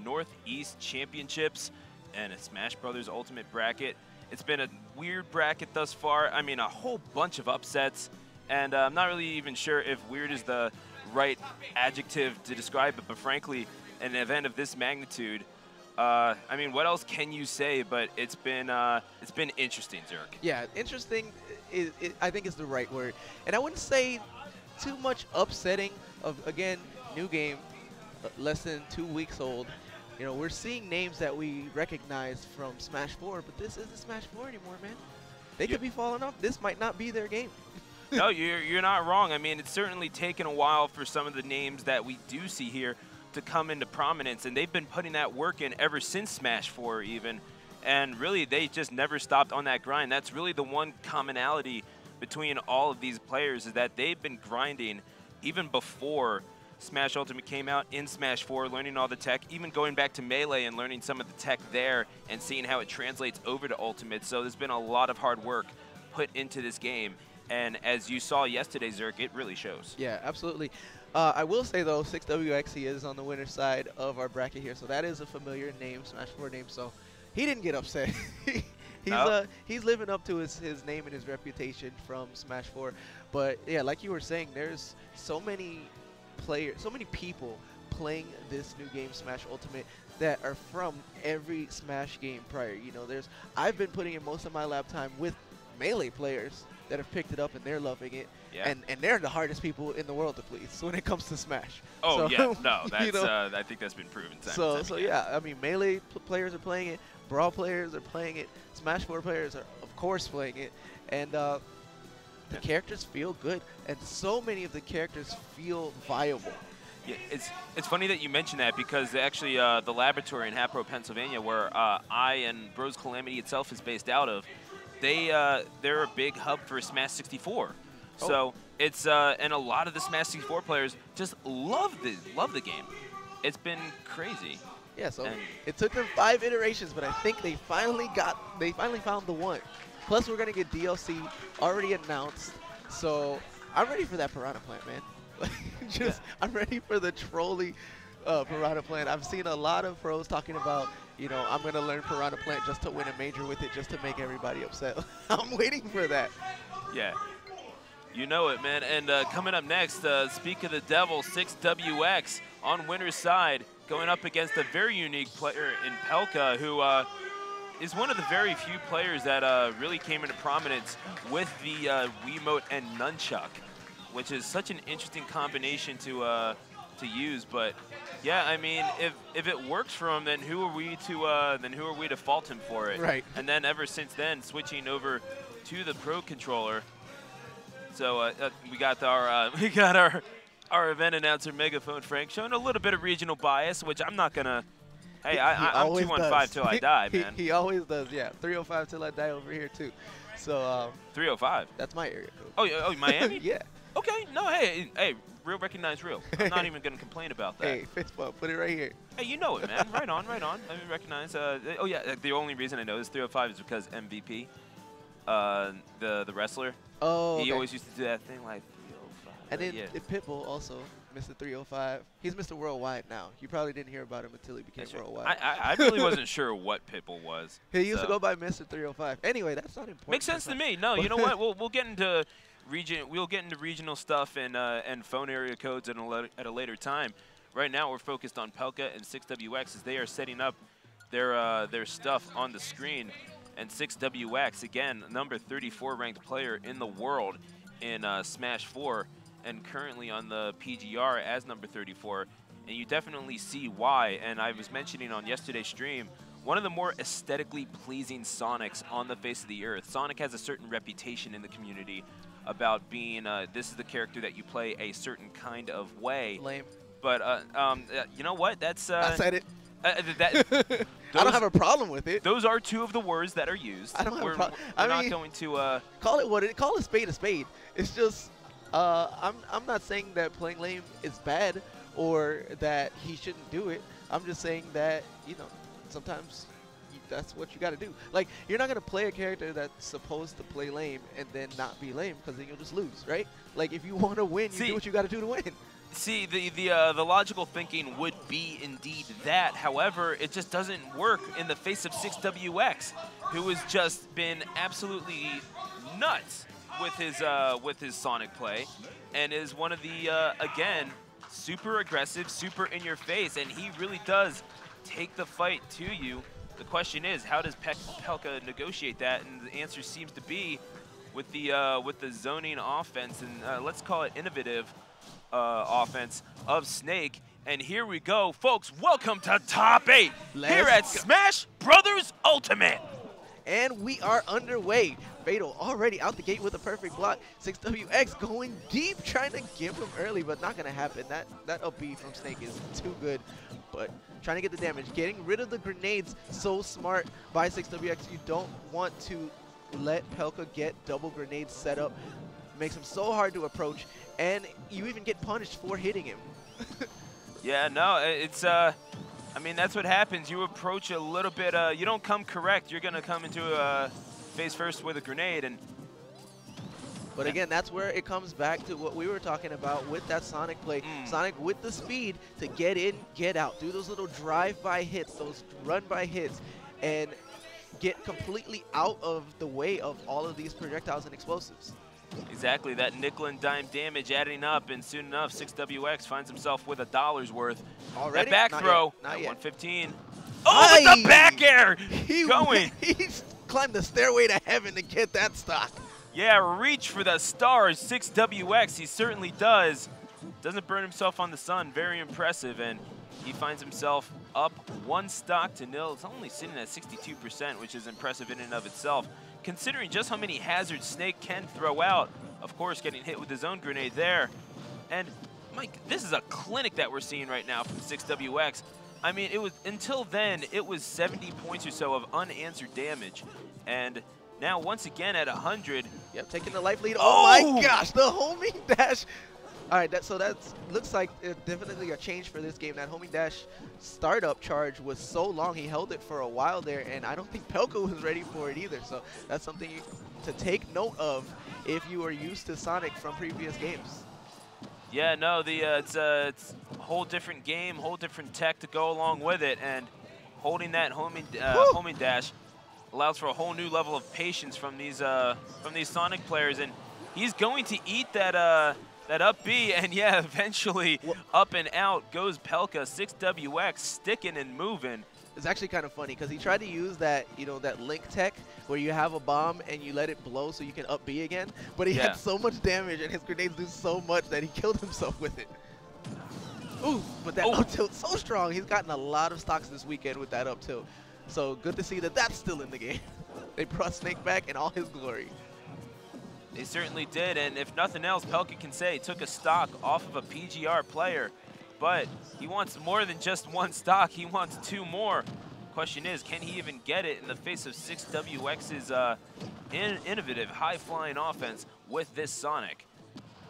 Northeast Championships and a Smash Brothers Ultimate bracket. It's been a weird bracket thus far. I mean, a whole bunch of upsets, and I'm not really even sure if weird is the right adjective to describe it, but frankly, an event of this magnitude, I mean, what else can you say? But it's been interesting, Zerk. Yeah, interesting. I think is the right word, and I wouldn't say too much upsetting. Again, new game, less than 2 weeks old. You know, we're seeing names that we recognize from Smash 4, but this isn't Smash 4 anymore, man. They could be falling off. This might not be their game. No, you're not wrong. I mean, it's certainly taken a while for some of the names that we do see here to come into prominence, and they've been putting that work in ever since Smash 4 even, and really they just never stopped on that grind. That's really the one commonality between all of these players, is that they've been grinding even before Smash Ultimate came out, in Smash 4, learning all the tech, even going back to Melee and learning some of the tech there and seeing how it translates over to Ultimate. So there's been a lot of hard work put into this game, and as you saw yesterday, Zerk, it really shows. Yeah, absolutely. I will say, though, 6WX, he is on the winner's side of our bracket here, so that is a familiar name, Smash 4 name, so he didn't get upset. He's living up to his name and his reputation from Smash 4. But, yeah, like you were saying, there's so many players, so many people playing this new game, Smash Ultimate, that are from every Smash game prior. You know, I've been putting in most of my lab time with Melee players that have picked it up and they're loving it. Yeah. And they're the hardest people in the world to please when it comes to Smash. Oh, so, yeah. No, that's, you know, I think that's been proven. So yeah, I mean, Melee players are playing it. Brawl players are playing it. Smash 4 players are, of course, playing it. And the characters feel good. And so many of the characters feel viable. Yeah, it's funny that you mention that, because actually the laboratory in Hatboro, Pennsylvania, where I and Bros Calamity itself is based out of, they're a big hub for Smash 64. Oh. So it's and a lot of the Smash 64 players just love the game. It's been crazy. Yeah, so it took them 5 iterations, but I think they finally found the one. Plus, we're gonna get DLC already announced, so I'm ready for that Piranha Plant, man. I'm ready for the trolley Piranha Plant. I've seen a lot of pros talking about, you know, I'm gonna learn Piranha Plant just to win a major with it, just to make everybody upset. I'm waiting for that. Yeah. You know it, man. And coming up next, speak of the devil, 6WX on winner's side, going up against a very unique player in Pelka, who is one of the very few players that really came into prominence with the Wiimote and Nunchuck, which is such an interesting combination to use. But yeah, I mean, if it works for him, then who are we to fault him for it? Right. And then ever since then, switching over to the Pro Controller. So we got our event announcer Megaphone Frank showing a little bit of regional bias, which I'm not gonna. Hey, I'm 215 till I die, man. He always does. Yeah, 305 till I die over here too. So 305. That's my area code. Oh, Miami. Yeah. Okay. No, hey, real recognize real. I'm not even gonna complain about that. Hey, fist bump, put it right here. Hey, you know it, man. Right on, right on. Let me recognize. Oh yeah, the only reason I know is 305 is because MVP, the wrestler. Oh. He always used to do that thing like 305. And then Pitbull also, Mr. 305. He's Mr. Worldwide now. You probably didn't hear about him until he became worldwide. I really wasn't sure what Pitbull was. He used to go by Mr. 305. Anyway, that's not important. Makes sense to me. No, you know what? We'll get into regional stuff and phone area codes at a later time. Right now, we're focused on Pelka and 6WX as they are setting up their stuff on the screen. And 6WX, again, number 34 ranked player in the world in Smash 4, and currently on the PGR as number 34. And you definitely see why. And I was mentioning on yesterday's stream, one of the more aesthetically pleasing Sonics on the face of the earth. Sonic has a certain reputation in the community about being, this is the character that you play a certain kind of way. Lame. But you know what? That's I said it. I don't have a problem with it. Those are 2 of the words that are used. I don't have a problem. We're not going to call a spade a spade. It's just I'm not saying that playing lame is bad or that he shouldn't do it. I'm just saying that, you know, sometimes that's what you got to do. Like, you're not going to play a character that's supposed to play lame and then not be lame, because then you'll just lose, right? Like, if you want to win, you do what you got to do to win. see, the logical thinking would be indeed that. However, it just doesn't work in the face of 6WX, who has just been absolutely nuts with his Sonic play, and is one of the again, super aggressive, super in your face, and he really does take the fight to you. The question is, how does Pelka negotiate that? And the answer seems to be with the zoning offense, and let's call it innovative offense of Snake. And here we go, folks. Welcome to Top 8 here at Smash Brothers Ultimate. And we are underway. Fatal already out the gate with a perfect block. 6WX going deep, trying to give him early, but not going to happen. That up B from Snake is too good, but trying to get the damage. Getting rid of the grenades, so smart by 6WX. You don't want to let Pelka get double grenades set up. Makes him so hard to approach, and you even get punished for hitting him. Yeah, no, it's I mean, that's what happens. You approach a little bit, you don't come correct. You're gonna come into face first with a grenade, and. But again, that's where it comes back to what we were talking about with that Sonic play. Sonic with the speed to get in, get out, do those little drive-by hits, those run-by hits, and get completely out of the way of all of these projectiles and explosives. Exactly, that nickel and dime damage adding up, and soon enough, 6WX finds himself with $1 worth. Already? That back throw at 115. Oh, with the back air! Going. He climbed the stairway to heaven to get that stock. Yeah, reach for the stars, 6WX, he certainly does. Doesn't burn himself on the sun, very impressive, and he finds himself up 1 stock to 0. It's only sitting at 62%, which is impressive in and of itself. Considering just how many hazards Snake can throw out, of course getting hit with his own grenade there. And Mike, this is a clinic that we're seeing right now from 6WX. I mean, it was until then, it was 70 points or so of unanswered damage. And now once again at 100. Yep, taking the life lead. Oh my gosh, the homing dash. All right, so that looks like definitely a change for this game. That homing dash startup charge was so long, he held it for a while there, and I don't think Pelka was ready for it either. So that's something to take note of if you are used to Sonic from previous games. Yeah, no, it's a whole different game, whole different tech to go along with it, and holding that homing dash allows for a whole new level of patience from these Sonic players, and he's going to eat that up B, and yeah, eventually up and out goes Pelka. 6WX sticking and moving. It's actually kind of funny because he tried to use that, that link tech where you have a bomb and you let it blow so you can up B again, but he had so much damage and his grenades do so much that he killed himself with it. Ooh, but that up tilt so strong. He's gotten a lot of stocks this weekend with that up tilt. So good to see that that's still in the game. They brought Snake back in all his glory. They certainly did, and if nothing else, Pelka can say took a stock off of a PGR player, but he wants more than just 1 stock. He wants 2 more. Question is, can he even get it in the face of 6WX's innovative, high-flying offense with this Sonic?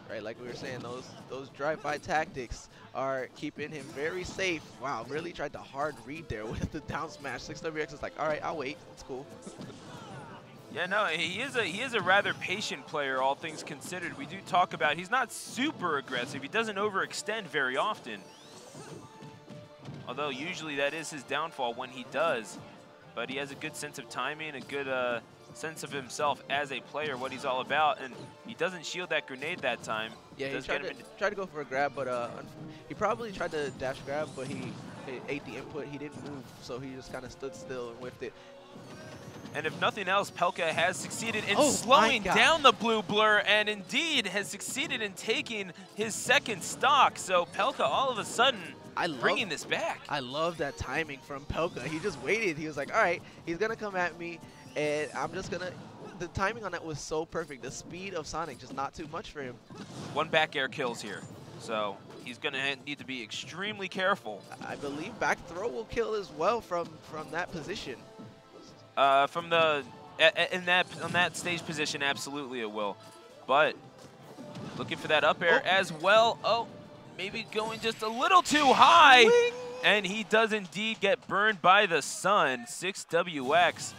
Right, like we were saying, those drive-by tactics are keeping him very safe. Wow, really tried to hard read there with the down smash. 6WX is like, all right, I'll wait. It's cool. Yeah, no, he is a rather patient player, all things considered. We do talk about he's not super aggressive. He doesn't overextend very often. Although usually that is his downfall when he does. But he has a good sense of timing, a good sense of himself as a player, what he's all about, and he doesn't shield that grenade that time. Yeah, he tried to go for a grab, but he probably tried to dash grab, but he ate the input. He didn't move, so he just kind of stood still and whiffed it. And if nothing else, Pelka has succeeded in slowing down the blue blur, and indeed has succeeded in taking his 2nd stock. So Pelka all of a sudden bringing this back. I love that timing from Pelka. He just waited. He was like, all right, he's going to come at me, and I'm just going to – the timing on that was so perfect. The speed of Sonic, just not too much for him. 1 back air kills here. So he's going to need to be extremely careful. I believe back throw will kill as well from that position. On that stage position, absolutely it will. But looking for that up air as well. Oh, maybe going just a little too high. Wing. And he does indeed get burned by the sun. 6WX.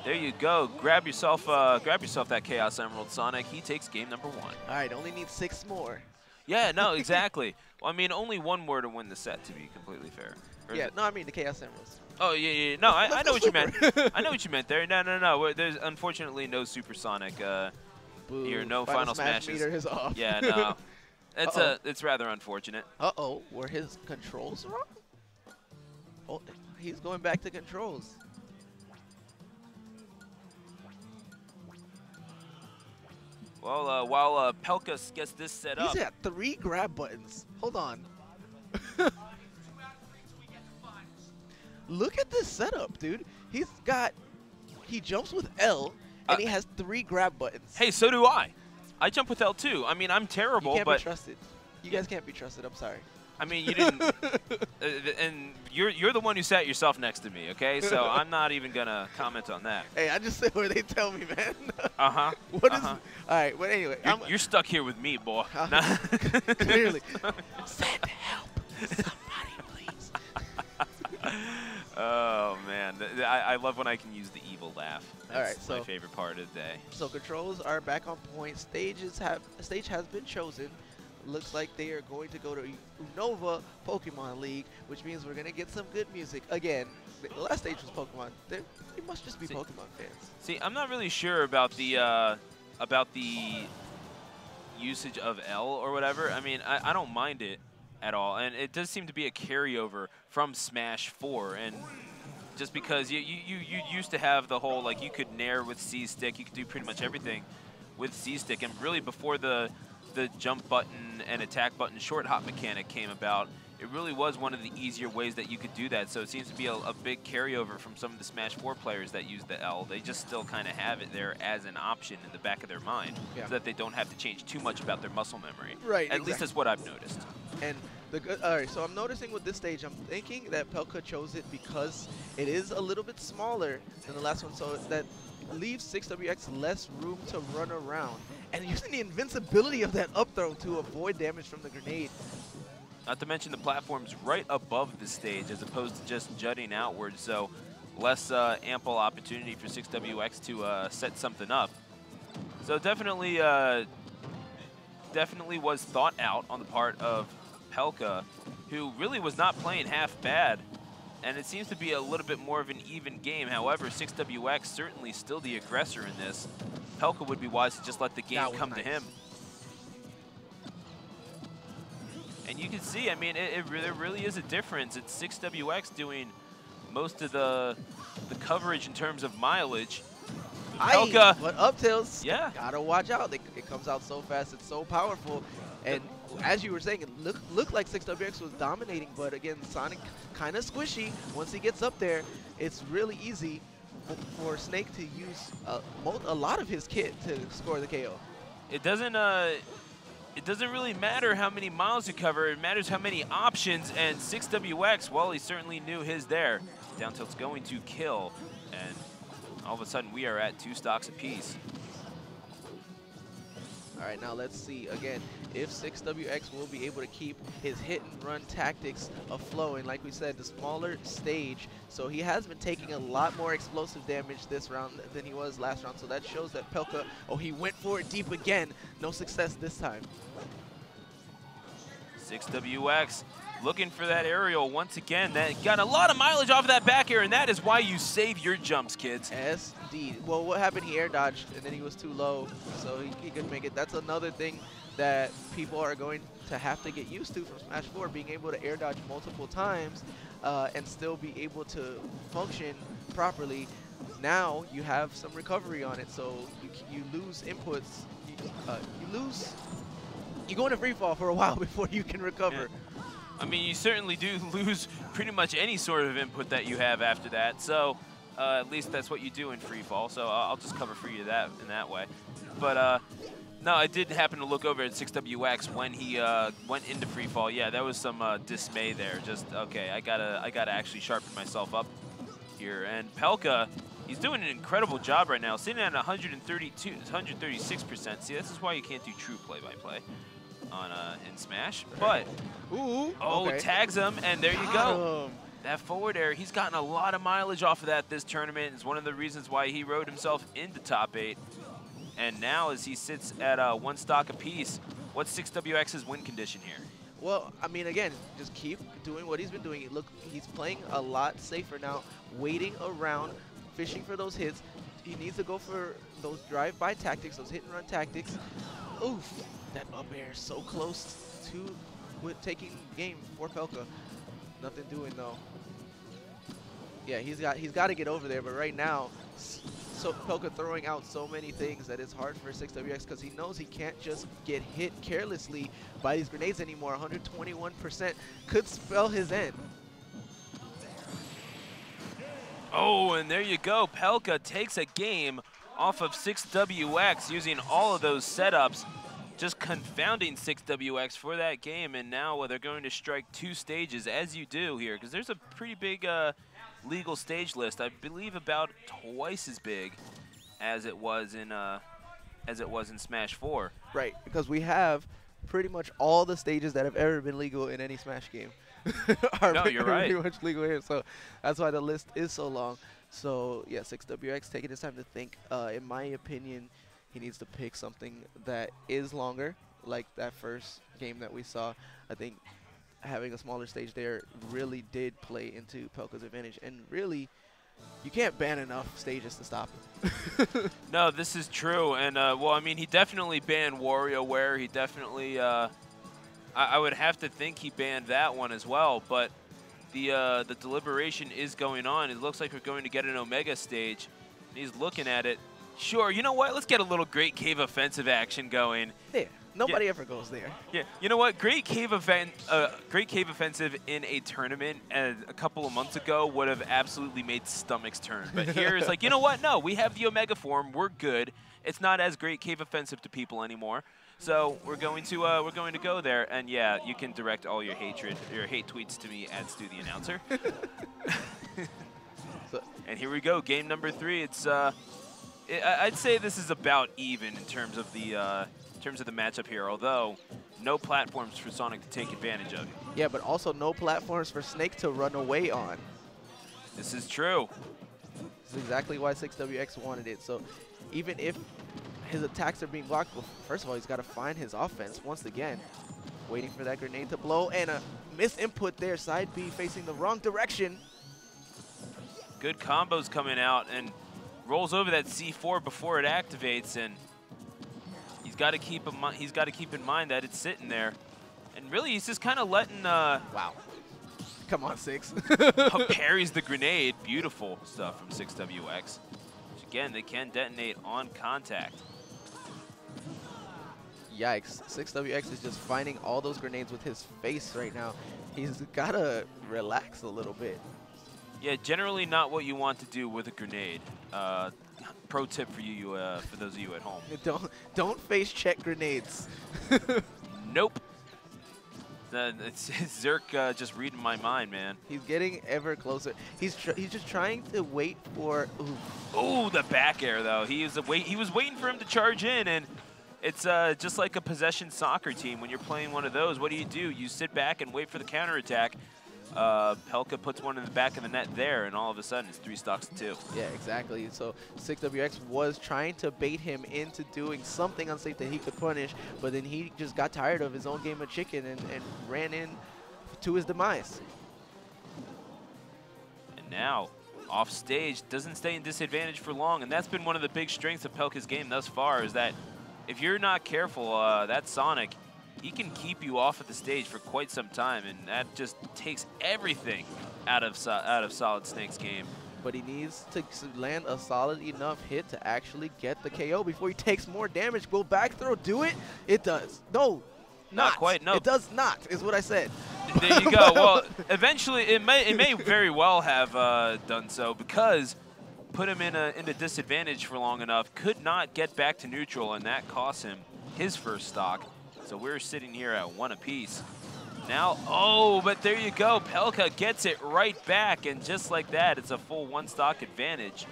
There you go. Grab yourself that Chaos Emerald, Sonic. He takes game number 1. All right, only need 6 more. Yeah, no, exactly. Well, I mean, only one more to win the set, to be completely fair. Or Yeah, no, I mean the Chaos Emeralds. Oh, yeah. No, I know what you meant. Super. I know what you meant there. No. There's unfortunately no supersonic Boo. here, no Final smashes. meter is off. Yeah, no. It's rather unfortunate. Uh-oh, were his controls wrong? Oh, he's going back to controls. Well, while Pelka gets this set up. He's got 3 grab buttons. Hold on. Look at this setup, dude. He jumps with L, and he has 3 grab buttons. Hey, so do I. I jump with L too. I mean, I'm terrible, you can't but be trusted. You guys can't be trusted. I'm sorry. I mean, you didn't, and you're the one who sat yourself next to me, okay? So I'm not even gonna comment on that. Hey, I just said what they tell me, man. What is? All right, but anyway, you're stuck here with me, boy. Clearly. Send help, somebody, please. Oh man, I love when I can use the evil laugh. That's all right, my favorite part of the day. So controls are back on point. Stage has been chosen. Looks like they are going to go to Unova Pokemon League, which means we're going to get some good music. Again, the last stage was Pokemon. They must just be Pokemon fans. See, I'm not really sure about the usage of L or whatever. I mean, I don't mind it at all, and it does seem to be a carryover from Smash 4, and just because you used to have the whole, like, you could nair with C-Stick, you could do pretty much everything with C-Stick, and really before the jump button and attack button short hop mechanic came about, it really was one of the easier ways that you could do that. So it seems to be a big carryover from some of the Smash 4 players that use the L. They just still kind of have it there as an option in the back of their mind, so that they don't have to change too much about their muscle memory. Right. At least that's what I've noticed. And all right, so I'm noticing with this stage, I'm thinking that Pelka chose it because it is a little bit smaller than the last one, so that leaves 6WX less room to run around. And using the invincibility of that up throw to avoid damage from the grenade. Not to mention the platform's right above the stage as opposed to just jutting outwards, so less ample opportunity for 6WX to set something up. So definitely was thought out on the part of Pelka, who really was not playing half bad. And it seems to be a little bit more of an even game. However, 6WX certainly still the aggressor in this. Pelka would be wise to just let the game come to him. And you can see, I mean, there really is a difference. It's 6WX doing most of the coverage in terms of mileage. Pelka, but up tilts, yeah, gotta watch out. It comes out so fast, it's so powerful. And as you were saying, it looked like 6WX was dominating, but again, Sonic kind of squishy. Once he gets up there, it's really easy for Snake to use a lot of his kit to score the KO. It doesn't really matter how many miles you cover. It matters how many options. And 6WX, well, he certainly knew his there. Down tilt's going to kill, and all of a sudden we are at 2 stocks apiece. All right, now let's see again if 6WX will be able to keep his hit and run tactics aflowing. Like we said, the smaller stage, so he has been taking a lot more explosive damage this round than he was last round. So that shows that Pelka, oh, he went for it deep again. No success this time. 6WX looking for that aerial once again. That got a lot of mileage off of that back air, and that is why you save your jumps, kids. SD. Well, what happened? He air dodged, and then he was too low, so he couldn't make it. That's another thing that people are going to have to get used to from Smash 4, being able to air dodge multiple times and still be able to function properly. Now you have some recovery on it, so you lose inputs. You go into free fall for a while before you can recover. Yeah. I mean, you certainly do lose pretty much any sort of input that you have after that. So at least that's what you do in free fall. So I'll just cover for you in that way. But no, I did happen to look over at 6WX when he went into free fall. Yeah, there was some dismay there. Just okay, I gotta actually sharpen myself up here. And Pelka, he's doing an incredible job right now, sitting at 136%. See, this is why you can't do true play-by-play on in Smash. But okay. Tags him, and there you go. That forward air, he's gotten a lot of mileage off of that this tournament. It's one of the reasons why he rode himself into top 8. And now as he sits at 1 stock apiece, What's 6WX's win condition here? Well, I mean, again, just keep doing what he's been doing. Look, he's playing a lot safer now, waiting around, fishing for those hits. He needs to go for those drive-by tactics, those hit-and-run tactics. Oof, that up air is so close to taking the game for Pelka. Nothing doing though. Yeah, he's got to get over there, but right now, so Pelka throwing out so many things that it's hard for 6WX because he knows he can't just get hit carelessly by these grenades anymore. 121% could spell his end. Oh, and there you go. Pelka takes a game off of 6WX using all of those setups, just confounding 6WX for that game. And now they're going to strike 2 stages, as you do here, because there's a pretty big legal stage list. I believe about twice as big as it was in Smash 4. Right, because we have pretty much all the stages that have ever been legal in any Smash game. No, you're right. Pretty much legal here, so that's why the list is so long. So yeah, 6WX taking his time to think. In my opinion, he needs to pick something that is longer, like that first game that we saw. I think having a smaller stage there really did play into Pelka's advantage, and really, you can't ban enough stages to stop him. No, this is true, and well, I mean, he definitely banned WarioWare. He definitely, I would have to think he banned that one as well, but the deliberation is going on. It looks like we're going to get an Omega stage, and he's looking at it. Sure, you know what? Let's get a little Great Cave Offensive action going. Yeah, nobody ever goes there. Yeah, you know what? Great Cave Offensive in a tournament a couple of months ago would have absolutely made stomachs turn. But here is like, you know what? No, we have the Omega form. We're good. It's not as Great Cave Offensive to people anymore. So we're going to go there, and yeah, you can direct all your hate tweets to me at Stu the Announcer. And here we go, game number 3. It's I'd say this is about even in terms of the matchup here, although no platforms for Sonic to take advantage of. Yeah, but also no platforms for Snake to run away on. This is true. This is exactly why 6WX wanted it. So even if his attacks are being blocked, well, first of all, he's got to find his offense once again. Waiting for that grenade to blow, and a misinput there. Side B facing the wrong direction. Good combos coming out, and rolls over that C4 before it activates, and he's got to keep in mind that it's sitting there, and really he's just kind of letting. Wow, come on, 6. Parries the grenade. Beautiful stuff from 6WX. Which again, they can detonate on contact. Yikes! 6WX is just finding all those grenades with his face right now. He's got to relax a little bit. Yeah, generally not what you want to do with a grenade. Pro tip for you, for those of you at home. Don't face check grenades. Nope. It's Zerk just reading my mind, man. He's getting ever closer. He's just trying to wait for. Ooh, the back air though. He was waiting for him to charge in, and it's just like a possession soccer team. When you're playing one of those, what do? You sit back and wait for the counterattack. Pelka puts one in the back of the net there, and all of a sudden it's 3 stocks to 2. Yeah, exactly. So 6WX was trying to bait him into doing something unsafe that he could punish, but then he just got tired of his own game of chicken and ran in to his demise. And now, off stage, doesn't stay in disadvantage for long, and that's been one of the big strengths of Pelka's game thus far, is that if you're not careful, that Sonic, he can keep you off of the stage for quite some time, and that just takes everything out of Solid Snake's game. But he needs to land a solid enough hit to actually get the KO before he takes more damage. Will back throw do it? It does. No, not quite. No, it does not. Is what I said. There you go. Well, eventually it may very well have done so, because put him in a disadvantage for long enough, could not get back to neutral, and that cost him his first stock. So we're sitting here at 1 apiece. Now, oh, but there you go. Pelka gets it right back, and just like that, it's a full 1 stock advantage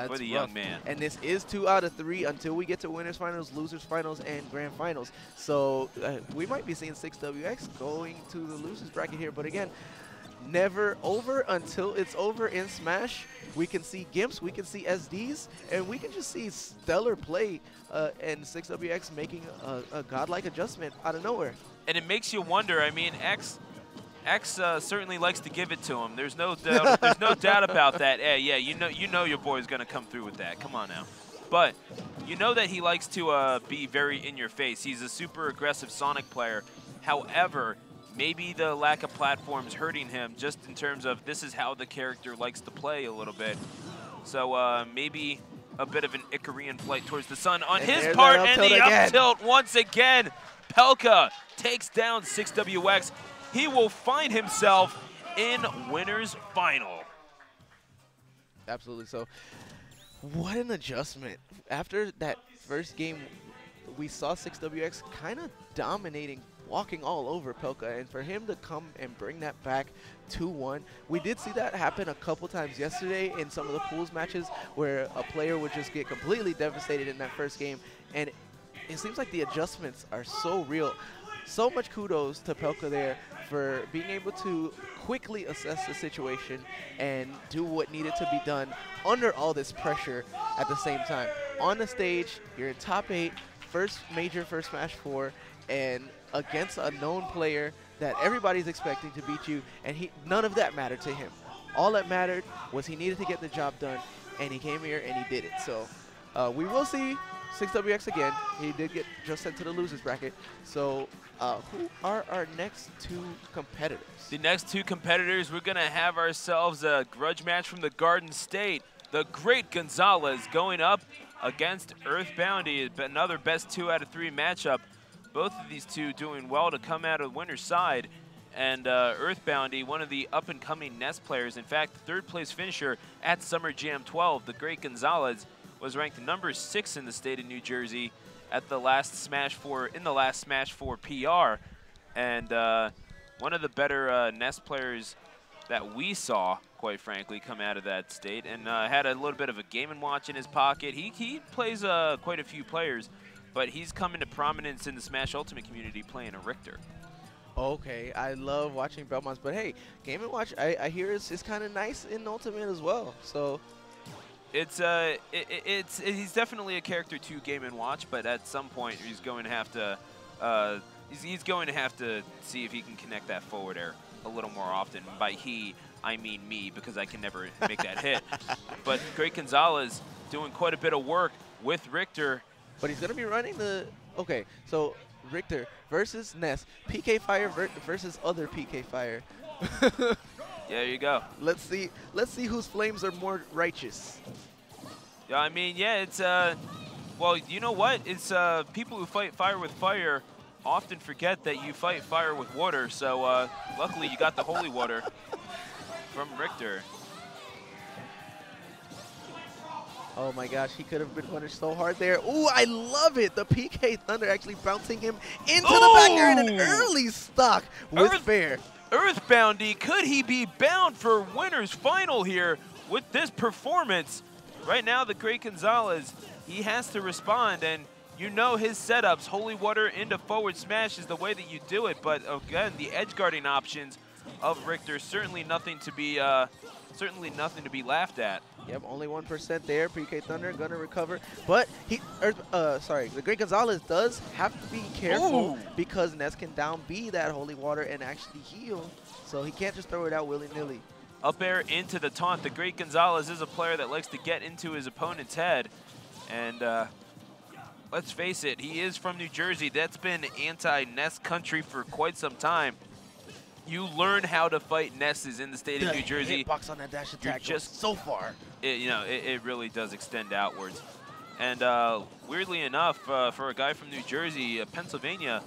for the young man. And this is 2 out of 3 until we get to winners finals, losers finals, and grand finals. So we might be seeing 6WX going to the losers bracket here. But again, never over until it's over in Smash. We can see Gimps, we can see SDs, and we can just see stellar play and 6WX making a godlike adjustment out of nowhere. And it makes you wonder. I mean, X certainly likes to give it to him. There's no doubt. There's no doubt about that. Hey, yeah, you know your boy's gonna come through with that. Come on now. But you know that he likes to be very in your face. He's a super aggressive Sonic player. However, maybe the lack of platforms hurting him just in terms of this is how the character likes to play a little bit. So maybe a bit of an Icarian flight towards the sun on his part, and the up tilt once again. Pelka takes down 6WX. He will find himself in winner's final. Absolutely. So what an adjustment. After that first game, we saw 6WX kind of dominating, walking all over Pelka, and for him to come and bring that back 2-1, we did see that happen a couple times yesterday in some of the pools matches where a player would just get completely devastated in that first game, and it seems like the adjustments are so real. So much kudos to Pelka there for being able to quickly assess the situation and do what needed to be done under all this pressure at the same time. On the stage, you're in top 8, first Smash 4, and against a known player that everybody's expecting to beat you, and none of that mattered to him. All that mattered was he needed to get the job done, and he came here and he did it. So we will see 6WX again. He did get just sent to the losers bracket. So who are our next two competitors? The next two competitors, we're going to have ourselves a grudge match from the Garden State. The Great Gonzalez going up against Earthboundy, another best 2 out of 3 matchup. Both of these two doing well to come out of the winner's side. And Earthboundy, one of the up-and-coming NES players. In fact, the third place finisher at Summer Jam 12, the Great Gonzalez, was ranked number 6 in the state of New Jersey at the last Smash 4 PR, and one of the better NES players that we saw, quite frankly, come out of that state, and had a little bit of a Game & Watch in his pocket. He plays quite a few players, but he's come into prominence in the Smash Ultimate community playing a Richter. Okay, I love watching Belmonts, but hey, Game & Watch, I hear it's kind of nice in Ultimate as well, so. He's definitely a character to Game & Watch, but at some point he's going to have to he's going to have to see if he can connect that forward air a little more often. By he, I mean me, because I can never make that hit. But Great Gonzalez doing quite a bit of work with Richter. But he's going to be running the okay. So Richter versus Ness, PK Fire versus other PK Fire. There you go. Let's see whose flames are more righteous. Yeah, I mean, yeah, it's well, you know what? It's people who fight fire with fire often forget that you fight fire with water. So luckily, you got the holy water from Richter. Oh my gosh, he could have been punished so hard there. Ooh, I love it. The PK Thunder actually bouncing him into the back air in an early stock with fair. Earthboundy, could he be bound for winner's final here with this performance? Right now, the Great Gonzalez, he has to respond, and you know his setups. Holy water into forward smash is the way that you do it, but again, the edge guarding options of Richter, certainly nothing to be laughed at. Yep, only 1% there. PK Thunder gonna recover, but the Great Gonzalez does have to be careful because Ness can down B that holy water and actually heal, so he can't just throw it out willy-nilly. Up air into the taunt. The Great Gonzalez is a player that likes to get into his opponent's head, and let's face it, he is from New Jersey. That's been anti-Ness country for quite some time. You learn how to fight Nesses in the state of New Jersey. Hitbox on that dash attack just so far. It really does extend outwards. And weirdly enough, for a guy from New Jersey, Pennsylvania,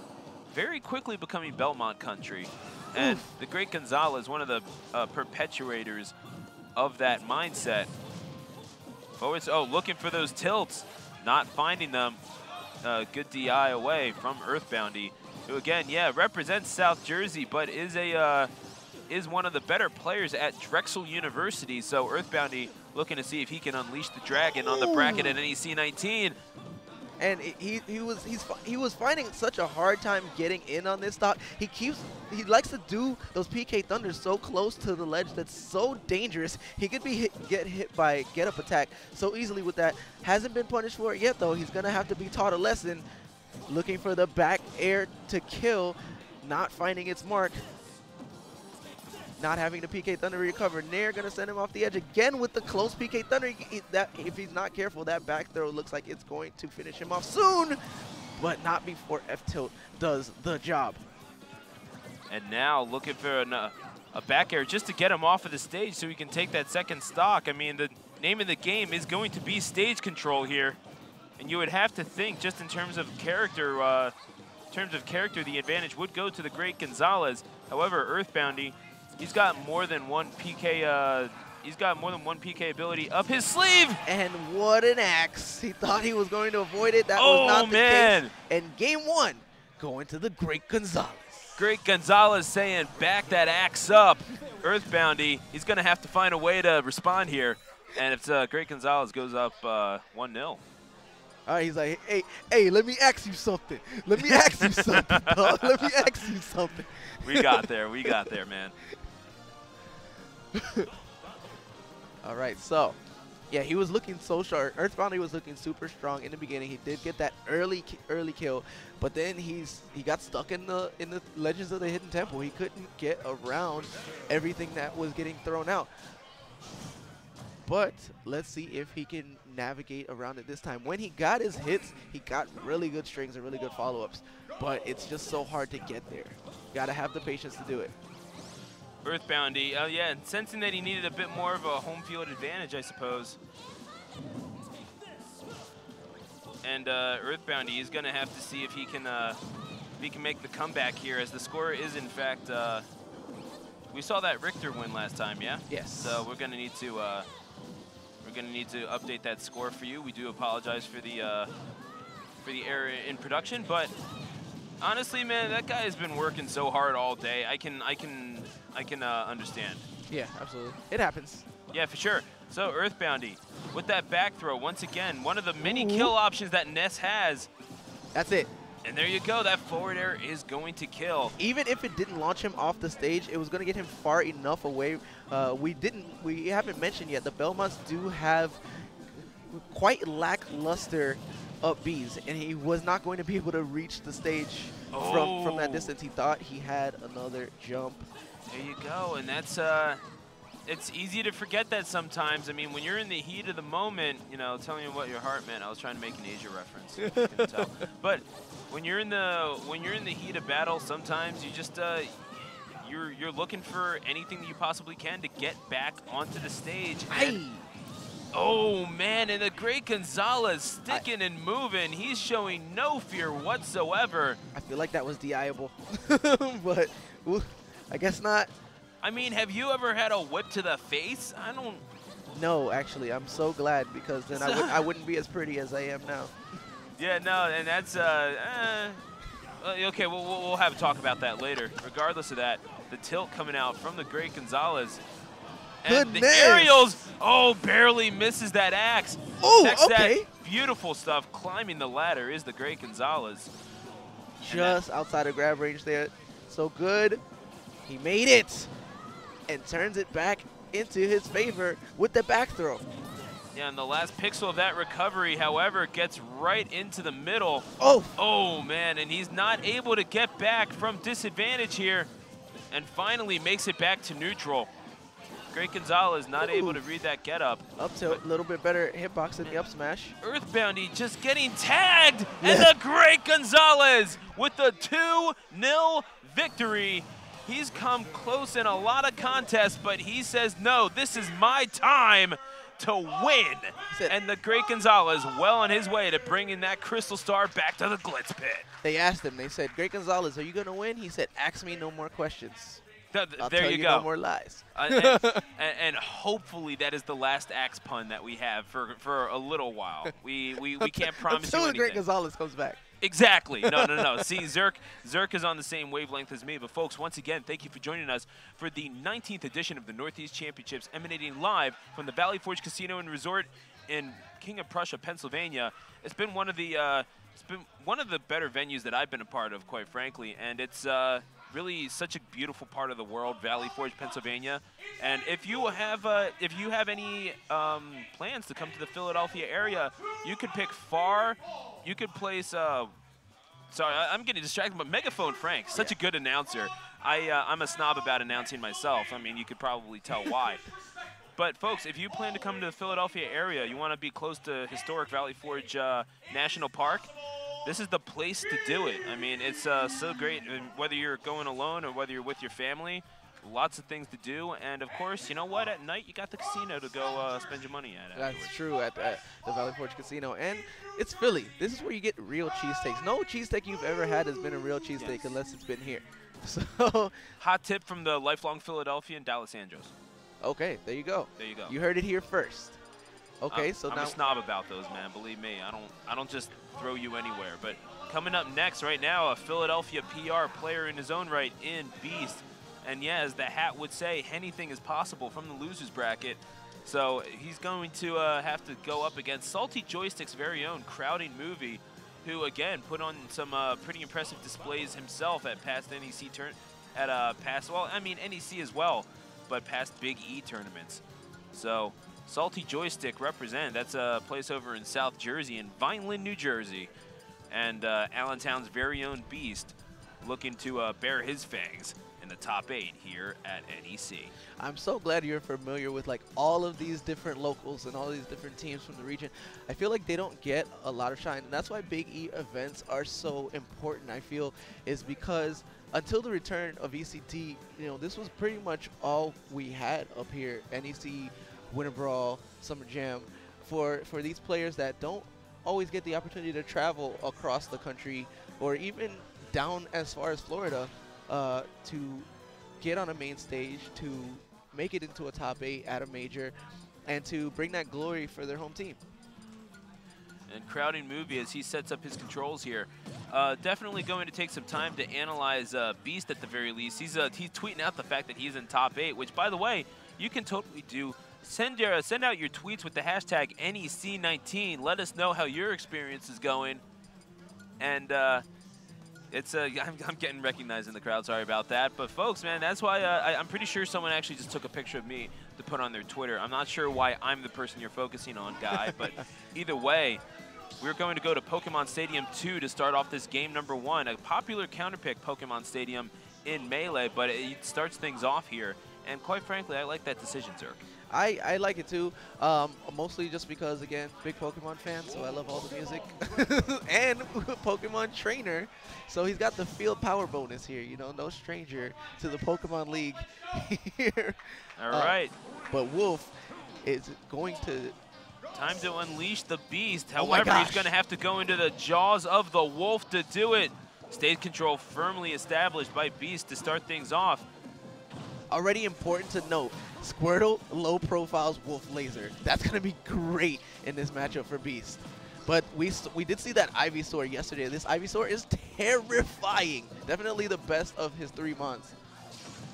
very quickly becoming Belmont country. And the Great Gonzalez, one of the perpetuators of that mindset. Forwards, looking for those tilts, not finding them. Good DI away from Earthboundy, who again, represents South Jersey, but is one of the better players at Drexel University. So Earthboundy looking to see if he can unleash the dragon on the bracket at NEC 19. and he was finding such a hard time getting in on this stock. He likes to do those PK Thunders so close to the ledge that's so dangerous. He could be get hit by get up attack so easily with that. Hasn't been punished for it yet though. He's gonna have to be taught a lesson. Looking for the back air to kill, not finding its mark. Not having the PK Thunder recover. Nair gonna send him off the edge again with the close PK Thunder. If he's not careful, that back throw looks like it's going to finish him off soon, but not before F-Tilt does the job. And now looking for a back air just to get him off of the stage so he can take that second stock. I mean, the name of the game is going to be stage control here. And you would have to think, just in terms of character, the advantage would go to the great Gonzalez. However, Earthboundy, he's got more than one PK. He's got more than one PK ability up his sleeve. And what an axe! He thought he was going to avoid it. That was not the case. And game one, going to the great Gonzalez. Great Gonzalez saying, "Back that axe up." Earthboundy, he's going to have to find a way to respond here. And if Great Gonzalez goes up 1-0. All right, he's like, hey, let me ask you something. Let me ask you something, dog. Let me ask you something. We got there, man. All right, so, yeah, he was looking so sharp. Earthboundy was looking super strong in the beginning. He did get that early kill, but then he got stuck in the Legends of the Hidden Temple. He couldn't get around everything that was getting thrown out. But let's see if he can navigate around it this time. When he got his hits, he got really good strings and really good follow-ups. But it's just so hard to get there. You got to have the patience to do it. Earthboundy, yeah, and sensing that he needed a bit more of a home field advantage, I suppose. And Earthboundy is going to have to see if he can make the comeback here, as the score is, in fact, we saw that Richter win last time, yeah? Yes. So we're going to need to update that score for you. We do apologize for the error in production, but honestly, man, that guy has been working so hard all day. I can understand. Yeah, absolutely. It happens. Yeah, for sure. So Earthboundy with that back throw once again, one of the many kill options that NEC has. That's it. And there you go. That forward air is going to kill. Even if it didn't launch him off the stage, it was going to get him far enough away. We haven't mentioned yet, the Belmonts do have quite lackluster up Bs, and he was not going to be able to reach the stage from that distance. He thought he had another jump. There you go, and that's it's easy to forget that sometimes. I mean, when you're in the heat of the moment, you know, telling you what your heart meant. I was trying to make an Asia reference. You couldn't tell. But when you're in the heat of battle, sometimes you just you're looking for anything that you possibly can to get back onto the stage. Oh man, and the great Gonzalez sticking and moving. He's showing no fear whatsoever. I feel like that was DI-able, but I guess not. I mean, have you ever had a whip to the face? I don't. No, actually, I'm so glad, because then I wouldn't be as pretty as I am now. Yeah, no, and that's okay. We'll have a talk about that later. Regardless of that, the tilt coming out from the great Gonzalez. And the aerials, barely misses that axe. Oh, okay. That beautiful stuff. Climbing the ladder is the great Gonzalez. Just outside of grab range there. So good. He made it and turns it back into his favor with the back throw. Yeah, and the last pixel of that recovery, however, gets right into the middle. Oh, man, and he's not able to get back from disadvantage here, and finally makes it back to neutral. Great Gonzalez not able to read that get up. Up tilt, a little bit better hitbox in the up smash. Earthboundy just getting tagged, and the great Gonzalez with the 2-0 victory. He's come close in a lot of contests, but he says, no, this is my time to win. And the great Gonzalez well on his way to bringing that Crystal Star back to the Glitz Pit. They asked him, they said, Great Gonzalez, are you going to win? He said, ask me no more questions. I'll there tell you you go. No more lies. And hopefully that is the last axe pun that we have for a little while. We can't promise you anything. Until the Great Gonzalez comes back. Exactly. No. See, Zerk is on the same wavelength as me. But, folks, once again, thank you for joining us for the 19th edition of the Northeast Championships, emanating live from the Valley Forge Casino and Resort in King of Prussia, Pennsylvania. It's been one of the better venues that I've been a part of, quite frankly, and it's really such a beautiful part of the world, Valley Forge, Pennsylvania. And if you have any plans to come to the Philadelphia area, you could pick FAR. You could place. Sorry, I'm getting distracted, but Megaphone Frank, such a good announcer. I'm a snob about announcing myself. I mean, you could probably tell why. But folks, if you plan to come to the Philadelphia area, you want to be close to historic Valley Forge National Park, this is the place to do it. I mean, it's so great. I mean, whether you're going alone or whether you're with your family, lots of things to do. And of course, you know what? At night, you got the casino to go spend your money at. That's true, at the Valley Forge Casino. And it's Philly. This is where you get real cheesesteaks. No cheesesteak you've ever had has been a real cheesesteak unless it's been here. So, hot tip from the lifelong Philadelphian, Dallas Andros. Okay, there you go. There you go. You heard it here first. Okay, so I'm now a snob about those, man. Believe me, I don't just throw you anywhere. But coming up next, right now, a Philadelphia PR player in his own right in Beast, and yeah, as the hat would say, anything is possible from the losers bracket. So he's going to have to go up against Salty Joystick's very own Crowding Movie, who again put on some pretty impressive displays himself at past NEC NEC as well, but past Big E tournaments. So Salty Joystick represent. That's a place over in South Jersey, in Vineland, New Jersey. And Allentown's very own Beast looking to bare his fangs in the top 8 here at NEC. I'm so glad you're familiar with like all of these different locals and all these different teams from the region. I feel like they don't get a lot of shine, and that's why Big E events are so important, I feel, is because until the return of ECT, you know, this was pretty much all we had up here. NEC, Winter Brawl, Summer Jam, for these players that don't always get the opportunity to travel across the country or even down as far as Florida to get on a main stage, to make it into a top 8 at a major, and to bring that glory for their home team. And Crowding Movie, as he sets up his controls here, definitely going to take some time to analyze Beast at the very least. He's tweeting out the fact that he's in top 8, which, by the way, you can totally do. Send out your tweets with the hashtag NEC19. Let us know how your experience is going. And I'm getting recognized in the crowd. Sorry about that. But folks, man, that's why I'm pretty sure someone actually just took a picture of me to put on their Twitter. I'm not sure why I'm the person you're focusing on, Guy. But either way, we're going to go to Pokemon Stadium 2 to start off this game number 1. A popular counterpick Pokemon Stadium in Melee, but it starts things off here. And quite frankly, I like that decision, Zerk. I like it too, mostly just because, again, big Pokemon fan, so I love all the music. And Pokemon trainer, so he's got the field power bonus here, you know, no stranger to the Pokemon League here. All right. But Wolf is going to... Time to unleash the Beast. Oh However, he's going to have to go into the jaws of the Wolf to do it. Stage control firmly established by Beast to start things off. Already important to note, Squirtle, low profiles, Wolf Laser. That's going to be great in this matchup for Beast. But we did see that Ivysaur yesterday. This Ivysaur is terrifying. Definitely the best of his 3 months.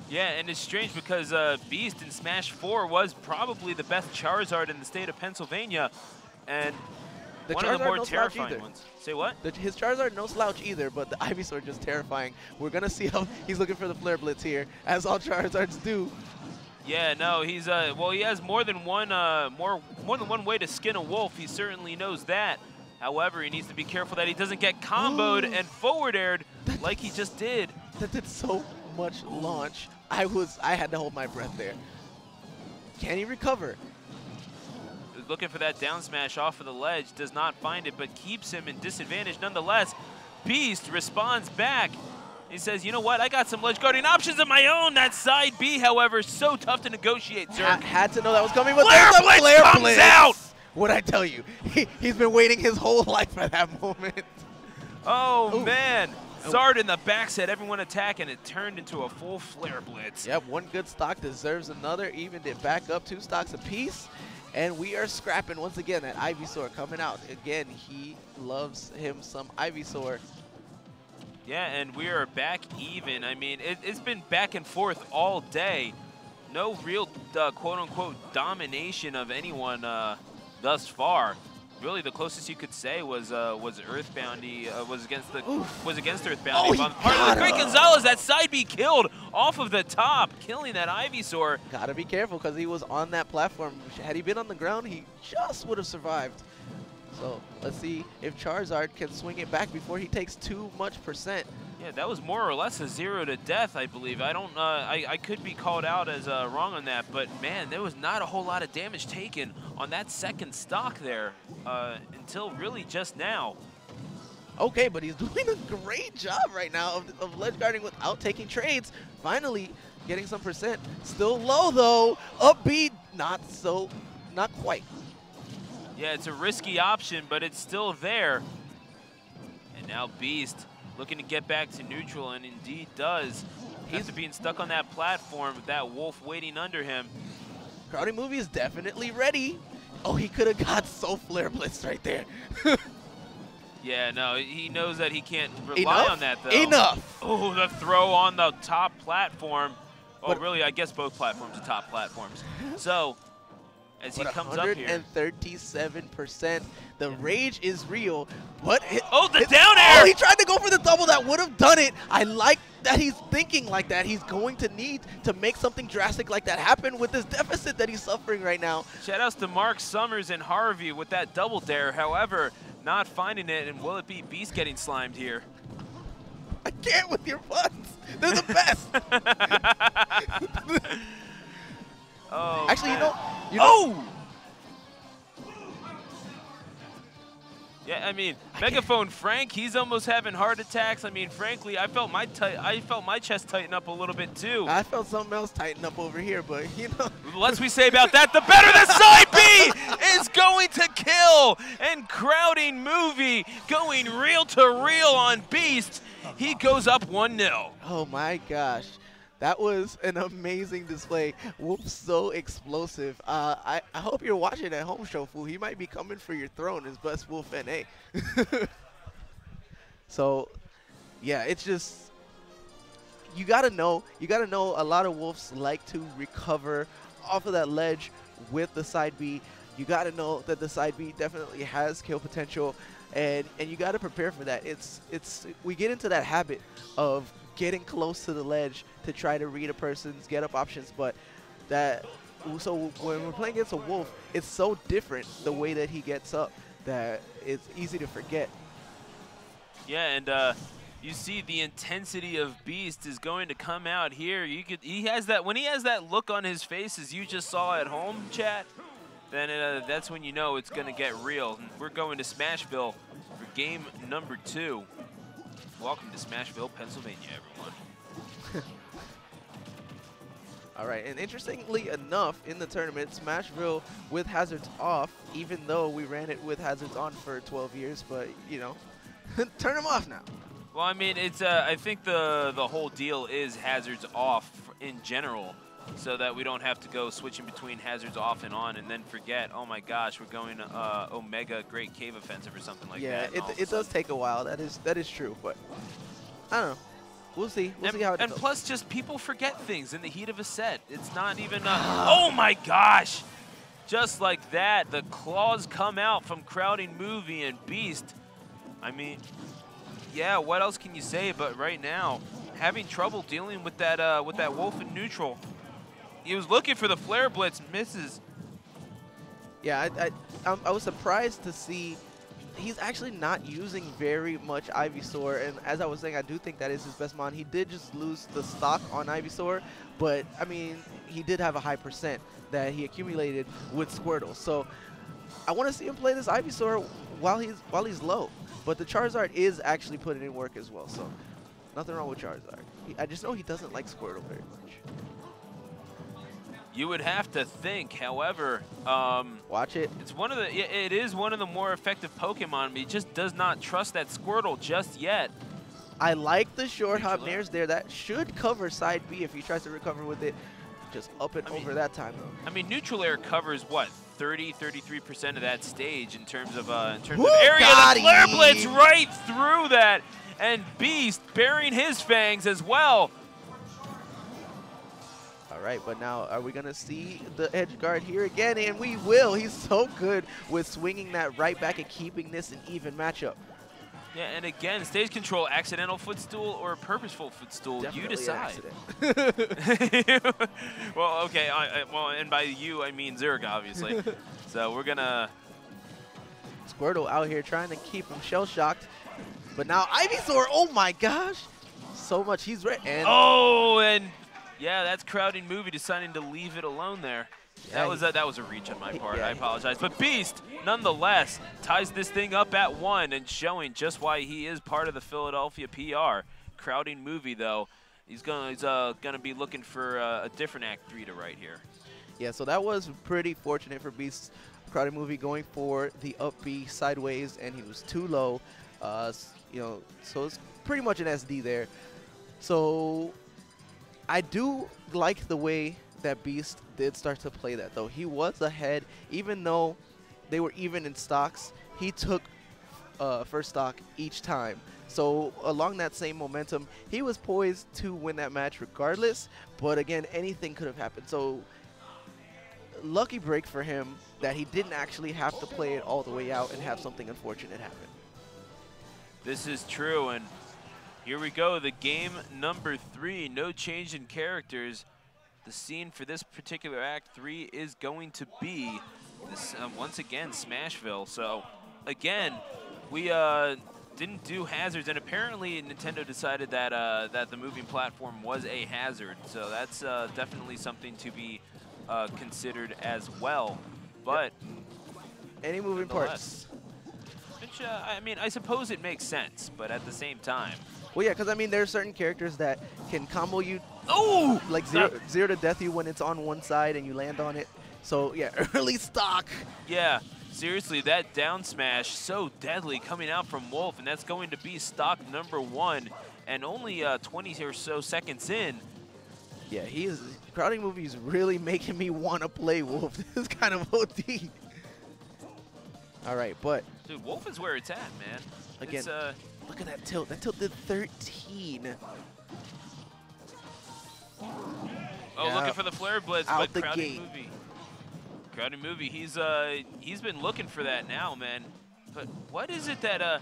Yeah, and it's strange because Beast in Smash 4 was probably the best Charizard in the state of Pennsylvania. And one of the more terrifying ones. Say what? His Charizard no slouch either, but the Ivysaur just terrifying. We're going to see how he's looking for the Flare Blitz here, as all Charizards do. Yeah, no, he's well, he has more than one way to skin a wolf. He certainly knows that. However, he needs to be careful that he doesn't get comboed and forward aired like he just did. That did so much launch. I had to hold my breath there. Can he recover? Looking for that down smash off of the ledge, does not find it, but keeps him in disadvantage nonetheless. Beast responds back. He says, you know what, I got some ledge guarding options of my own. That side B, however, so tough to negotiate, sir. Had to know that was coming, but Flare there's a Blitz Flare comes Blitz out! What'd I tell you? He's been waiting his whole life for that moment. Oh, Ooh. Man. Zard in the back set, everyone attacking. It turned into a full Flare Blitz. Yep, one good stock deserves another. Evened it back up, 2 stocks apiece. And we are scrapping once again at Ivysaur coming out. Again, he loves him some Ivysaur. Yeah, and we are back even. I mean, it's been back and forth all day. No real quote-unquote domination of anyone thus far. Really, the closest you could say was Earthboundy was against Earthboundy. Oh, he On part of the Great Gonzalez, that side B killed off of the top, killing that Ivysaur. Gotta be careful because he was on that platform. Had he been on the ground, he just would have survived. So let's see if Charizard can swing it back before he takes too much percent. Yeah, that was more or less a 0 to death, I believe. I don't, I could be called out as wrong on that, but man, there was not a whole lot of damage taken on that second stock there until really just now. Okay, but he's doing a great job right now of ledge guarding without taking trades. Finally getting some percent. Still low though. Up B, not quite. Yeah, it's a risky option, but it's still there. And now Beast looking to get back to neutral, and indeed does. After being stuck on that platform with that wolf waiting under him. Crowding Movie is definitely ready. Oh, he could have got so Flare Blitz right there. Yeah, no, he knows that he can't rely on that, though. Enough. Oh, the throw on the top platform. Oh, but really, I guess both platforms are top platforms. So, as he comes up here. 137%. The rage is real. What? Oh, the down air! Oh, he tried to go for the double. That would have done it. I like that he's thinking like that. He's going to need to make something drastic like that happen with this deficit that he's suffering right now. Shoutouts to Mark Summers and Harvey with that double dare. However, not finding it, and will it be Beast getting slimed here? I can't with your puns. They're the best. Oh, actually, man. you know. Oh! Yeah, I mean, Megaphone Frank, he's almost having heart attacks. I mean, frankly, I felt my chest tighten up a little bit too. I felt something else tighten up over here, but you know. The less we say about that, the better. The side B is going to kill, and Crowding Movie going reel to reel on Beast. He goes up 1-0. Oh my gosh. That was an amazing display. Wolf's so explosive. I hope you're watching at home, Shofu. He might be coming for your throne as best Wolf NA. So, yeah, it's just, you gotta know a lot of Wolves like to recover off of that ledge with the side B. You gotta know that the side B definitely has kill potential, and you gotta prepare for that. We get into that habit of getting close to the ledge to try to read a person's get up options, but so when we're playing against a Wolf, it's so different the way that he gets up that it's easy to forget. Yeah, and you see the intensity of Beast is going to come out here. He has that, when he has that look on his face as you just saw at home, chat, then that's when you know it's going to get real. And we're going to Smashville for game number 2. Welcome to Smashville, Pennsylvania, everyone. All right, and interestingly enough, in the tournament, Smashville with hazards off, even though we ran it with hazards on for 12 years, but, you know, turn them off now. Well, I mean, it's I think the whole deal is hazards off in general, so that we don't have to go switching between hazards off and on and then forget, oh my gosh, we're going Omega Great Cave Offensive or something like that. Yeah, it does take a while. That is true, but I don't know. We'll see. We'll see how it goes. And plus, just people forget things in the heat of a set. It's not even oh my gosh! Just like that, the claws come out from Crowding Movie and Beast. I mean, yeah, what else can you say? But right now, having trouble dealing with that Wolf in neutral. He was looking for the Flare Blitz, misses. Yeah, I was surprised to see he's actually not using very much Ivysaur, and as I was saying, I do think that is his best mon. He did just lose the stock on Ivysaur, but I mean, he did have a high percent that he accumulated with Squirtle. So I want to see him play this Ivysaur while he's low. But the Charizard is actually putting in work as well, so nothing wrong with Charizard. I just know he doesn't like Squirtle very much. You would have to think, however, watch it. It is one of the more effective Pokemon, but he just does not trust that Squirtle just yet. I like the short hop nairs there. That should cover side B if he tries to recover with it. Just up and over that time, though. I mean, neutral air covers what, 33% of that stage in terms of area. The Flare Blitz right through that, and Beast burying his fangs as well. All right, but now are we going to see the edge guard here again? And we will. He's so good with swinging that right back and keeping this an even matchup. Yeah, and again, stage control, accidental footstool or purposeful footstool, Definitely you decide. An Well, okay, well, and by you, I mean Zerg, obviously. So we're going to... Squirtle out here trying to keep him shell-shocked. But now Ivysaur, oh my gosh. So much, he's right. Oh, and yeah, that's crowding movie deciding to leave it alone there. Yeah, that was a reach on my part. Yeah, I apologize. But Beast, nonetheless, ties this thing up at 1 and showing just why he is part of the Philadelphia PR. Crowding movie, though, he's gonna be looking for a different Act 3 to write here. Yeah, so that was pretty fortunate for Beast. Crowded movie going for the up B sideways, and he was too low. You know, so it's pretty much an SD there. So I do like the way that Beast did start to play that, though. He was ahead, even though they were even in stocks. He took first stock each time. So along that same momentum, he was poised to win that match regardless. But again, anything could have happened. So lucky break for him that he didn't actually have to play it all the way out and have something unfortunate happen. This is true, and here we go, the game number 3, no change in characters. The scene for this particular Act 3 is going to be, this, once again, Smashville. So, again, we didn't do hazards, and apparently Nintendo decided that, that the moving platform was a hazard. So that's definitely something to be considered as well. But any moving parts. Which, I mean, I suppose it makes sense, but at the same time. Well, yeah, because, I mean, there are certain characters that can combo you, like zero to death you when it's on one side and you land on it. So, yeah, early stock. Yeah, seriously, that down smash, so deadly coming out from Wolf, and that's going to be stock number 1, and only 20 or so seconds in. Yeah, crowding movie is really making me want to play Wolf. This is kind of OD. All right, but dude, Wolf is where it's at, man. Again, look at that tilt. That tilt did 13. Oh, yeah, looking for the flare blitz, out but the gate. Crowding movie. He's been looking for that now, man. But what is it that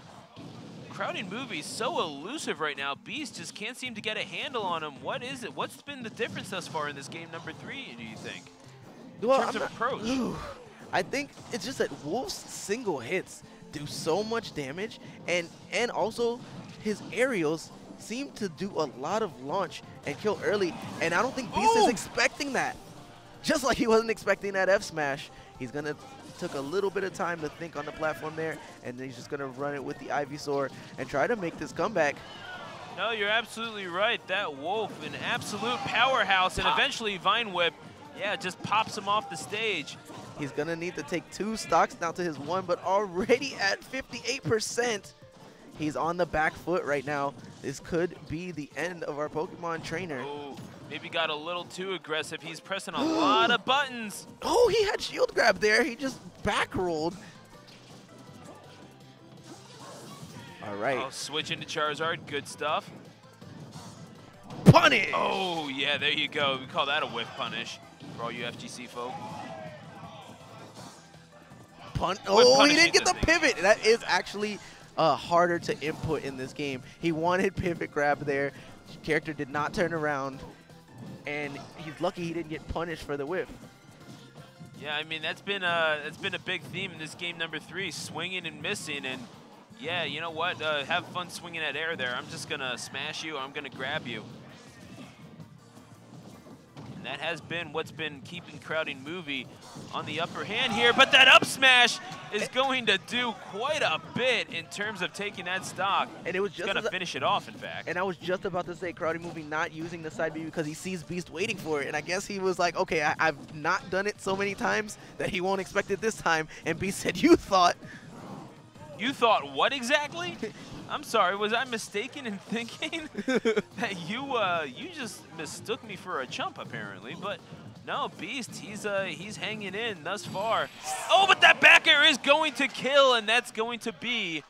crowding movie is so elusive right now? Beast just can't seem to get a handle on him. What is it? What's been the difference thus far in this game number 3? Do you think? In terms of approach. I think it's just that Wolf's single hits do so much damage, and also his aerials seem to do a lot of launch and kill early, and I don't think Beast is expecting that. Just like he wasn't expecting that F smash, he's gonna took a little bit of time to think on the platform there, and then he's just gonna run it with the Ivysaur and try to make this comeback. No, you're absolutely right. That Wolf, an absolute powerhouse, and eventually Vine Whip, yeah, just pops him off the stage. He's going to need to take 2 stocks now to his 1, but already at 58%. He's on the back foot right now. This could be the end of our Pokemon trainer. Oh, maybe got a little too aggressive. He's pressing a lot of buttons. Oh, he had shield grab there. He just back rolled. All right. Oh, switch into Charizard. Good stuff. Punish! Oh, yeah, there you go. We call that a whiff punish for all you FGC folk. Oh, he didn't get the pivot. That is actually harder to input in this game. He wanted pivot grab there. Character did not turn around, and he's lucky he didn't get punished for the whiff. Yeah, I mean that's been a big theme in this game number 3, swinging and missing, and yeah, you know what? Have fun swinging at air there. I'm just gonna smash you. I'm gonna grab you. And that has been what's been keeping crowding movie on the upper hand here. But that up smash is going to do quite a bit in terms of taking that stock. And it was just going to finish it off, in fact. And I was just about to say crowding movie not using the side B because he sees Beast waiting for it. And I guess he was like, okay, I've not done it so many times that he won't expect it this time. And Beast said, you thought. You thought what exactly? I'm sorry, was I mistaken in thinking that you just mistook me for a chump apparently? But no, Beast, he's hanging in thus far. Oh, but that back air is going to kill, and that's going to be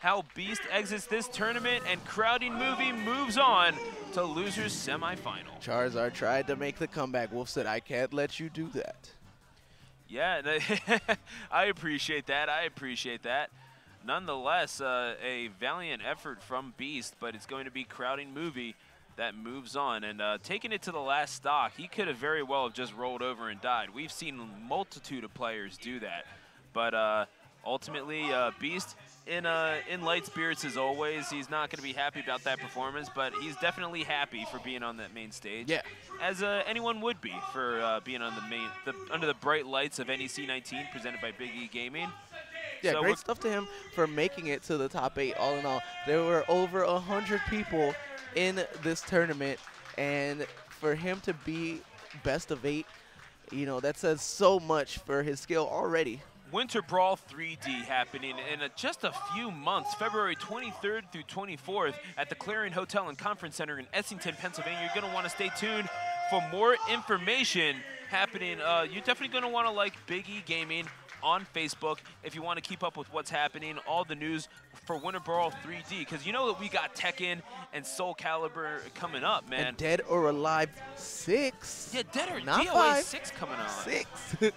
how Beast exits this tournament and Crowding Movie moves on to losers semifinal. Charizard tried to make the comeback. Wolf said, I can't let you do that. Yeah, I appreciate that. I appreciate that. Nonetheless, a valiant effort from Beast, but it's going to be Crowding Movie that moves on. And taking it to the last stock, he could have very well have just rolled over and died. We've seen a multitude of players do that. But ultimately, Beast in light spirits as always. He's not going to be happy about that performance, but he's definitely happy for being on that main stage. Yeah. As anyone would be for being on under the bright lights of NEC 19 presented by Big E Gaming. Yeah, so great stuff to him for making it to the top 8 all in all. There were over 100 people in this tournament, and for him to be best of 8, you know, that says so much for his skill already. Winter Brawl 3D happening in just a few months, February 23rd through 24th at the Clarion Hotel and Conference Center in Essington, Pennsylvania. You're going to want to stay tuned for more information happening. You're definitely going to want to like Big E Gaming on Facebook if you want to keep up with what's happening, all the news for Winter Brawl 3D, because you know that we got Tekken and Soul Calibur coming up, man. And Dead or Alive 6. Yeah, Dead or Not DOA 5. 6 coming out. 6.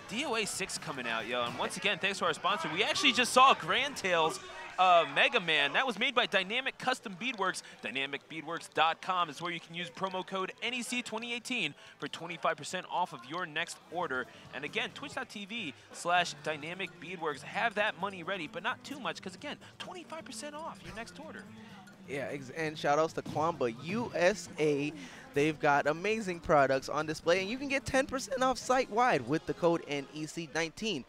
DOA 6 coming out, yo. And once again, thanks to our sponsor. We actually just saw Grand Tales Mega Man. That was made by Dynamic Custom Beadworks. DynamicBeadworks.com is where you can use promo code NEC2018 for 25% off of your next order. And again, twitch.tv/DynamicBeadworks. Have that money ready, but not too much, because again, 25% off your next order. Yeah, and shout outs to Kwamba USA. They've got amazing products on display, and you can get 10% off site-wide with the code NEC19.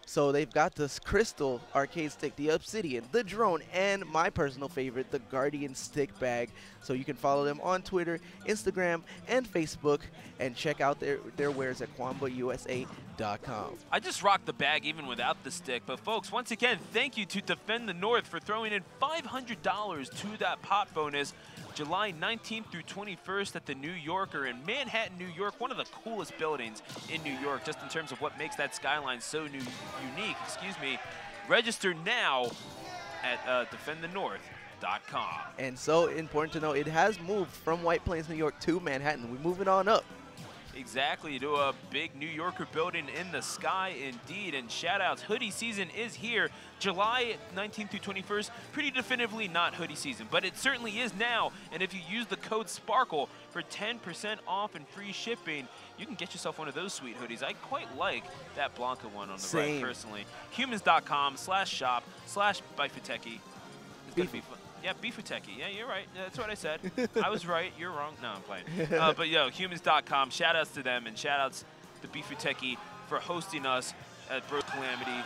So they've got this Crystal arcade stick, the Obsidian, the drone, and my personal favorite, the Guardian stick bag. So you can follow them on Twitter, Instagram, and Facebook, and check out their wares at QuambaUSA.com. I just rocked the bag even without the stick. But folks, once again, thank you to Defend the North for throwing in $500 to that pot bonus. July 19th through 21st at the New Yorker in Manhattan, New York, one of the coolest buildings in New York, just in terms of what makes that skyline so unique. Register now at defendthenorth.com. And so important to know, it has moved from White Plains, New York to Manhattan. We're moving on up. Exactly, to a big New Yorker building in the sky indeed. And shout outs, hoodie season is here. July 19th through 21st, pretty definitively not hoodie season, but it certainly is now. And if you use the code SPARKLE for 10% off and free shipping, you can get yourself one of those sweet hoodies. I quite like that Blanca one on the right, personally. Humans.com/shop/Bifuteki. It's going to be fun. Yeah, Beefuteki. Yeah, you're right. That's what I said. I was right. You're wrong. No, I'm playing. But yo, humans.com. Shout outs to them, and shout outs to Beefuteki for hosting us at Bro Calamity,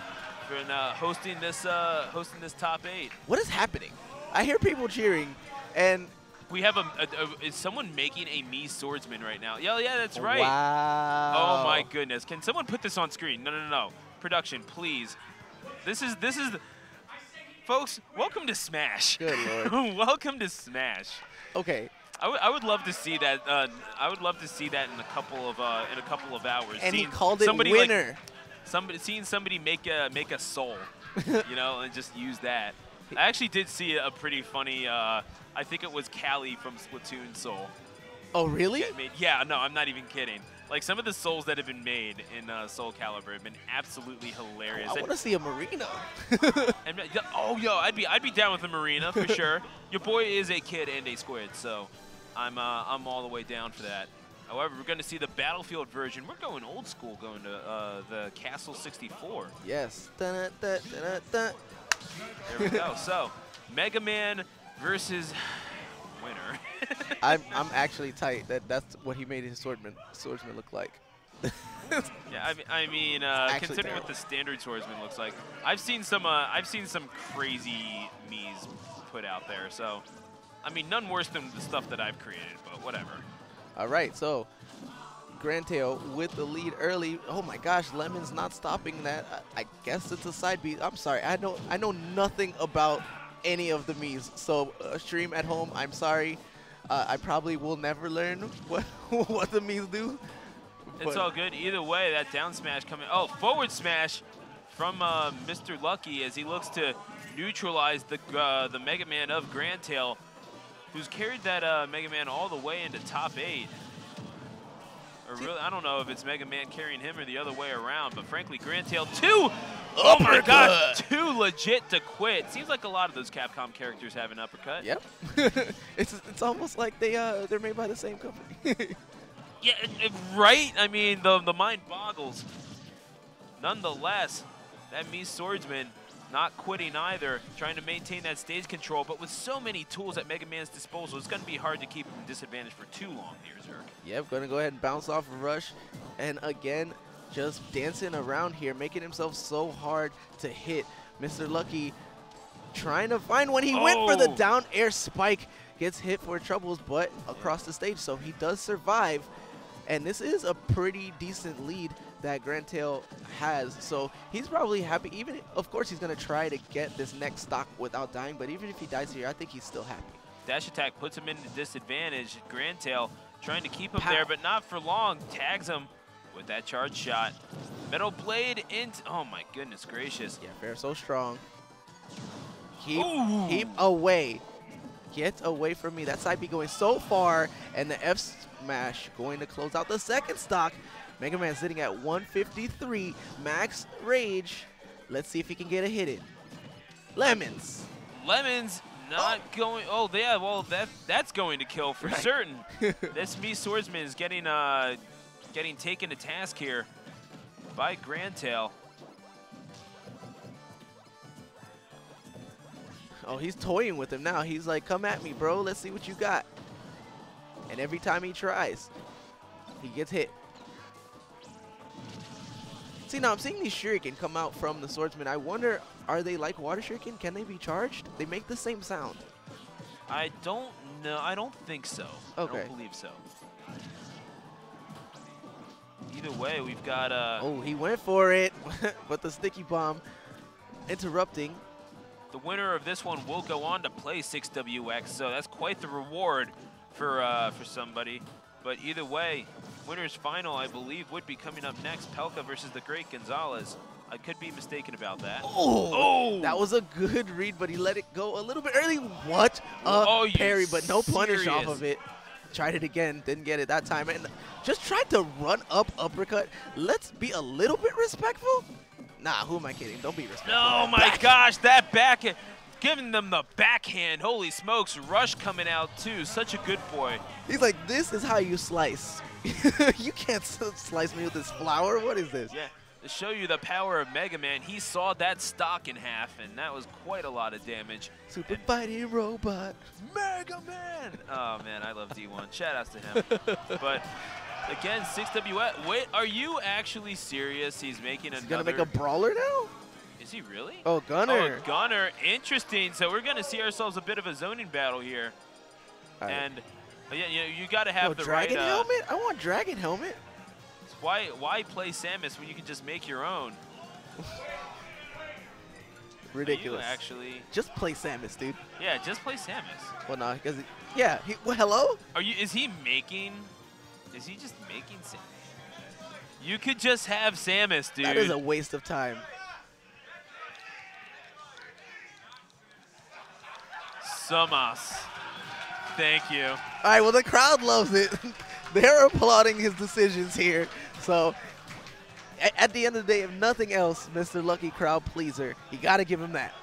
for hosting this top 8. What is happening? I hear people cheering, and we have is someone making a Mii swordsman right now? Yeah, that's right. Wow. Oh my goodness. Can someone put this on screen? No. Production, please. This is folks, welcome to Smash. Good Lord. Welcome to Smash. Okay. I would love to see that. I would love to see that in a couple of hours. And he called it winner. Seeing somebody make a soul, you know, and just use that. I actually did see a pretty funny. I think it was Callie from Splatoon Soul. Oh really? Yeah, no, I'm not even kidding. Like, some of the souls that have been made in Soul Calibur have been absolutely hilarious. I want to see a Marina. I'd be down with a Marina for sure. Your boy is a kid and a squid, so I'm all the way down for that. However, we're going to see the Battlefield version. We're going old school, going to the Castle 64. Yes. There we go. So, Mega Man versus winner. I'm actually tight. That's what he made his swordsman look like. Yeah, I mean, considering what the standard swordsman looks like, I've seen some crazy Miis put out there. So, I mean, none worse than the stuff that I've created, but whatever. All right, so Grandtail with the lead early. Oh my gosh, Lemon's not stopping that. I guess it's a side beat. I'm sorry, I know nothing about any of the Miis. So stream at home, I'm sorry. I probably will never learn what the Miis do. It's all good. Either way, that down smash coming. Oh, forward smash from Mr. Lucky as he looks to neutralize the Mega Man of Grandtail, who's carried that Mega Man all the way into top 8. Or really, I don't know if it's Mega Man carrying him or the other way around, but frankly, Grandtail 2, oh my gosh, too legit to quit. Seems like a lot of those Capcom characters have an uppercut. Yep. it's almost like they're made by the same company. Yeah, right? I mean, the mind boggles. Nonetheless, that Mii Swordsman not quitting either, trying to maintain that stage control, but with so many tools at Mega Man's disposal, it's going to be hard to keep him disadvantaged for too long here, Zerk. Yep, going to go ahead and bounce off of Rush. And again, just dancing around here, making himself so hard to hit. Mr. Lucky trying to find one. He went for the down air spike, gets hit for troubles, but across the stage, so he does survive. And this is a pretty decent lead that Grandtail has, so he's probably happy. Even, of course, he's going to try to get this next stock without dying, but even if he dies here, I think he's still happy. Dash attack puts him into disadvantage. Grandtail trying to keep him there, but not for long. Tags him with that charge shot. Metal Blade into, oh my goodness gracious. Yeah, fair, so strong. Keep away. Get away from me. That side B going so far, and the F smash going to close out the second stock. Mega Man sitting at 153, max rage. Let's see if he can get a hit in. Lemons. Lemons not going, oh yeah, well that's going to kill for certain. This Mii Swordsman is getting taken to task here by Grandtail. Oh, he's toying with him now. He's like, come at me, bro. Let's see what you got. And every time he tries, he gets hit. See, now I'm seeing these shuriken come out from the swordsman. I wonder, are they like water shuriken? Can they be charged? They make the same sound. I don't know. I don't think so. Okay. I don't believe so. Either way, we've got oh, he went for it, but the sticky bomb interrupting. The winner of this one will go on to play 6WX, so that's quite the reward for somebody. But either way, winner's final, I believe, would be coming up next. Pelka versus the Great Gonzalez. I could be mistaken about that. Oh! That was a good read, but he let it go a little bit early. What a parry, but no punish off of it. Tried it again, didn't get it that time, and just tried to run up uppercut. Let's be a little bit respectful. Nah, who am I kidding? Don't be respectful. Oh my gosh, that backhand, giving them the backhand. Holy smokes, Rush coming out too. Such a good boy. He's like, this is how you slice. You can't slice me with this flour. What is this? Yeah, to show you the power of Mega Man, he sawed that stock in half, and that was quite a lot of damage. Super fighting robot. Mega Man! Oh man, I love D1. Shout outs to him. But again, 6WX. Wait, are you actually serious? He's making another. He's gonna make a brawler now? Is he really? Oh, Gunner. Oh, Gunner. Interesting. So we're gonna see ourselves a bit of a zoning battle here. Right. And yeah, you gotta have the dragon right. helmet? I want dragon helmet. Why play Samus when you can just make your own? Ridiculous. Actually, just play Samus, dude. Yeah, just play Samus. Well, no, because yeah. Well, hello. Is he just making Samus? You could just have Samus, dude. That is a waste of time. Samus. Thank you. All right, well, the crowd loves it. They're applauding his decisions here. So, at the end of the day, if nothing else, Mr. Lucky crowd pleaser, you got to give him that.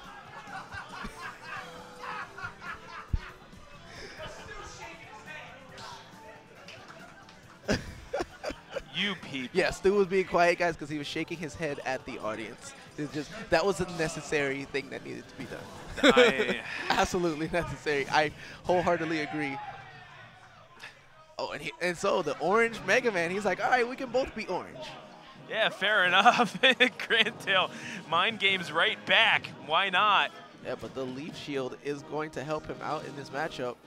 You people. Yeah, Stu was being quiet, guys, because he was shaking his head at the audience. It's just, that was a necessary thing that needed to be done. Absolutely necessary. I wholeheartedly agree. Oh, and so the orange Mega Man, he's like, all right, we can both be orange. Yeah, fair enough. Grandtail, mind games right back. Why not? Yeah, but the Leaf Shield is going to help him out in this matchup.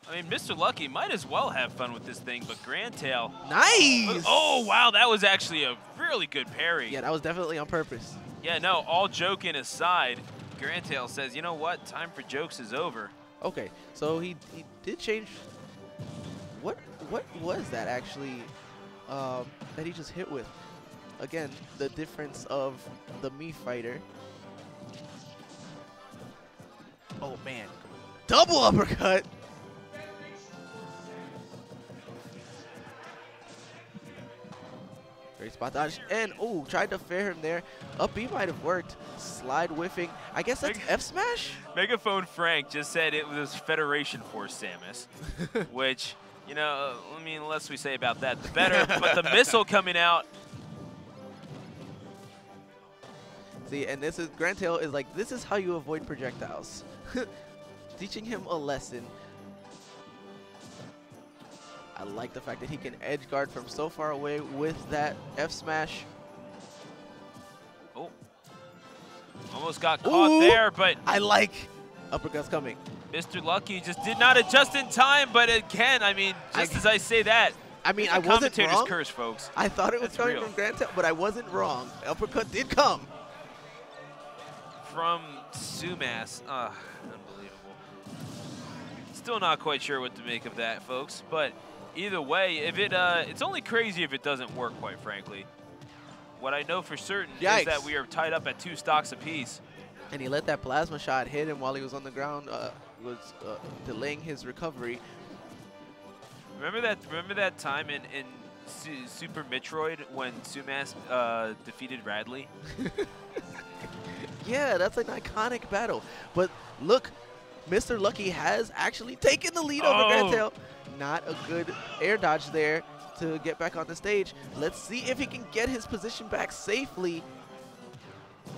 I mean, Mr. Lucky might as well have fun with this thing, but Grandtail. Nice! Oh, wow, that was actually a really good parry. Yeah, that was definitely on purpose. Yeah, no, all joking aside, Grandtail says, you know what, time for jokes is over. Okay, so he did change. What was that actually that he just hit with? Again, the difference of the Mii fighter. Oh, man. Double uppercut. Great spot dodge. And, oh, tried to fair him there. Up B might have worked. Slide whiffing. I guess that's F smash? Megaphone Frank just said it was Federation Force Samus, which, you know, I mean, less we say about that, the better. But the missile coming out. See, and this is, Grantail is like, this is how you avoid projectiles. Teaching him a lesson. I like the fact that he can edge guard from so far away with that F smash. Oh, almost got caught there, but I like uppercuts coming. Mr. Lucky just did not adjust in time, but again, I mean, just as I say that, I mean, I wasn't wrong. Commentator's curse, folks. I thought it was coming from Grantail, but I wasn't wrong. Uppercut did come. From Sumas. Unbelievable. Still not quite sure what to make of that, folks. But either way, if it's only crazy if it doesn't work, quite frankly. What I know for certain is that we are tied up at 2 stocks apiece. And he let that plasma shot hit him while he was on the ground, was delaying his recovery. Remember that time in Super Metroid when Sumas defeated Radley? Yeah, that's an iconic battle. But look, Mr. Lucky has actually taken the lead over Grantail. Not a good air dodge there to get back on the stage. Let's see if he can get his position back safely.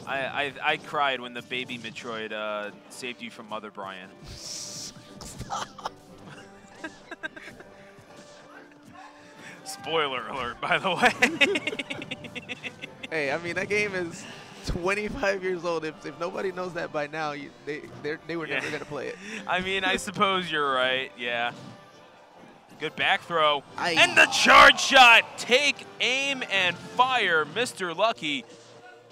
I cried when the baby Metroid saved you from Mother Brian. Stop. Spoiler alert, by the way. Hey, I mean, that game is 25 years old. If nobody knows that by now, they were never going to play it. I mean, I suppose you're right, yeah. Good back throw. And the charge shot. Take aim and fire, Mr. Lucky.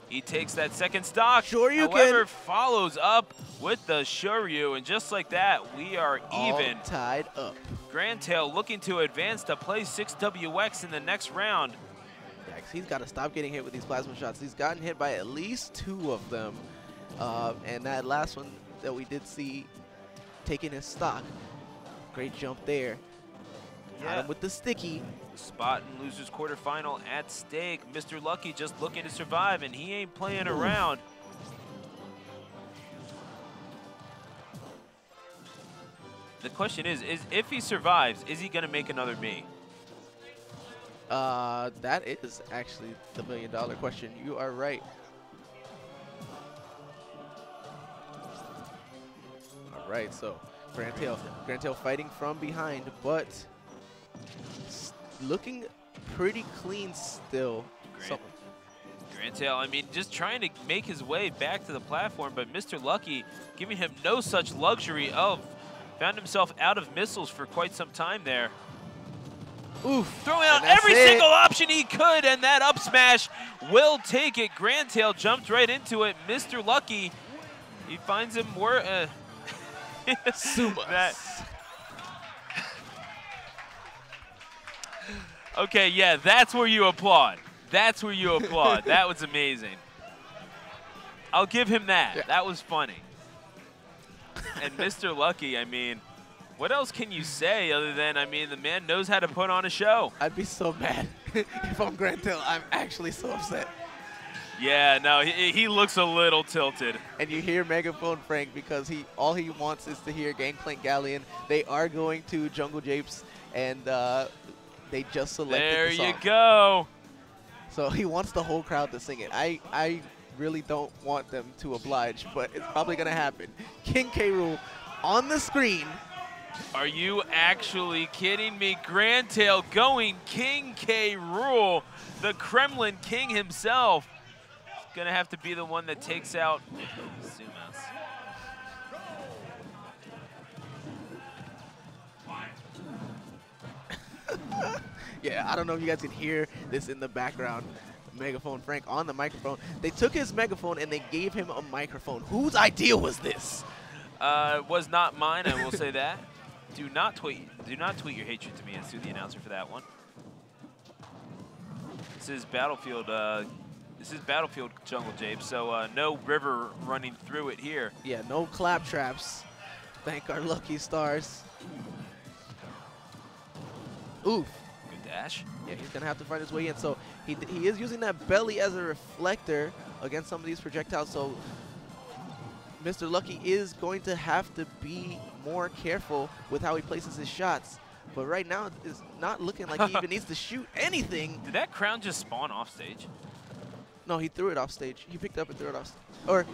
He takes that second stock. However, follows up with the Shoryu. And just like that, we are even. All tied up. Grantail looking to advance to play 6WX in the next round. He's got to stop getting hit with these plasma shots. He's gotten hit by at least 2 of them. And that last one that we did see taking his stock. Great jump there. Got him with the sticky. Spot in losers quarterfinal at stake. Mr. Lucky just looking to survive, and he ain't playing around. The question is if he survives, is he going to make another me? That is actually the $1 million question. You are right. All right, so Grantail fighting from behind, but looking pretty clean still. Grantail, I mean, just trying to make his way back to the platform, but Mr. Lucky giving him no such luxury found himself out of missiles for quite some time there. Oof. Throwing out every single option he could, and that up smash will take it. Grantail jumped right into it. Mr. Lucky, he finds him where Okay, yeah, that's where you applaud. That's where you applaud. That was amazing. I'll give him that. Yeah. That was funny. And Mr. Lucky, I mean, what else can you say other than, I mean, the man knows how to put on a show. I'd be so mad if I'm Grantail. I'm actually so upset. Yeah, no, he looks a little tilted. And you hear Megaphone Frank because all he wants is to hear Gangplank Galleon. They are going to Jungle Japes, and they just selected the song. There you go. So he wants the whole crowd to sing it. I really don't want them to oblige, but it's probably going to happen. King K. Rool on the screen. Are you actually kidding me? Grantail going King K. Rool, the Kremlin King himself. Gonna have to be the one that takes out Sumas. Yeah, I don't know if you guys can hear this in the background. Megaphone Frank on the microphone. They took his megaphone and they gave him a microphone. Whose idea was this? Was not mine, I will say that. Do not tweet your hatred to me and sue the announcer for that one. This is Battlefield. This is Battlefield Jungle, Jabe, so no river running through it here. Yeah, no clap traps. Thank our lucky stars. Oof. Good dash. Yeah, he's going to have to find his way in. So he is using that belly as a reflector against some of these projectiles. So Mr. Lucky is going to have to be more careful with how he places his shots. But right now, it's not looking like he even needs to shoot anything. Did that crown just spawn off stage? No, he threw it off stage. He picked up and threw it off stage. Or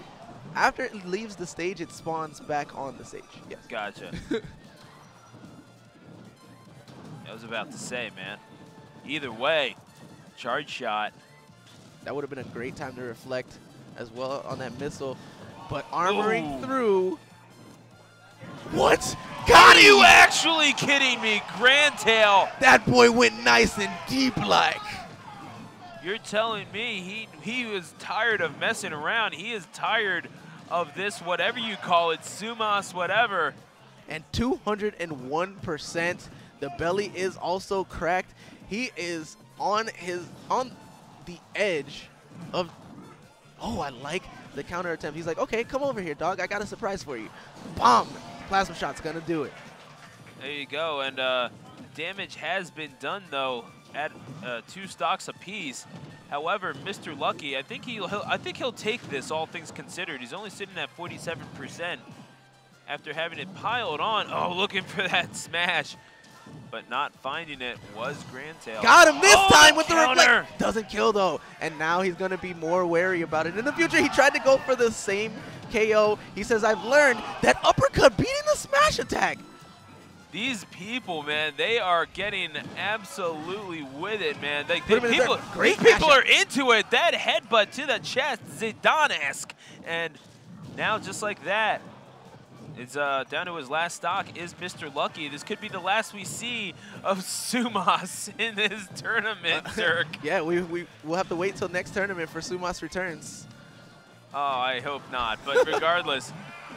after it leaves the stage, it spawns back on the stage. Yes. Gotcha. I was about to say, man. Either way, charge shot. That would have been a great time to reflect as well on that missile. But armoring through. What? Got Are you actually kidding me? Grand Tail. That boy went nice and deep like. You're telling me he was tired of messing around. He is tired of this, whatever you call it, Sumas, whatever. And 201%. The belly is also cracked. He is on the edge of. Oh, I like the counter attempt. He's like, okay, come over here, dog. I got a surprise for you. Bomb. Plasma shot's gonna do it. There you go. And damage has been done though at 2 stocks apiece. However, Mr. Lucky, I think he'll take this, all things considered. He's only sitting at 47% after having it piled on. Oh, looking for that smash, but not finding it was Grand Tail. Got him this time with the counter. reflect. Doesn't kill though, and now he's gonna be more wary about it in the future. He tried to go for the same KO. He says, "I've learned that uppercut beating the smash attack." These people, man, they are getting absolutely with it, man. These Great people mashup. are into it. That headbutt to the chest, Zidane-esque. And now, just like that, it's down to his last stock is Mr. Lucky. This could be the last we see of Sumas in this tournament, Dirk. Yeah, we'll have to wait till next tournament for Sumas returns. Oh, I hope not. But regardless,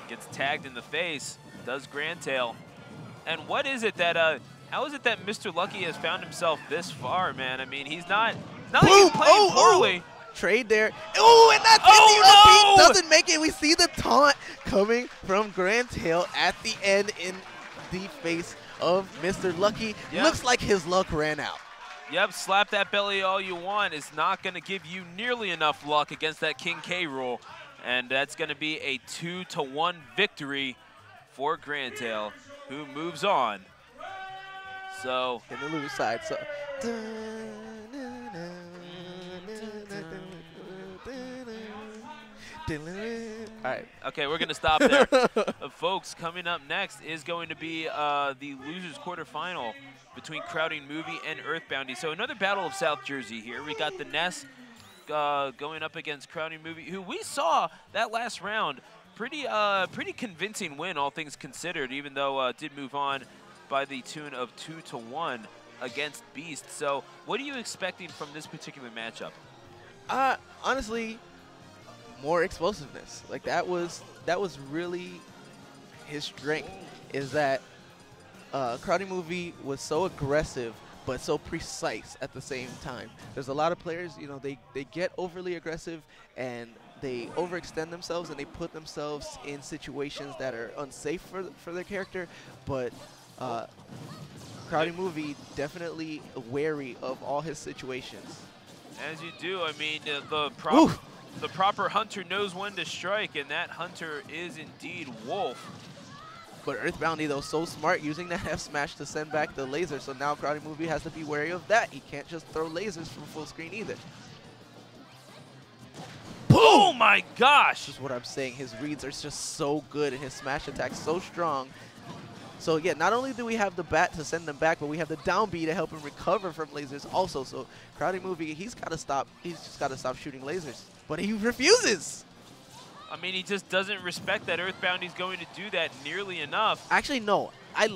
gets tagged in the face, does Grand Tail. And what is it that, how is it that Mr. Lucky has found himself this far, man? I mean, he's not like he's playing poorly. Trade there. Oh, and that's Oh, no! Doesn't make it. We see the taunt coming from Grand Tail at the end in the face of Mr. Lucky. Yep. Looks like his luck ran out. Yep, slap that belly all you want. It's not going to give you nearly enough luck against that King K rule. And that's going to be a 2-1 victory for Grand Tail, who moves on. So in the lose side. So all right. okay, we're gonna stop there. Folks, coming up next is going to be the losers quarterfinal between Crowding Movie and Earthboundy. So another battle of South Jersey here. We got the NEC going up against Crowding Movie, who we saw that last round. Pretty convincing win, all things considered, even though did move on by the tune of 2-1 against Beast. So what are you expecting from this particular matchup? Honestly, more explosiveness. Like that was really his strength, is that Crowding Movie was so aggressive but so precise at the same time. There's a lot of players, you know, they get overly aggressive and they overextend themselves and they put themselves in situations that are unsafe for their character, but Crowding Movie definitely wary of all his situations. As you do, I mean, the proper hunter knows when to strike, and that hunter is indeed Wolf. But Earthboundy, though, so smart, using that F smash to send back the laser, so now Crowding Movie has to be wary of that. He can't just throw lasers from full screen either. Oh my gosh! This is what I'm saying. His reads are just so good and his smash attack so strong. So yeah, not only do we have the bat to send them back, but we have the down B to help him recover from lasers also. So Crowding Movie, he's just got to stop shooting lasers. But he refuses. I mean, he just doesn't respect that Earthboundy's going to do that nearly enough. Actually, no. I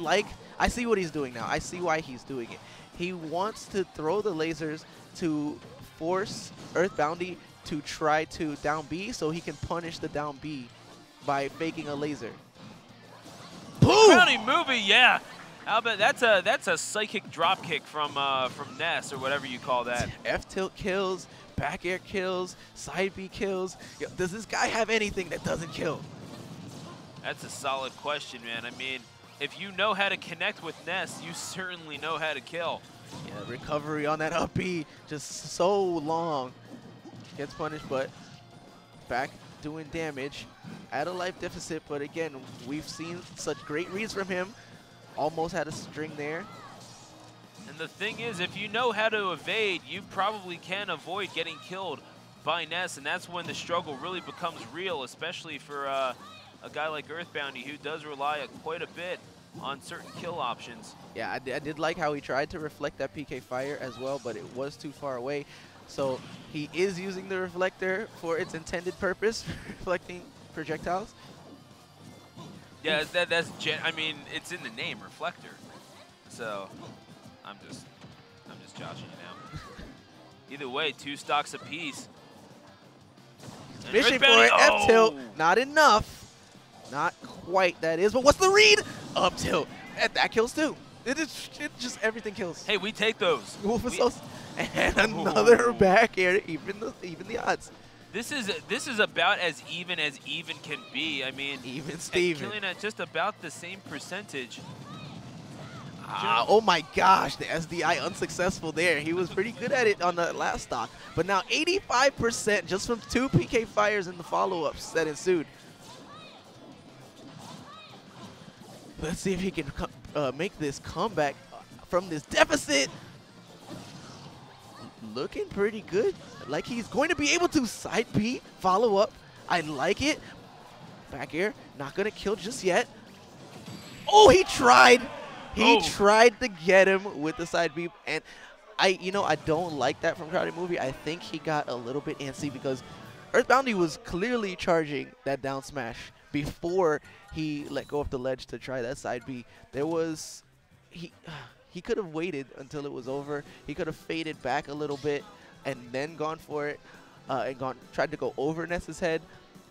see what he's doing now. I see why he's doing it. He wants to throw the lasers to force Earthboundy to try to down B so he can punish the down B by faking a laser. Boom! Crowding Movie, yeah. How about that's a psychic drop kick from NEC or whatever you call that. F tilt kills, back air kills, side B kills. Yo, does this guy have anything that doesn't kill? That's a solid question, man. I mean, if you know how to connect with NEC, you certainly know how to kill. Yeah, recovery on that up B, just so long. Gets punished, but back doing damage. At a life deficit, but again, we've seen such great reads from him. Almost had a string there. And the thing is, if you know how to evade, you probably can avoid getting killed by NEC, and that's when the struggle really becomes real, especially for a guy like Earthboundy, who does rely quite a bit on certain kill options. Yeah, I did like how he tried to reflect that PK fire as well, but it was too far away. So he is using the reflector for its intended purpose, reflecting projectiles. Yeah, I mean, it's in the name, reflector. So I'm just joshing you now. Either way, 2 stocks apiece. Fishing for it, F tilt, not enough. Not quite, that is, but what's the read? Up tilt, and that kills too. It just everything kills. Hey, we take those. And another back air, even the odds. This is about as even can be. I mean, even Steven killing at just about the same percentage. Oh my gosh, the SDI unsuccessful there. He was pretty good at it on the last stock, but now 85% just from 2 PK fires in the follow-ups that ensued. Let's see if he can make this comeback from this deficit. Looking pretty good. Like he's going to be able to side B, follow up. I like it. Back air, not going to kill just yet. Oh, he tried. He tried to get him with the side B. And I don't like that from Crowded Movie. I think he got a little bit antsy because Earthboundy was clearly charging that down smash before he let go of the ledge to try that side B. There was, he could have waited until it was over. He could have faded back a little bit and then gone for it and tried to go over Ness's head.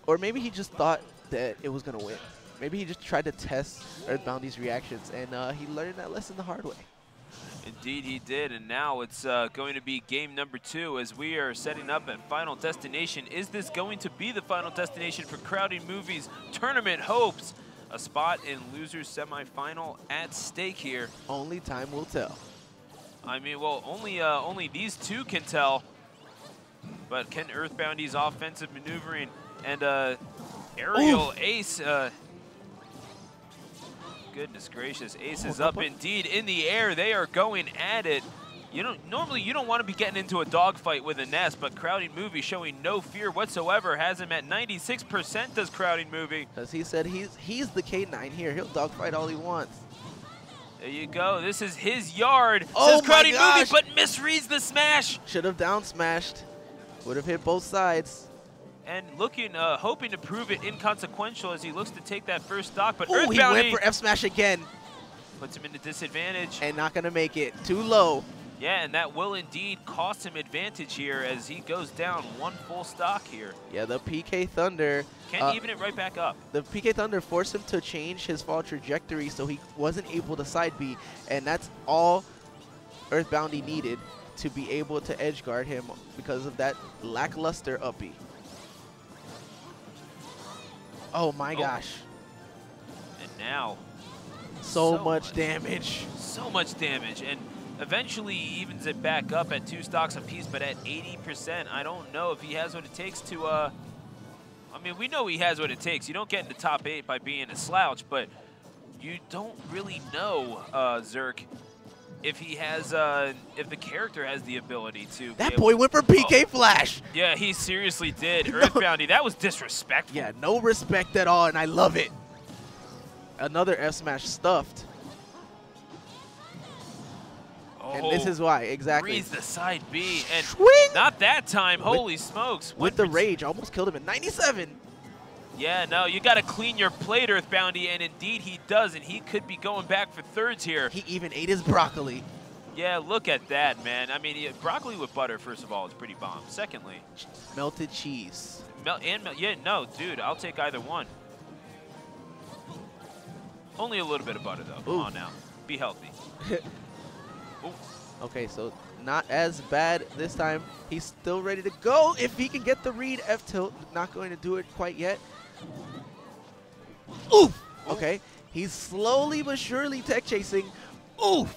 Or maybe he just thought that it was going to win. Maybe he just tried to test Earthboundy's reactions, and he learned that lesson the hard way. Indeed he did, and now it's going to be game number 2 as we are setting up at Final Destination. Is this going to be the final destination for Crowded Movies Tournament Hopes? A spot in losers semifinal at stake here. Only time will tell. I mean, well, only these two can tell. But can Earthboundy's offensive maneuvering and aerial ace, goodness gracious, ace is up indeed in the air. They are going at it. Normally you don't want to be getting into a dogfight with a NEC, but Crowded Movie showing no fear whatsoever. Has him at 96%, does Crowded Movie. Because he said he's the K9 here. He'll dogfight all he wants. There you go. This is his yard. Oh, says Crowded my gosh. Movie, but misreads the smash. Should have down smashed. Would have hit both sides. And looking, hoping to prove it inconsequential as he looks to take that first stock. But he went for F smash again. Puts him in a disadvantage. And not going to make it. Too low. Yeah, and that will indeed cost him advantage here as he goes down 1 full stock here. Yeah, the PK Thunder. Can't even it right back up. The PK Thunder forced him to change his fall trajectory so he wasn't able to side B. And that's all Earthboundy needed to be able to edge guard him because of that lackluster up B. Oh my gosh. And now. So much damage. So much damage. And eventually he evens it back up at 2 stocks apiece, but at 80%, I don't know if he has what it takes to, I mean, we know he has what it takes. You don't get into top 8 by being a slouch, but you don't really know, Zerk, if he has, if the character has the ability to. That boy went for PK Flash. Yeah, he seriously did. Earthboundy, that was disrespectful. Yeah, no respect at all, and I love it. Another F smash stuffed. And this is why, exactly. Reads the side B, and swing! Not that time. Holy smokes. With the rage, almost killed him at 97. Yeah, no, you got to clean your plate, Earthboundy, and indeed he does, and he could be going back for thirds here. He even ate his broccoli. Yeah, look at that, man. I mean, broccoli with butter, first of all, is pretty bomb. Secondly, melted cheese. Yeah, no, dude, I'll take either one. Only a little bit of butter, though. Come on now. Be healthy. Okay, so not as bad this time. He's still ready to go. If he can get the read, F tilt, not going to do it quite yet. Oof! Okay, he's slowly but surely tech chasing. Oof!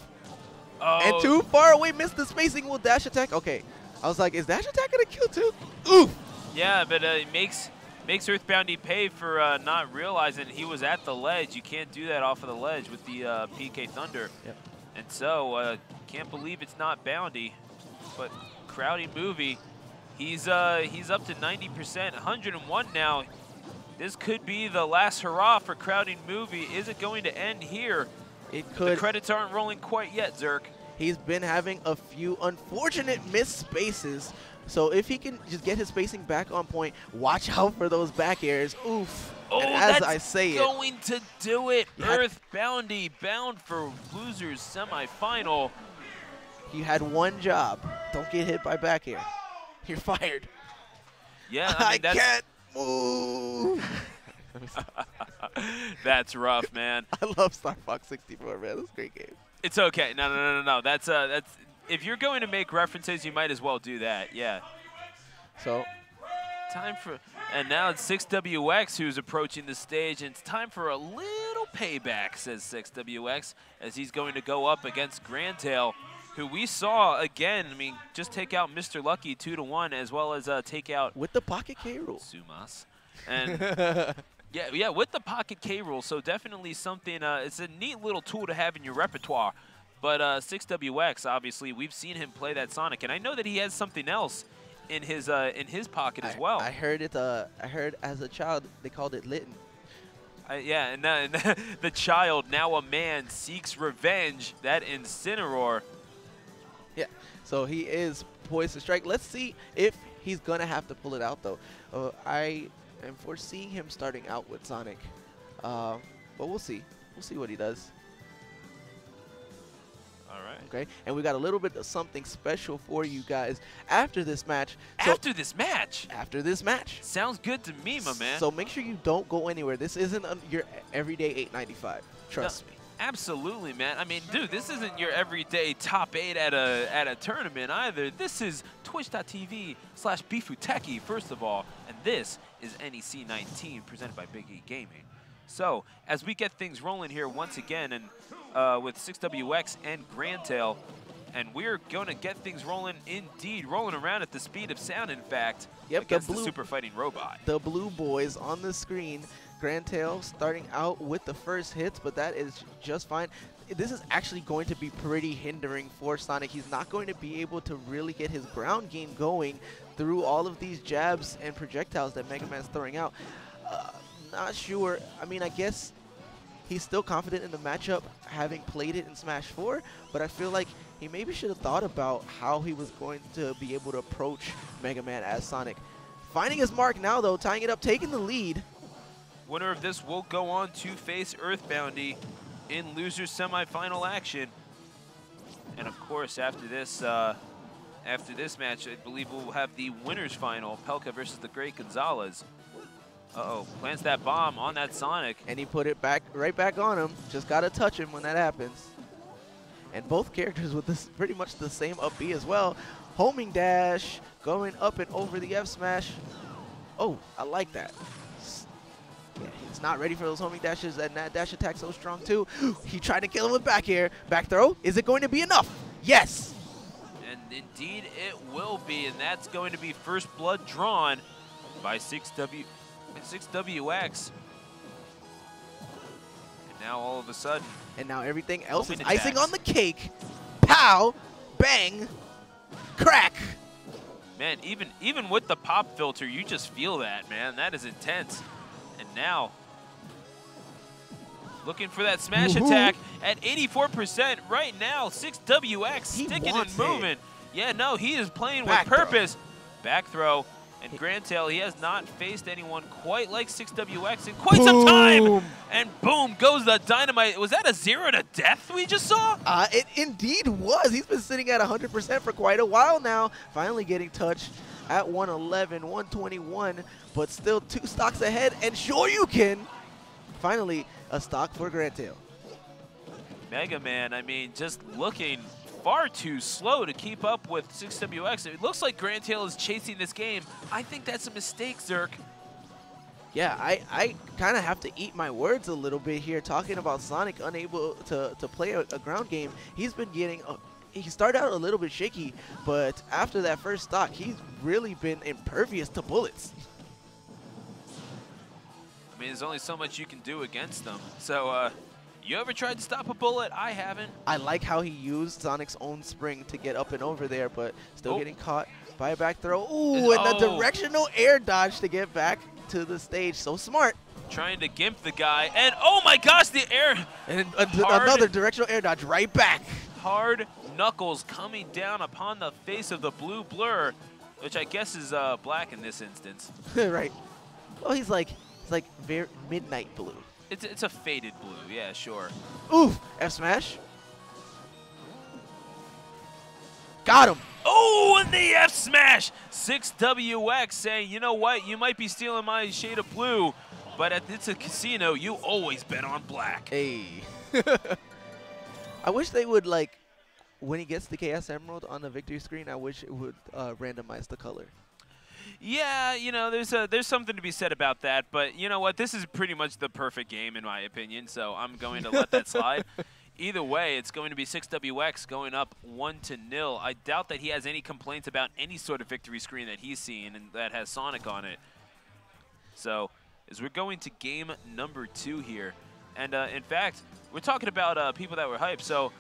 Oh. And too far away, missed the spacing, will dash attack. Okay, I was like, is dash attack gonna kill too? Oof! Yeah, but it makes Earthboundy pay for not realizing he was at the ledge. You can't do that off of the ledge with the PK Thunder. Yep. And so, can't believe it's not Boundy, but Crowdy Movie, he's up to 90%, 101 now. This could be the last hurrah for Crowdy Movie. Is it going to end here? It could. The credits aren't rolling quite yet, Zerk. He's been having a few unfortunate missed spaces. So if he can just get his spacing back on point, watch out for those back airs. Oof. Oh, and as that's I say going to do it. You had- Earthboundy bound for losers semifinal. you had one job. Don't get hit by back air. You're fired. Yeah, I mean, that's, can't move. that's rough, man. I love Star Fox 64, man. That's a great game. It's okay. No. That's if you're going to make references, you might as well do that. Yeah. So Time for, and now it's 6WX who's approaching the stage, and it's time for a little payback, says 6WX, as he's going to go up against Grandtail, who we saw again. I mean, just take out Mr. Lucky 2-1, as well as take out with the pocket K rule. Sumas, and yeah, with the pocket K rule. So definitely something. It's a neat little tool to have in your repertoire. But 6WX, obviously, we've seen him play that Sonic, and I know that he has something else in his pocket as well. I heard it. I heard as a child they called it Litten. Yeah, and the child, now a man, seeks revenge. That Incineroar. Yeah, so he is poised to strike. Let's see if he's gonna have to pull it out though. I am foreseeing him starting out with Sonic, but we'll see. We'll see what he does. All right. Okay, and we got a little bit of something special for you guys after this match. So After this match? After this match. Sounds good to me, my man. So make sure you don't go anywhere. This isn't your everyday 895. Trust me. Absolutely, man. I mean, dude, this isn't your everyday top 8 at a tournament either. This is twitch.tv/Bifuteki, first of all, and this is NEC 19 presented by Big E Gaming. So, as we get things rolling here once again, and with 6WX and Grandtail, and we're going to get things rolling indeed, rolling around at the speed of sound, in fact, against the Super Fighting Robot. The blue boys on the screen. Grandtail starting out with the first hits, but that is just fine. This is actually going to be pretty hindering for Sonic. He's not going to be able to really get his ground game going through all of these jabs and projectiles that Mega Man's throwing out. Not sure. I mean, I guess he's still confident in the matchup, having played it in Smash 4, but I feel like he maybe should have thought about how he was going to be able to approach Mega Man as Sonic. Finding his mark now, though, tying it up, taking the lead. Winner of this will go on to face Earthboundy in losers semifinal action. And of course, after this match, I believe we'll have the winners final, Pelka versus the Great Gonzalez. Uh-oh, plants that bomb on that Sonic. And he put it right back on him. Just got to touch him when that happens. And both characters with this pretty much the same up B as well. Homing dash, going up and over the F smash. Oh, I like that. Yeah, he's not ready for those homing dashes, and that dash attack so strong too. He tried to kill him with back air. Back throw, is it going to be enough? Yes! And indeed it will be, and that's going to be first blood drawn by 6WX. And now all of a sudden, and now everything else is homing icing attacks on the cake. Pow, bang, crack. Man, even with the pop filter, you just feel that, man. That is intense. And now, looking for that smash attack at 84% right now. 6WX sticking and moving. Yeah, no, he is playing with purpose. Back throw. And Grandtail, he has not faced anyone quite like 6WX in quite some time. And boom, goes the dynamite. Was that a 0 to death we just saw? It indeed was. He's been sitting at 100% for quite a while now. Finally getting touched at 111, 121, but still 2 stocks ahead. And sure you can. Finally, a stock for Grandtail. Mega Man, I mean, just looking far too slow to keep up with 6WX. It looks like Grandtail is chasing this game. I think that's a mistake, Zerk. Yeah, I kind of have to eat my words a little bit here, talking about Sonic unable to play a ground game. He's been getting, he started out a little bit shaky, but after that first stock, he's really been impervious to bullets. I mean, there's only so much you can do against them. So, you ever tried to stop a bullet? I haven't. I like how he used Sonic's own spring to get up and over there, but still getting caught by a back throw. Ooh, and the directional air dodge to get back to the stage. So smart. Trying to gimp the guy, and oh my gosh, the air. And another directional air dodge right back. Hard knuckles coming down upon the face of the blue blur, which I guess is black in this instance. Right. Oh, he's like very midnight blue. It's a faded blue, yeah, sure. Oof, F smash. Got him. Oh, and the F smash. 6WX saying, you know what, you might be stealing my shade of blue, but it's a casino, you always bet on black. Hey. I wish they would, like, when he gets the KS Emerald on the victory screen, I wish it would randomize the color. Yeah, you know, there's something to be said about that, but you know what? This is pretty much the perfect game in my opinion, so I'm going to let that slide. Either way, it's going to be 6WX going up 1-0. I doubt that he has any complaints about any sort of victory screen that he's seen and that has Sonic on it. So, as we're going to game number 2 here, and in fact, we're talking about people that were hyped. So,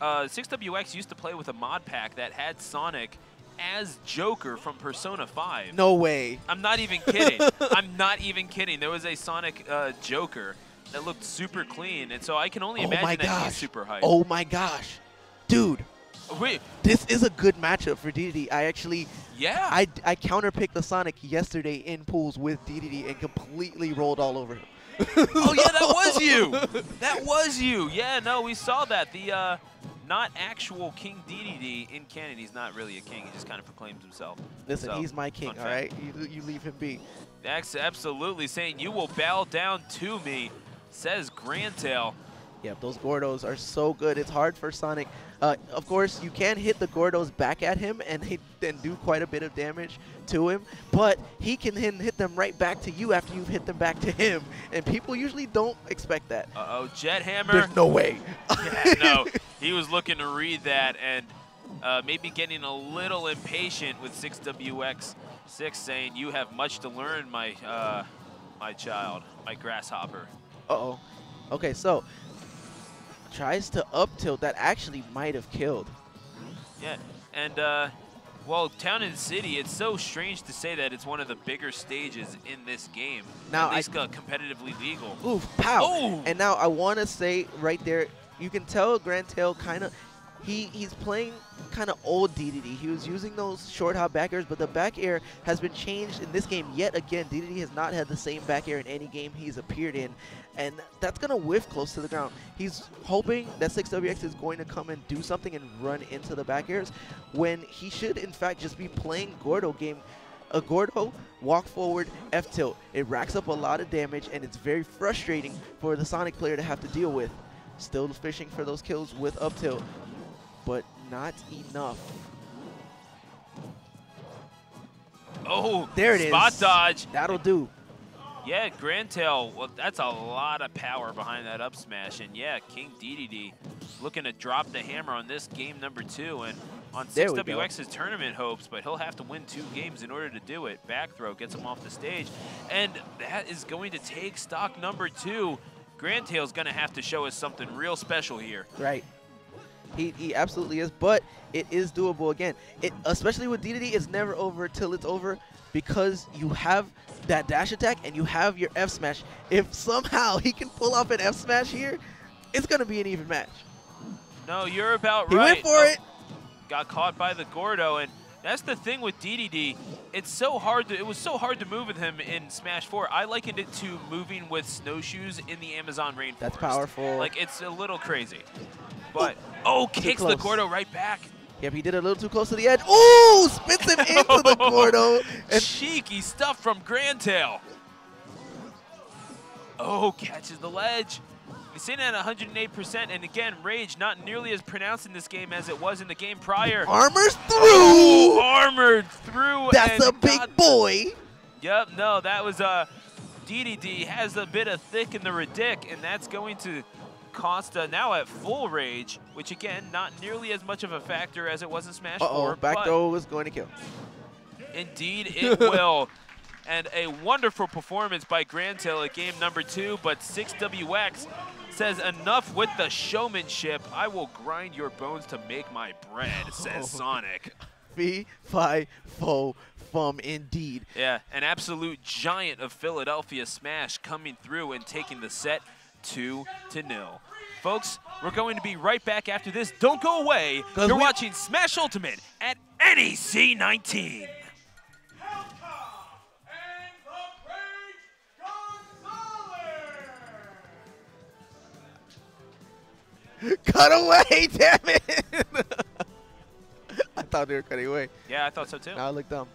6WX used to play with a mod pack that had Sonic as Joker from Persona 5. No way. I'm not even kidding. I'm not even kidding. There was a Sonic Joker that looked super clean, and so I can only imagine that he's super hyped. Oh my gosh. Dude. Wait. This is a good matchup for DDD. I actually, yeah. I counterpicked the Sonic yesterday in pools with DDD and completely rolled all over him. Oh yeah, that was you. That was you. Yeah, no, we saw that. The not actual King DDD in canon. He's not really a king. He just kind of proclaims himself. Listen, so, he's my king, all right? You leave him be. That's absolutely saying you will bow down to me, says Grandtail. Yeah, those Gordos are so good. It's hard for Sonic. Of course, you can hit the Gordos back at him and do quite a bit of damage to him, but he can hit them right back to you after you've hit them back to him, and people usually don't expect that. Uh-oh, Jet Hammer. There's no way. Yeah, no, he was looking to read that and maybe getting a little impatient with 6WX6 saying, you have much to learn, my child, my grasshopper. Uh-oh. Okay, so tries to up tilt. That actually might have killed. Yeah, and well, Town and City, it's so strange to say that it's one of the bigger stages in this game. Now at least competitively legal. Oof, pow. Oh. And now I want to say right there, you can tell Grandtail kind of, he's playing kind of old DDD. He was using those short hop back airs, but the back air has been changed in this game yet again. DDD has not had the same back air in any game he's appeared in, and that's going to whiff close to the ground. He's hoping that 6WX is going to come and do something and run into the back airs when he should, in fact, just be playing Gordo game. A Gordo, walk forward, F tilt. It racks up a lot of damage, and it's very frustrating for the Sonic player to have to deal with. Still fishing for those kills with up tilt, but not enough. Oh, there it is. Spot dodge. That'll do. Yeah, Grandtail, well, that's a lot of power behind that up smash. And yeah, King DDD looking to drop the hammer on this game number 2. And on 6WX's tournament hopes, but he'll have to win 2 games in order to do it. Back throw gets him off the stage. And that is going to take stock number 2. Grandtail's going to have to show us something real special here. Right. He absolutely is, but it is doable again. Especially with DDD, it's never over till it's over because you have that dash attack and you have your F smash. If somehow he can pull off an F smash here, it's going to be an even match. No, you're about right. He went for it. Got caught by the Gordo, and that's the thing with DDD. It's so hard it was so hard to move with him in Smash 4. I likened it to moving with snowshoes in the Amazon rainforest. That's powerful. Like, it's a little crazy. But, kicks the Gordo right back. Yep, he did a little too close to the edge. Ooh, spins him into the Gordo. And cheeky stuff from Grandtail. Oh, catches the ledge. He's sitting at 108%, and again, Rage not nearly as pronounced in this game as it was in the game prior. Armor's through! Oh, armored through. That's a big boy! Yep, no, that was DDD has a bit of thick in the Ridic, and that's going to cost now at full Rage, which again, not nearly as much of a factor as it was in Smash 4. Back throw is going to kill. Indeed, it will. And a wonderful performance by Grantail at game number 2, but 6WX says enough with the showmanship. I will grind your bones to make my bread, says Sonic. Fee, fi, fo, fum, indeed. Yeah, an absolute giant of Philadelphia Smash coming through and taking the set 2-0. Folks, we're going to be right back after this. Don't go away. You're watching Smash Ultimate at NEC 19. Cut away, damn it! I thought they were cutting away. Yeah, I thought so too. Now it looked dumb.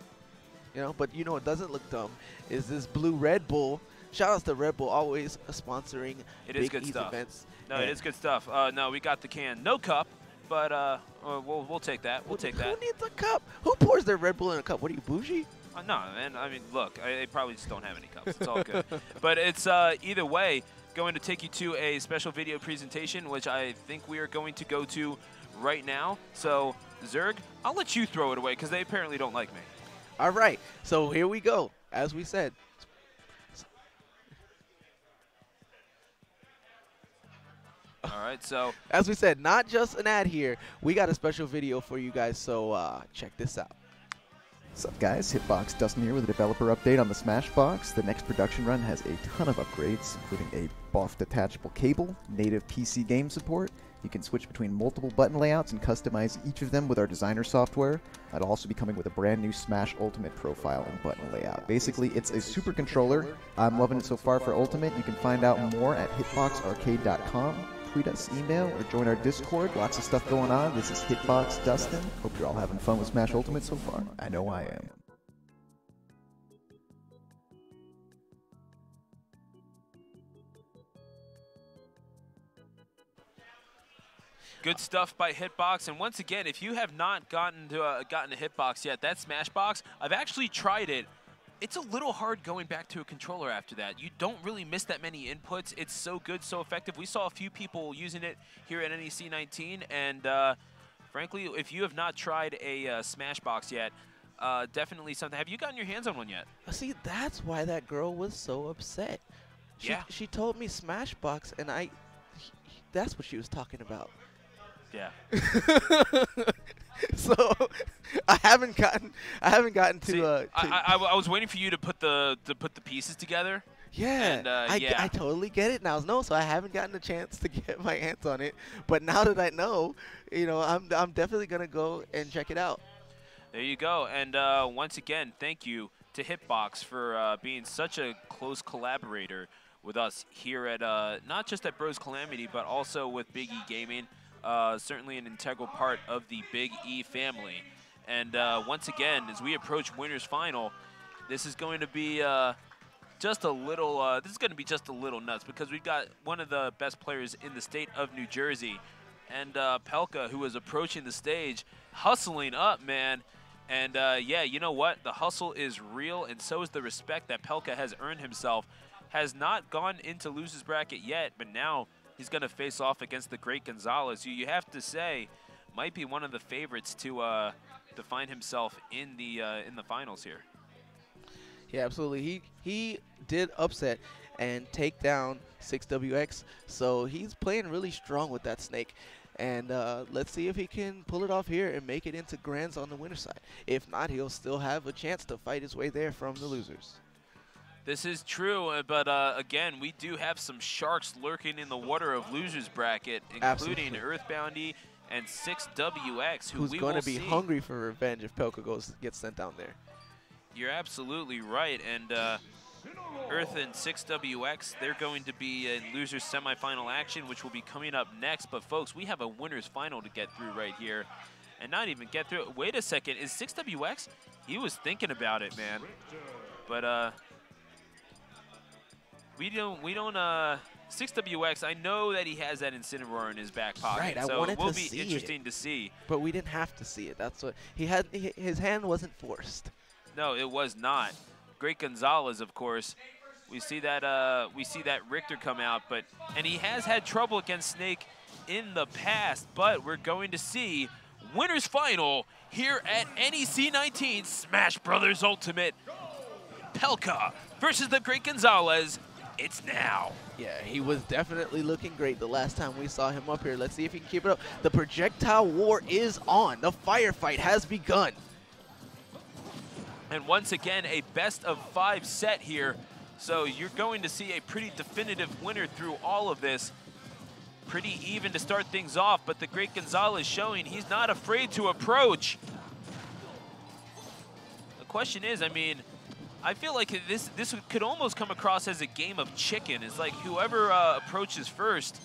You know, but you know what doesn't look dumb is this blue Red Bull. Shout outs to Red Bull, always sponsoring Big good E's stuff. events. No, it is good stuff. No, we got the can. No cup, but we'll take that. We'll take that. Who needs a cup? Who pours their Red Bull in a cup? What are you, bougie? No, man. I mean, look, they probably just don't have any cups. It's all good. But it's either way going to take you to a special video presentation, which I think we are going to go to right now. So, Zerg, I'll let you throw it away because they apparently don't like me. All right. So here we go. As we said. All right, so. As we said, not just an ad here. We got a special video for you guys, so check this out. What's up, guys? Hitbox Dustin here with a developer update on the Smashbox. The next production run has a ton of upgrades, including a buffed detachable cable, native PC game support. You can switch between multiple button layouts and customize each of them with our designer software. I'll also be coming with a brand new Smash Ultimate profile and button layout. Basically, it's a super controller. I'm loving it so far for Ultimate. You can find out more at hitboxarcade.com. Tweet us, email, or join our Discord. Lots of stuff going on. This is Hitbox Dustin. Hope you're all having fun with Smash Ultimate so far. I know I am. Good stuff by Hitbox, and once again, if you have not gotten to Hitbox yet, that Smashbox, I've actually tried it. It's a little hard going back to a controller after that. You don't really miss that many inputs. It's so good, so effective. We saw a few people using it here at NEC 19, and frankly, if you have not tried a Smashbox yet, definitely something. Have you gotten your hands on one yet? See, that's why that girl was so upset. She told me Smashbox, and that's what she was talking about. Yeah. So I haven't gotten to. See, I was waiting for you to put the pieces together. Yeah, and, I totally get it now. No, so I haven't gotten a chance to get my hands on it, but now that I know, you know, I'm definitely gonna go and check it out. There you go. And once again, thank you to Hitbox for being such a close collaborator with us here at not just at Bros Calamity, but also with Big E Gaming. Certainly an integral part of the Big E family. And once again, as we approach Winners Final, this is going to be just a little nuts because we've got one of the best players in the state of New Jersey, and Pelka, who is approaching the stage, hustling up, man. And yeah, you know what? The hustle is real, and so is the respect that Pelka has earned himself. Has not gone into loser's bracket yet, but now he's going to face off against the great Gonzalez, who you have to say might be one of the favorites to find himself in the finals here. Yeah, absolutely. He did upset and take down 6WX, so he's playing really strong with that snake. And let's see if he can pull it off here and make it into grands on the winner's side. If not, he'll still have a chance to fight his way there from the losers. This is true, but again, we do have some sharks lurking in the water of losers bracket, including Earthboundy and 6WX, who's going to be hungry for revenge if Pelka gets sent down there. You're absolutely right, and Earth and 6WX, they're going to be in losers semifinal action, which will be coming up next. But folks, we have a winners final to get through right here, and not even get through it. Wait a second, is 6WX? He was thinking about it, man. But we don't 6WX, I know that he has that Incineroar in his back pocket, Right, I so wanted it will to be see interesting to see. But we didn't have to see it. That's what he had. His hand wasn't forced. No, it was not. Great Gonzalez, of course. We see that Richter come out, and he has had trouble against Snake in the past, but we're going to see winners final here at NEC 19 Smash Brothers Ultimate. Pelka versus the Great Gonzalez. It's now. Yeah, he was definitely looking great the last time we saw him up here. Let's see if he can keep it up. The projectile war is on. The firefight has begun. And once again, a best-of-5 set here. So you're going to see a pretty definitive winner through all of this. Pretty even to start things off, but the Great Gonzalez showing he's not afraid to approach. The question is, I mean, I feel like this could almost come across as a game of chicken. It's like whoever approaches first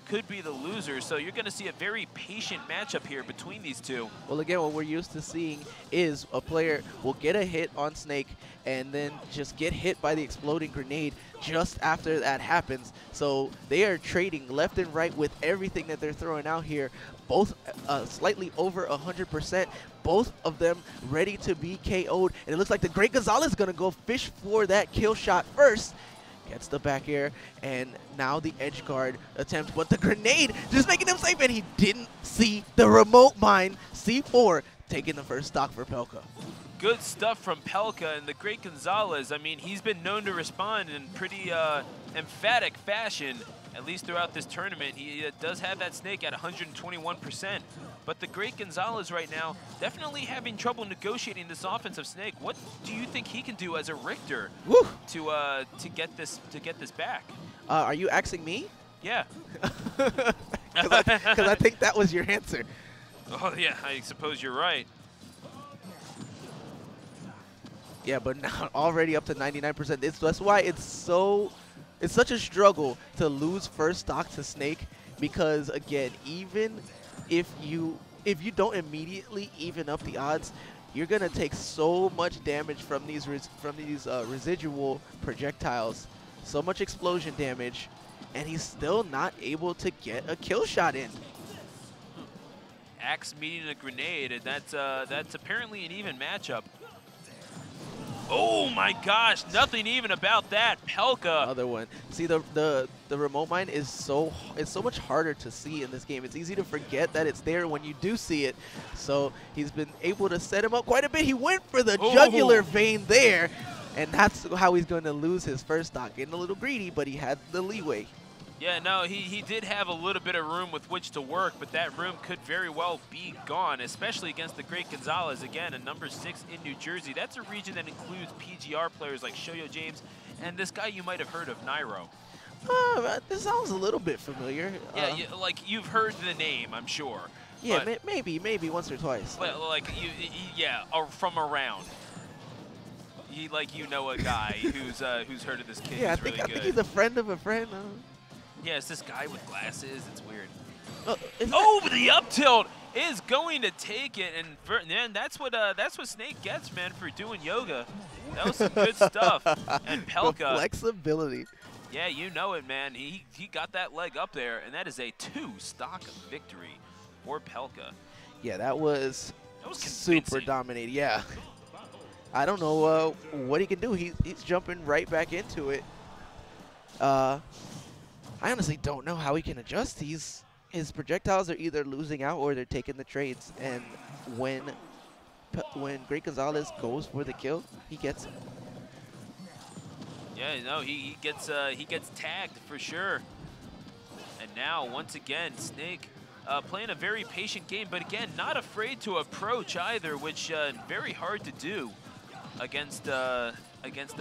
could be the loser. So you're going to see a very patient matchup here between these two. Well, again, what we're used to seeing is a player will get a hit on Snake and then just get hit by the exploding grenade just after that happens. So they are trading left and right with everything that they're throwing out here. Both slightly over 100%. Both of them ready to be KO'd. And it looks like the Great Gonzalez is going to go fish for that kill shot first. Gets the back air, and now the edge guard attempt, but the grenade just making him safe, and he didn't see the remote mine. C4 taking the first stock for Pelka. Good stuff from Pelka, and the Great Gonzalez, I mean, he's been known to respond in pretty emphatic fashion, at least throughout this tournament. He does have that Snake at 121%, but the Great Gonzalez right now definitely having trouble negotiating this offensive Snake. What do you think he can do as a Richter to get this back? Are you asking me? Yeah. Because I think that was your answer. Oh yeah, I suppose you're right. Yeah, but now already up to 99%. That's why it's such a struggle to lose first stock to Snake, because again, even if you don't immediately even up the odds, you're gonna take so much damage from these residual projectiles, so much explosion damage, and he's still not able to get a kill shot in. Axe meeting a grenade, and that's apparently an even matchup. Oh my gosh, nothing even about that. Pelka. Another one. See, the remote mine is so much harder to see in this game. It's easy to forget that it's there when you do see it. So he's been able to set him up quite a bit. He went for the jugular vein there, and that's how he's going to lose his first stock. Getting a little greedy, but he had the leeway. Yeah, no, he did have a little bit of room with which to work, but that room could very well be gone, especially against the Great Gonzalez. Again, a number 6 in New Jersey. That's a region that includes PGR players like Shoyo James and this guy you might have heard of, Nairo. This sounds a little bit familiar. Yeah, like you've heard the name, I'm sure. Yeah, maybe once or twice. But like yeah, or from around. You know a guy who's heard of this kid. Yeah, I think he's a friend of a friend. Yeah, it's this guy with glasses. It's weird. But the up tilt is going to take it, and that's what Snake gets, man, for doing yoga. That was some good stuff. And Pelka, the flexibility. Yeah, you know it, man. He got that leg up there, and that is a 2-stock victory for Pelka. Yeah, that was super convincing. dominating. Yeah. I don't know what he can do. He's jumping right back into it. I honestly don't know how he can adjust. His projectiles are either losing out or they're taking the trades. And when Great Gonzalez goes for the kill, he gets it. Yeah, no, he gets tagged for sure. And now once again, Snake playing a very patient game, but again, not afraid to approach either, which very hard to do against the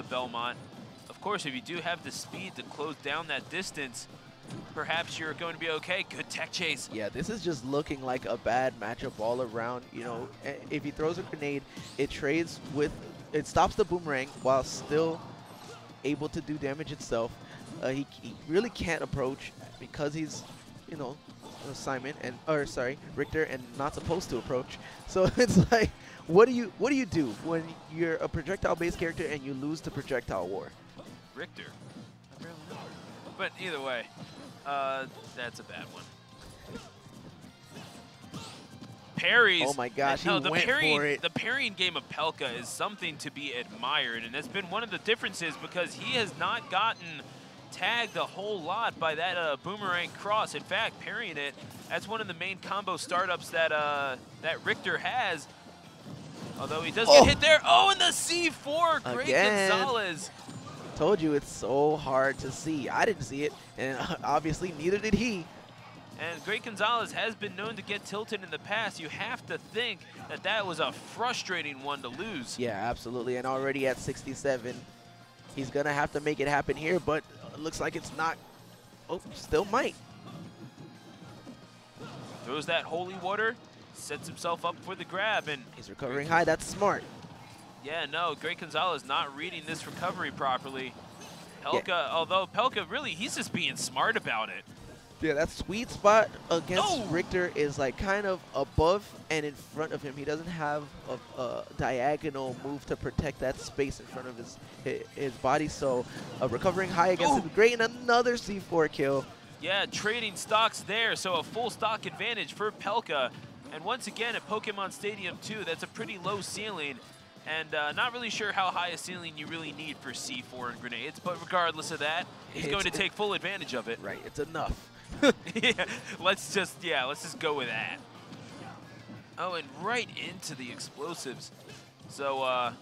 Belmont. Of course, if you do have the speed to close down that distance, perhaps you're going to be okay. Good tech chase. Yeah, this is just looking like a bad matchup all around. You know, if he throws a grenade, it stops the boomerang while still able to do damage itself. He really can't approach because he's, you know, Richter, and not supposed to approach. So it's like, what do you do when you're a projectile-based character and you lose to projectile war? Richter. I barely know. But either way, that's a bad one. Parries. Oh my gosh, no, he went for it. The parrying game of Pelka is something to be admired, and that's been one of the differences because he has not gotten tagged a whole lot by that boomerang cross. In fact, parrying it, that's one of the main combo startups that that Richter has. Although he does get hit there. Oh, and the C4, Great Gonzalez. Told you it's so hard to see. I didn't see it, and obviously neither did he. And Great Gonzalez has been known to get tilted in the past. You have to think that that was a frustrating one to lose. Yeah, absolutely. And already at 67, he's going to have to make it happen here, but it looks like it's not. Oh, still might. Throws that holy water, sets himself up for the grab, and he's recovering high. That's smart. Yeah, no, Great Gonzalez not reading this recovery properly. Pelka, although Pelka really, he's just being smart about it. Yeah, that sweet spot against Richter is like kind of above and in front of him. He doesn't have a diagonal move to protect that space in front of his body. So recovering high against him, great, and another C4 kill. Yeah, trading stocks there, so a full stock advantage for Pelka. And once again at Pokemon Stadium 2, that's a pretty low ceiling. And not really sure how high a ceiling you really need for C4 and grenades, but regardless of that, he's going to take full advantage of it. Right, it's enough. Yeah, let's just go with that. Oh, and right into the explosives. So,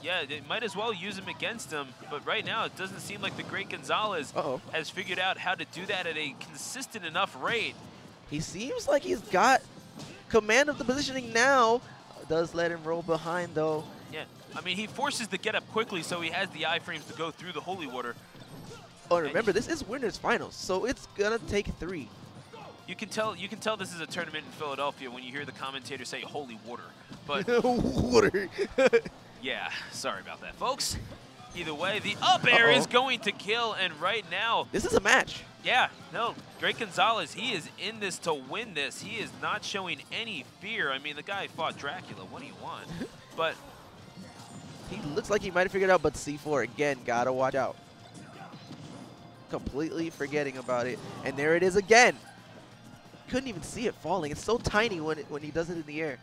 yeah, they might as well use him against him, but right now it doesn't seem like the Great Gonzalez has figured out how to do that at a consistent enough rate. He seems like he's got command of the positioning now. Does let him roll behind, though. Yeah, I mean, he forces the get up quickly, so he has the iframes to go through the holy water. Oh, remember, this is winners finals, so it's gonna take 3. You can tell this is a tournament in Philadelphia when you hear the commentator say holy water. But water. Yeah, sorry about that, folks. Either way, the up air is going to kill, and right now this is a match. Yeah, no, Great Gonzalez, he is in this to win this. He is not showing any fear. I mean, the guy fought Dracula. What do you want? But he looks like he might have figured out, but C4 again, gotta watch out. Completely forgetting about it, and there it is again. Couldn't even see it falling. It's so tiny when he does it in the air.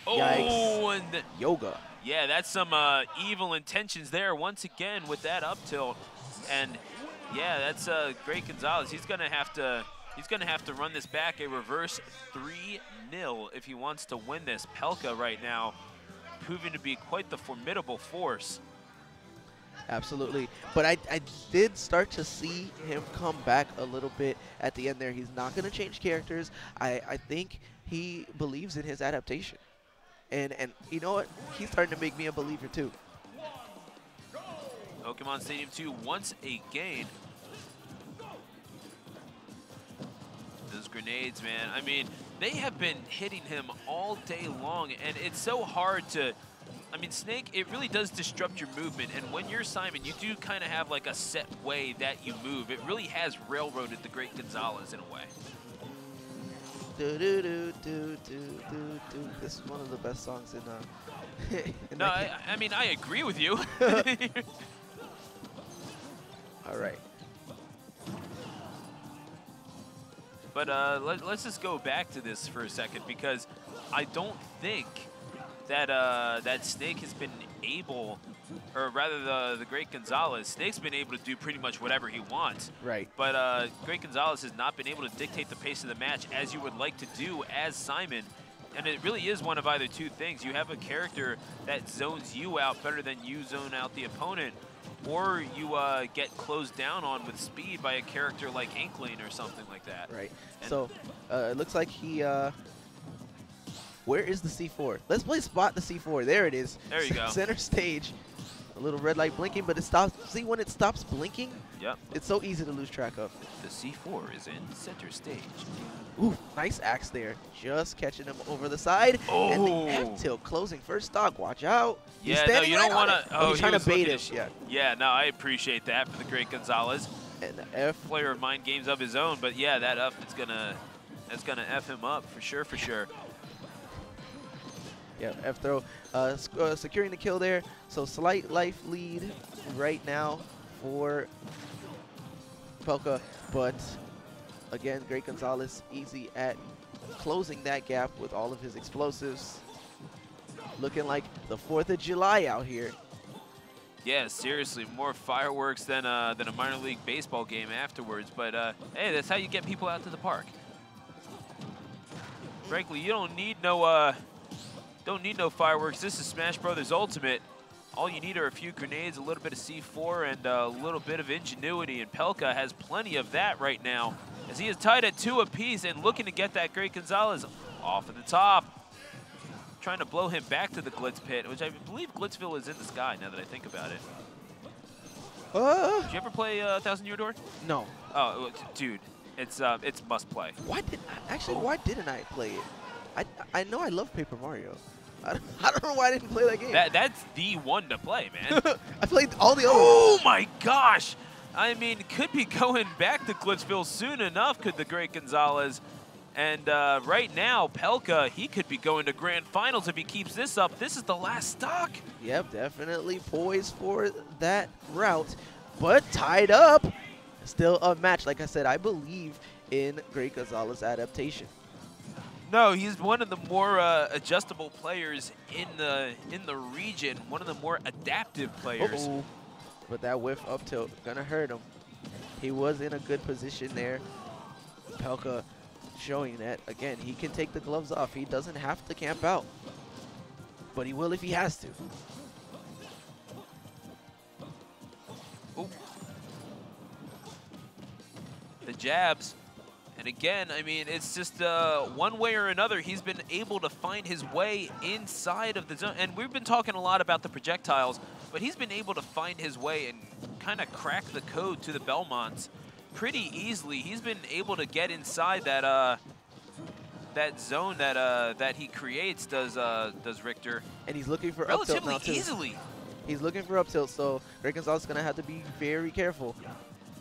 Oh, yikes. And Yoga. Yeah, that's some evil intentions there once again with that up tilt, and yeah, that's Great Gonzalez. He's gonna have to run this back a reverse 3-0 if he wants to win this. Pelka right now proving to be quite the formidable force. Absolutely, but I did start to see him come back a little bit at the end there. He's not going to change characters. I think he believes in his adaptation. And you know what? He's starting to make me a believer too. Pokemon Stadium 2 once again. Those grenades, man. I mean, they have been hitting him all day long, and it's so hard to... I mean, Snake, it really does disrupt your movement, and when you're Simon, you do kind of have like a set way that you move. It really has railroaded the Great Gonzalez in a way. This is one of the best songs in no, I mean, I agree with you. All right. But let's just go back to this for a second, because I don't think that that Snake has been able, or rather the Great Gonzalez, Snake's been able to do pretty much whatever he wants. Right. But Great Gonzalez has not been able to dictate the pace of the match as you would like to do as Simon. And it really is one of either two things. You have a character that zones you out better than you zone out the opponent, or you get closed down on with speed by a character like Inkling or something like that. Right. And so it looks like he... where is the C4? Let's play spot the C4. There it is. There you go. Center stage. A little red light blinking, but it stops. See, when it stops blinking, yep, it's so easy to lose track of. The C4 is in center stage. Ooh, nice axe there. Just catching him over the side. Oh. And the F-tilt closing first stock. Watch out. Yeah, no, you don't want to. Oh, he's trying to bait him. Yeah. Yeah, no, I appreciate that for the Great Gonzalez. And the F. Player of mind games of his own, but yeah, that F is that's gonna F him up for sure, for sure. Yeah, F throw. Securing the kill there. So slight life lead right now for Pelka, but again, Great Gonzalez easy at closing that gap with all of his explosives. Looking like the 4th of July out here. Yeah, seriously, more fireworks than a minor league baseball game afterwards. But hey, that's how you get people out to the park. Frankly, you don't need no fireworks. This is Smash Brothers Ultimate. All you need are a few grenades, a little bit of C4, and a little bit of ingenuity. And Pelka has plenty of that right now, as he is tied at 2 apiece and looking to get that Great Gonzalez off at the top. Trying to blow him back to the Glitz pit, which I believe Glitzville is in the sky now that I think about it. Did you ever play 1000 Year Door? No. Oh, dude, it's must play. Why didn't I play it? I know I love Paper Mario. I don't know why I didn't play that game. That's the one to play, man. I played all the other Oh my gosh! I mean, could be going back to Glitzville soon enough, could the Great Gonzalez. And right now, Pelka, he could be going to grand finals if he keeps this up. This is the last stock. Yep, definitely poised for that route, but tied up. Still a match. Like I said, I believe in Great Gonzalez adaptation. No, he's one of the more adjustable players in the region. One of the more adaptive players. Uh-oh. But that whiff up tilt gonna hurt him. He was in a good position there. Pelka showing that again, he can take the gloves off. He doesn't have to camp out, but he will if he has to. Ooh. The jabs. And again, I mean, it's just one way or another, he's been able to find his way inside of the zone. And we've been talking a lot about the projectiles, but he's been able to find his way and kind of crack the code to the Belmonts pretty easily. He's been able to get inside that that zone that he creates. Does Richter? And he's looking for up tilt now relatively too. easily. He's looking for up tilt, so Great Gonzalez is gonna have to be very careful.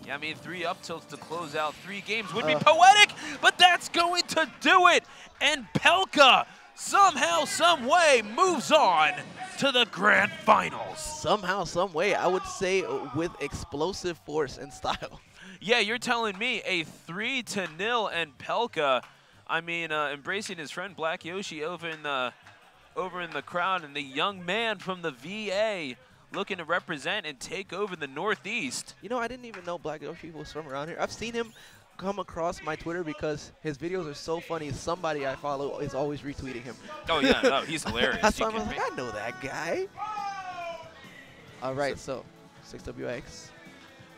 Yeah, I mean, 3 up tilts to close out 3 games would be poetic, but that's going to do it. And Pelka somehow, some way moves on to the grand finals. Somehow, some way, I would say with explosive force and style. Yeah, you're telling me a 3-0 and Pelka, I mean, embracing his friend Black Yoshi over in the crowd, and the young man from the VA looking to represent and take over the Northeast. You know, I didn't even know Black Yoshi was from around here. I've seen him come across my Twitter because his videos are so funny. Somebody I follow is always retweeting him. Oh, yeah, no, he's hilarious. That's why I was like, I know that guy. All right, so 6WX.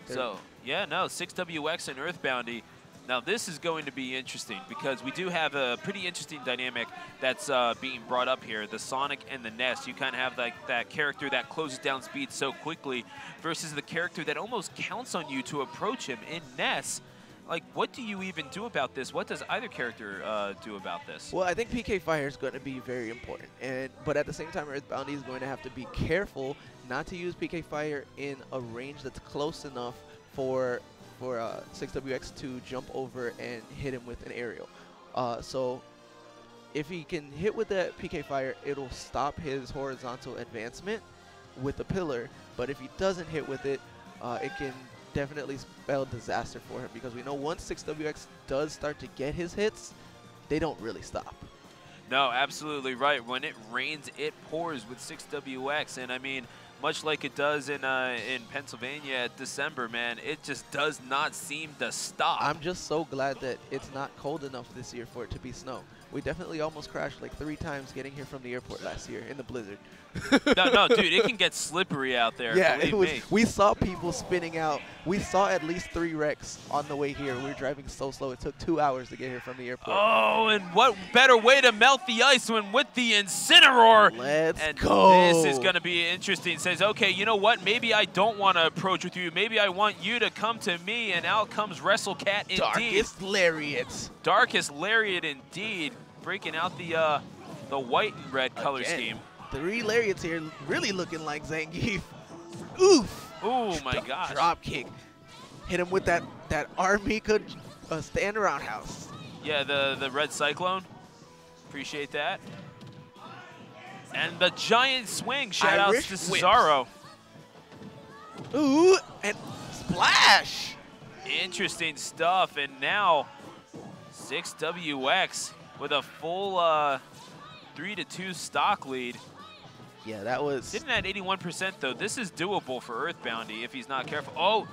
So, yeah, no, 6WX and Earthboundy. Now, this is going to be interesting because we do have a pretty interesting dynamic that's being brought up here. The Sonic and the Nest. You kind of have that character that closes down speed so quickly versus the character that almost counts on you to approach him in Ness. Like, what do you even do about this? What does either character do about this? Well, I think PK Fire is going to be very important. But at the same time, Earthboundy is going to have to be careful not to use PK Fire in a range that's close enough for 6WX to jump over and hit him with an aerial. So if he can hit with that PK Fire, it'll stop his horizontal advancement with the pillar. But if he doesn't hit with it, it can definitely spell disaster for him, because we know once 6WX does start to get his hits, they don't really stop. No, absolutely right. When it rains, it pours with 6WX. And I mean, much like it does in Pennsylvania at December, man, it just does not seem to stop. I'm just so glad that it's not cold enough this year for it to be snow. We definitely almost crashed like 3 times getting here from the airport last year in the blizzard. No, dude, it can get slippery out there. Yeah, it was. We saw people spinning out. We saw at least 3 wrecks on the way here. We were driving so slow. It took 2 hours to get here from the airport. Oh, and what better way to melt the ice when with the Incineroar? Let's and go. This is going to be interesting. Says, okay, you know what? Maybe I don't want to approach with you. Maybe I want you to come to me, and out comes WrestleCat indeed. Darkest Lariat. Darkest Lariat indeed. Breaking out the white and red color scheme. 3 Lariats here, really looking like Zangief. Oof. Oh my gosh. Drop kick. Hit him with that army could stand around house. Yeah, the red cyclone. Appreciate that. And the giant swing. Shout outs to Cesaro. Ooh, and splash. Interesting stuff. And now 6WX with a full 3-2 stock lead. Yeah, that was... Sitting at 81% though. This is doable for Earthboundy if he's not careful. Oh!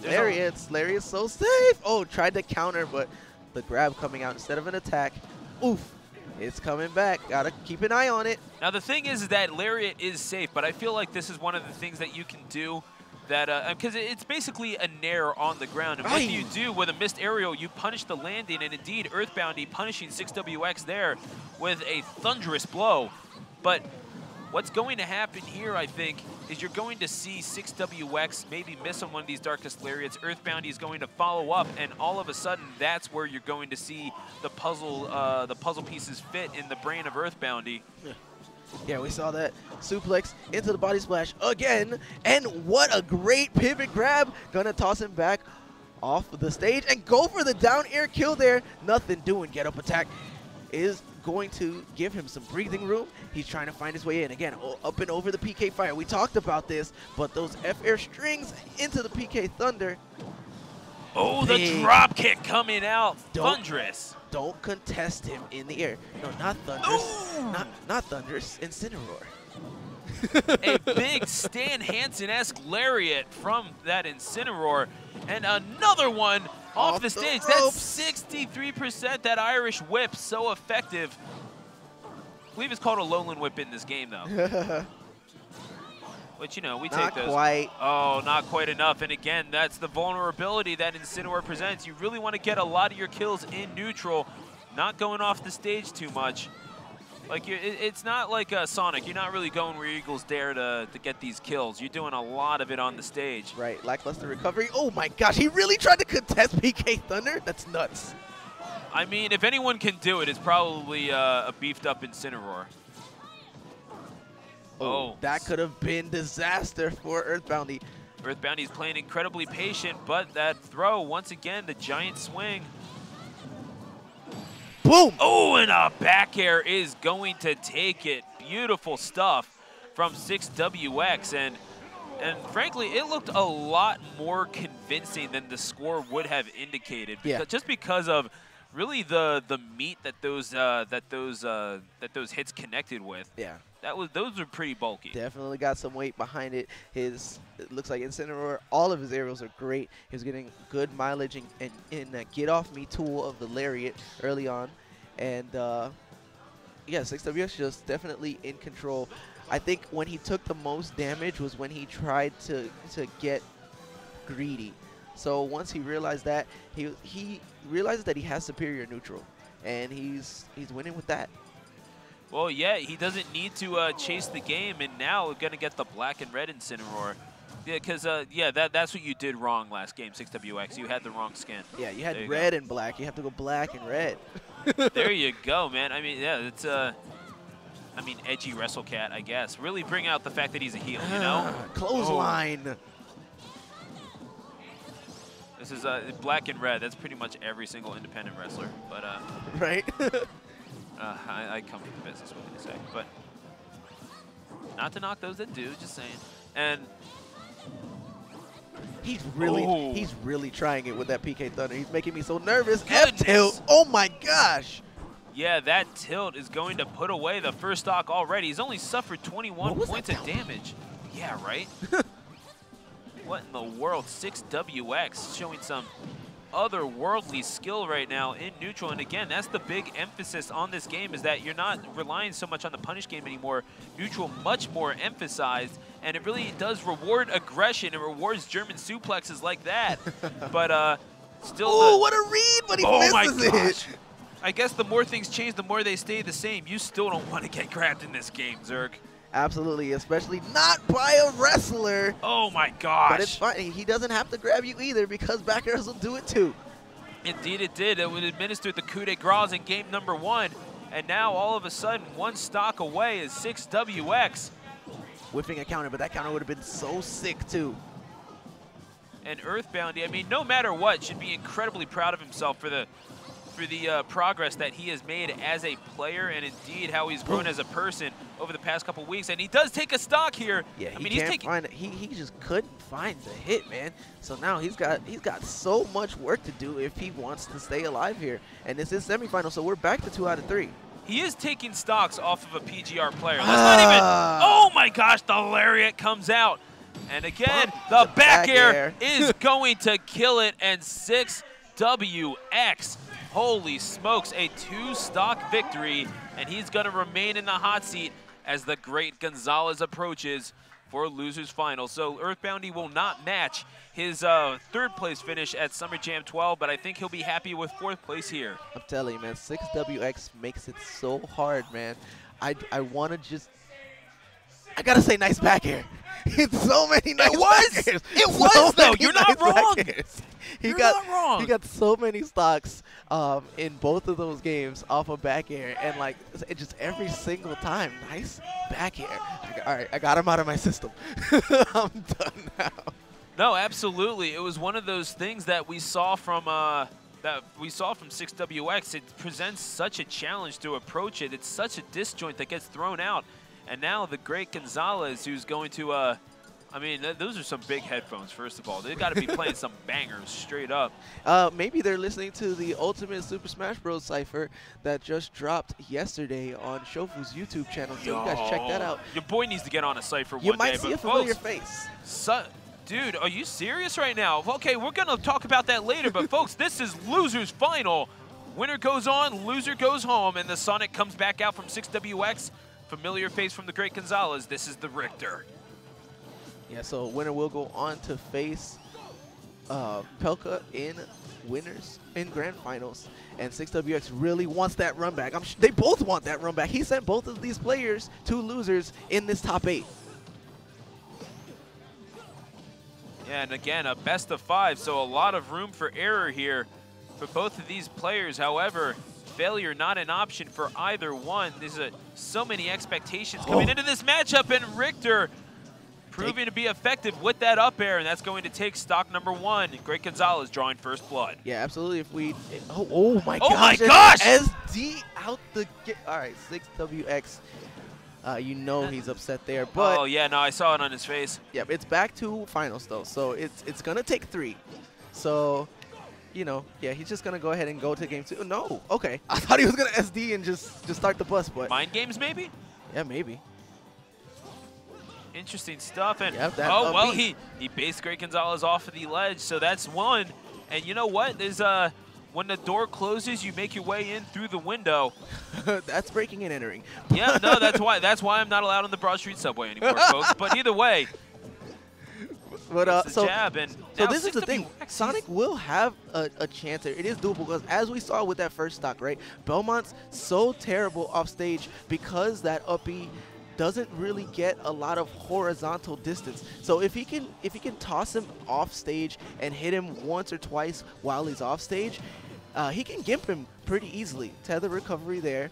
Lariat's so safe. Oh, tried to counter, but the grab coming out instead of an attack. Oof. It's coming back. Gotta keep an eye on it. Now the thing is that Lariat is safe, but I feel like this is one of the things that you can do that, because it's basically a nair on the ground. And what you do with a missed aerial, you punish the landing, and indeed Earthboundy punishing 6WX there with a thunderous blow. But what's going to happen here, I think, is you're going to see 6WX maybe miss on one of these Darkest Lariats. Earthboundy is going to follow up, and all of a sudden, that's where you're going to see the puzzle pieces fit in the brain of Earthboundy. Yeah, we saw that suplex into the body splash again, and what a great pivot grab. Gonna toss him back off the stage and go for the down air kill there. Nothing doing. Get up attack is going to give him some breathing room. He's trying to find his way in. Again, up and over the PK fire. We talked about this, but those F-air strings into the PK Thunder. Oh, the drop kick coming out. Thunderous. Don't contest him in the air. No, not Thunderous. Not Thunderous. Incineroar. A big Stan Hansen-esque lariat from that Incineroar. And another one off the stage. Ropes. That's 63%. That Irish whip, so effective. I believe it's called a Lowland whip in this game, though. But, you know, we take those. Not quite. Oh, not quite enough. And again, that's the vulnerability that Incineroar presents. You really want to get a lot of your kills in neutral, not going off the stage too much. Like, it's not like Sonic. You're not really going where Eagles dare to get these kills. You're doing a lot of it on the stage. Right, lackluster recovery. Oh my gosh, he really tried to contest PK Thunder? That's nuts. I mean, if anyone can do it, it's probably a beefed up Incineroar. Oh, that could have been disaster for Earthboundy. Earthboundy's playing incredibly patient, but that throw, once again, the giant swing. Boom! Oh, and a back air is going to take it. Beautiful stuff from 6WX. And frankly, it looked a lot more convincing than the score would have indicated. Yeah. Just because of really the meat that those hits connected with. Yeah. Those were pretty bulky. Definitely got some weight behind it. It looks like Incineroar, all of his aerials are great. He was getting good mileage in that get off me tool of the Lariat early on. And yeah, 6WX just definitely in control. I think when he took the most damage was when he tried to get greedy. So once he realized that, he realizes that he has superior neutral, and he's winning with that. Well, yeah, he doesn't need to chase the game, and now we're going to get the black and red Incineroar. Yeah, because, yeah, that's what you did wrong last game, 6WX. You had the wrong skin. Yeah, you had red and black. You have to go black and red. There you go, man. I mean, yeah, it's, I mean, edgy WrestleCat, I guess. Really bring out the fact that he's a heel, you know? Clothesline. Oh. This is black and red. That's pretty much every single independent wrestler. But right. I come from the business, what can I say? But not to knock those that do, just saying. And he's really trying it with that PK Thunder. He's making me so nervous. Goodness. F-tilt. Oh my gosh. Yeah, that tilt is going to put away the first stock already. He's only suffered 21 points of damage. Yeah, right? What in the world? 6WX showing some otherworldly skill right now in neutral. And again, that's the big emphasis on this game, is that you're not relying so much on the punish game anymore. Neutral much more emphasized, and it really does reward aggression. It rewards German suplexes like that. But still, oh, what a read, but he misses it. I guess the more things change, the more they stay the same. You still don't want to get grabbed in this game, Zerg. Absolutely, especially not by a wrestler. Oh my gosh. But it's fine. He doesn't have to grab you either, because back airs will do it too. Indeed it did. It would administer the coup de grace in game number 1. And now all of a sudden, one stock away is 6WX. Whipping a counter, but that counter would have been so sick too. And Earthboundy, I mean, no matter what, should be incredibly proud of himself for for the progress that he has made as a player and indeed how he's grown as a person over the past couple weeks. And he does take a stock here. Yeah, I mean, he's taking. He just couldn't find the hit, man. So now he's got so much work to do if he wants to stay alive here. And this is semifinal, so we're back to 2 out of 3. He is taking stocks off of a PGR player. That's not even. Oh my gosh, the lariat comes out. And again, the back air is going to kill it. And 6WX. Holy smokes, a 2-stock victory, and he's going to remain in the hot seat as the great Gonzalez approaches for losers final. So Earthboundy will not match his 3rd place finish at Summer Jam 12, but I think he'll be happy with 4th place here. I'm telling you, man, 6WX makes it so hard, man. I want to just, I got to say nice back air. It's so many nice back airs. It was, though. You're not wrong. You're not wrong. He got so many stocks in both of those games off of back air, and like it just every single time, nice back air. All right, I got him out of my system. I'm done now. No, absolutely. It was one of those things that we saw from 6WX. It presents such a challenge to approach it. It's such a disjoint that gets thrown out. And now the great Gonzalez, who's going to, I mean, those are some big headphones, first of all. They've got to be playing some bangers straight up. Maybe they're listening to the Ultimate Super Smash Bros. Cypher that just dropped yesterday on Shofu's YouTube channel, so you guys check that out. Your boy needs to get on a Cypher one day. You might see a familiar face. Dude, are you serious right now? Okay, we're going to talk about that later, but folks, this is losers final. Winner goes on, loser goes home, and the Sonic comes back out from 6WX. Familiar face from the great Gonzalez. This is the Richter. Yeah, so winner will go on to face Pelka in grand finals. And 6WX really wants that run back. They both want that run back. He sent both of these players to losers in this top 8. Yeah, and again, a best of 5, so a lot of room for error here for both of these players. However, failure not an option for either one. There's so many expectations coming into this matchup, and Richter proving to be effective with that up air, and that's going to take stock number 1. Great Gonzalez drawing first blood. Yeah, absolutely. If we, oh my gosh! SD out the gate. All right, 6WX. You know he's upset there, but oh yeah, no, I saw it on his face. Yeah, it's back to finals though, so it's gonna take 3. So, you know, yeah, he's just gonna go ahead and go to game 2. No, okay. I thought he was gonna SD and just start the bus, but mind games maybe. Yeah, maybe. Interesting stuff, and well, he based Great Gonzalez off of the ledge, so that's 1. And you know what? There's when the door closes, you make your way in through the window. That's breaking and entering. Yeah, no, that's why I'm not allowed on the Broad Street subway anymore, folks. But either way, but so this is the thing. Sonic will have a chance there. It is doable because as we saw with that first stock, right? Belmont's so terrible off stage because that uppy doesn't really get a lot of horizontal distance. So if he can toss him off stage and hit him once or twice while he's off stage, he can gimp him pretty easily. Tether recovery there.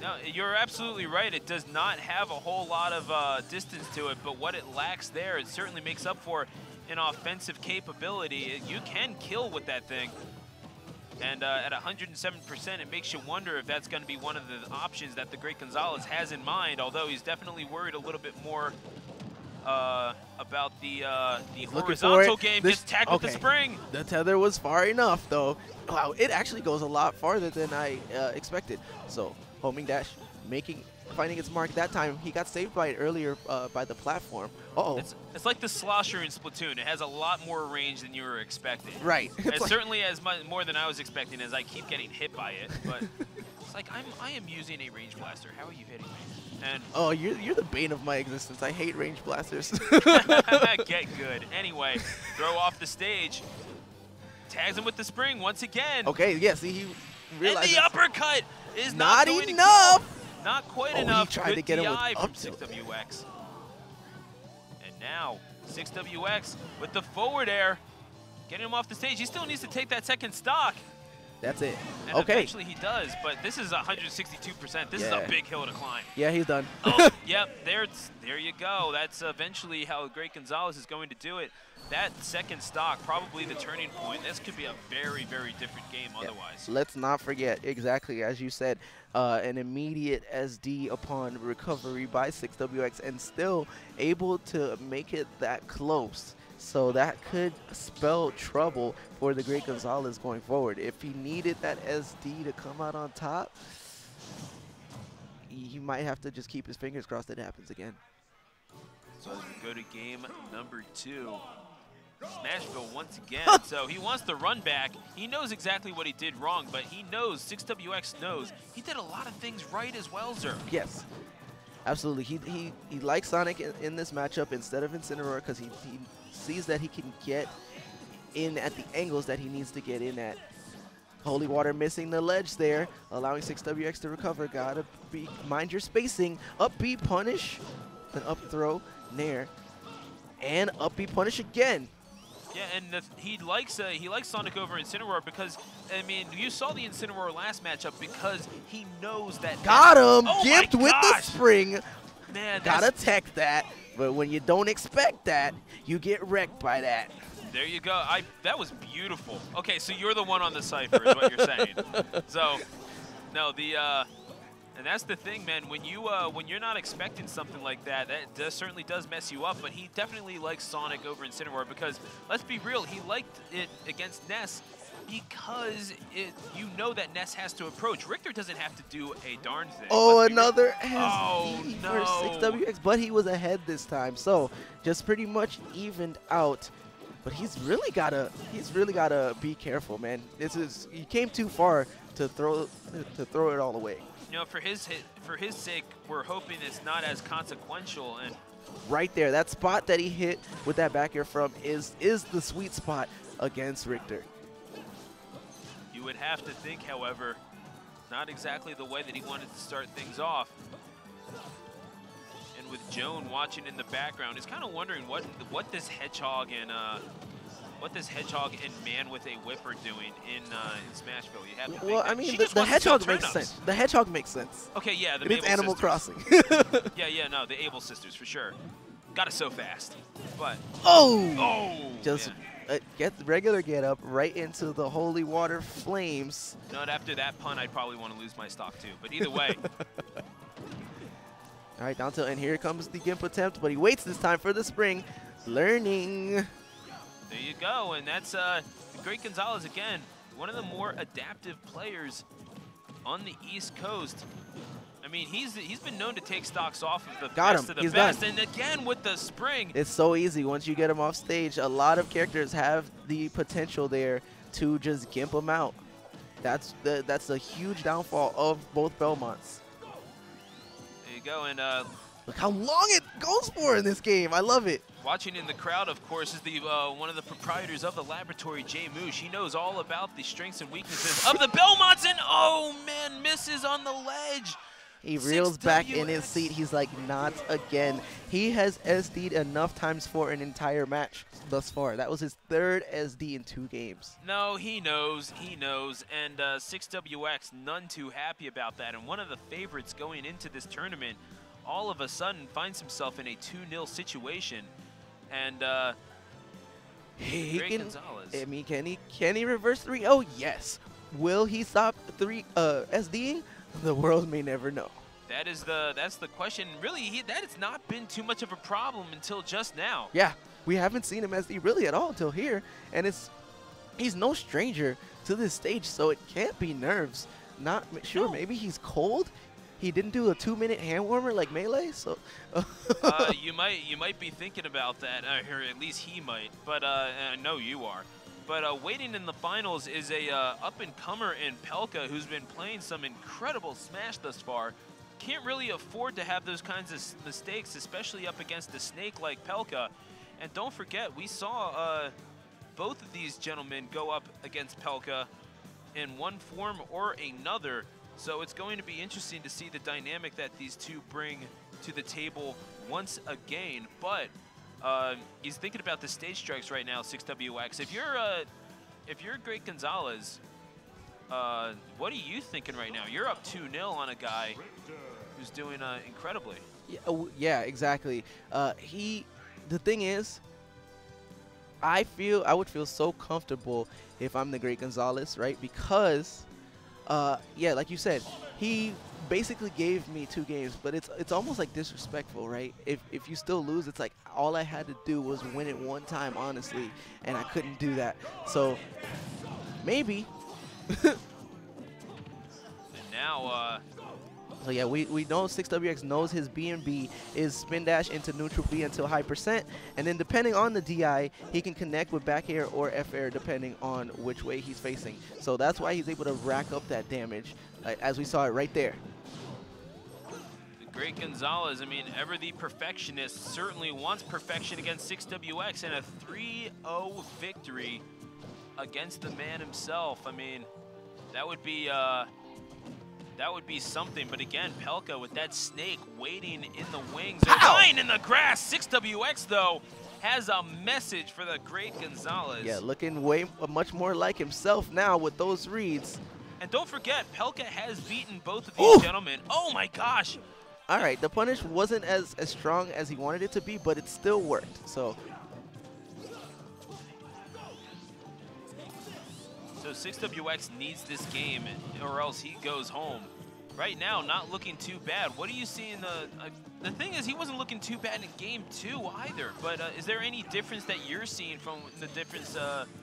No, you're absolutely right. It does not have a whole lot of distance to it, but what it lacks there, it certainly makes up for in offensive capability. You can kill with that thing. And at 107%, it makes you wonder if that's going to be one of the options that the great Gonzalez has in mind, although he's definitely worried a little bit more about the horizontal game. Gets tagged with the spring. The tether was far enough, though. Wow, it actually goes a lot farther than I expected. So, homing dash, finding its mark that time. He got saved by it earlier by the platform. It's like the slosher in Splatoon. It has a lot more range than you were expecting. Right. It certainly has more than I was expecting as I keep getting hit by it. But it's like I am using a range blaster. How are you hitting me? And oh, you're the bane of my existence. I hate range blasters. Get good. Anyway, throw off the stage. Tags him with the spring once again. Okay, yeah, see, he realized. And the uppercut is not enough. Not quite enough. He tried to get him with from 6WX. And now 6WX with the forward air, getting him off the stage. He still needs to take that second stock. That's it. And Okay. eventually he does, but this is 162%. This is a big hill to climb. Yeah, he's done. Oh, yep, there you go. That's eventually how Great Gonzalez is going to do it. That second stock, probably the turning point. This could be a very, very different game otherwise. Let's not forget, exactly as you said, an immediate SD upon recovery by 6WX and still able to make it that close. So that could spell trouble for the Great Gonzalez going forward. If he needed that SD to come out on top, he might have to just keep his fingers crossed that it happens again. So as we go to game number 2, Smashville once again. So he wants the run back. He knows exactly what he did wrong, but he knows, 6WX knows, he did a lot of things right as well, sir. Yes. Absolutely. He likes Sonic in this matchup instead of Incineroar because he sees that he can get in at the angles that he needs to get in at. Holy Water missing the ledge there, allowing 6WX to recover. Gotta mind your spacing. Up B punish, then up throw, nair, and up B punish again. Yeah, and he likes Sonic over Incineroar because, I mean, you saw the Incineroar last matchup because he knows that. Got him! Oh Gift with the spring. Man, gotta tech that, but when you don't expect that, you get wrecked by that. There you go. That was beautiful. Okay, so you're the one on the cipher is what you're saying. So, no, and that's the thing, man. When you're not expecting something like that, that certainly does mess you up. But he definitely likes Sonic over Incineroar because, let's be real, he liked it against NES because you know that NES has to approach. Richter doesn't have to do a darn thing. Oh, another SD for 6WX, but he was ahead this time, so just pretty much evened out. But he's really gotta be careful, man. You came too far to throw it all away. You know, for his sake, we're hoping it's not as consequential. And right there, that spot that he hit with that back air from is the sweet spot against Richter. You would have to think, however, not exactly the way that he wanted to start things off. And with Joan watching in the background, he's kind of wondering what this Hedgehog and Man with a Whip are doing in Smashville. You have to think I mean, the Hedgehog makes sense. The Hedgehog makes sense. Okay, yeah, the It's Animal Crossing. yeah, no, the Able sisters for sure. Got it so fast, but just get regular get up right into the holy water flames. No, after that pun, I'd probably want to lose my stock too. But either way. All right, down tilt, and here comes the Gimp attempt, but he waits this time for the spring. Learning. There you go, and that's Great Gonzalez again, one of the more adaptive players on the East Coast. I mean, he's been known to take stocks off of the best of the best, and again with the spring. It's so easy once you get him off stage. A lot of characters have the potential there to just gimp him out. That's a huge downfall of both Belmonts. There you go, and look how long it goes for in this game. I love it. Watching in the crowd, of course, is the one of the proprietors of the laboratory, Jay Moosh. He knows all about the strengths and weaknesses of the Belmonts, and oh man, misses on the ledge. He reels back in his seat. He's like, not again. He has SD'd enough times for an entire match thus far. That was his third SD in 2 games. No, he knows, and 6WX none too happy about that. And one of the favorites going into this tournament all of a sudden finds himself in a 2-0 situation. And Great Gonzalez. I mean, can he reverse 3? Oh yes. Will he stop SDing? The world may never know. That's the question. Really, that has not been too much of a problem until just now. Yeah, we haven't seen him SD really at all until here, and he's no stranger to this stage, so it can't be nerves. Not sure. No. Maybe he's cold. He didn't do a 2-minute hand warmer like Melee, so. You might be thinking about that, or at least he might. But I know you are. But waiting in the finals is a up-and-comer in Pelka who's been playing some incredible Smash thus far. Can't really afford to have those kinds of mistakes, especially up against a snake like Pelka. And don't forget, we saw both of these gentlemen go up against Pelka in one form or another. So it's going to be interesting to see the dynamic that these two bring to the table once again. But he's thinking about the stage strikes right now, 6WX. If you're Great Gonzalez, what are you thinking right now? You're up 2-0 on a guy who's doing incredibly. Yeah, yeah, exactly. The thing is, I would feel so comfortable if I'm the Great Gonzalez, right? Because, yeah, like you said, he basically gave me 2 games, but it's almost like disrespectful, right? If you still lose, it's like all I had to do was win it one time, honestly, and I couldn't do that. So maybe. And now, so yeah, we know 6WX knows his B&B is spin dash into neutral B until high %, and then depending on the DI, he can connect with back air or F air depending on which way he's facing. So that's why he's able to rack up that damage, as we saw it right there. the Great Gonzalez, I mean, ever the perfectionist, certainly wants perfection against 6WX, and a 3-0 victory against the man himself. I mean, that would be something, but again, Pelka with that snake waiting in the wings. They're lying in the grass. 6WX, though, has a message for the Great Gonzalez. Yeah, looking much more like himself now with those reads. And don't forget, Pelka has beaten both of these gentlemen. Oh, my gosh. All right, the punish wasn't as strong as he wanted it to be, but it still worked. So 6WX needs this game or else he goes home. Right now, not looking too bad. What do you see in the thing is, he wasn't looking too bad in game 2 either, but is there any difference that you're seeing from the difference,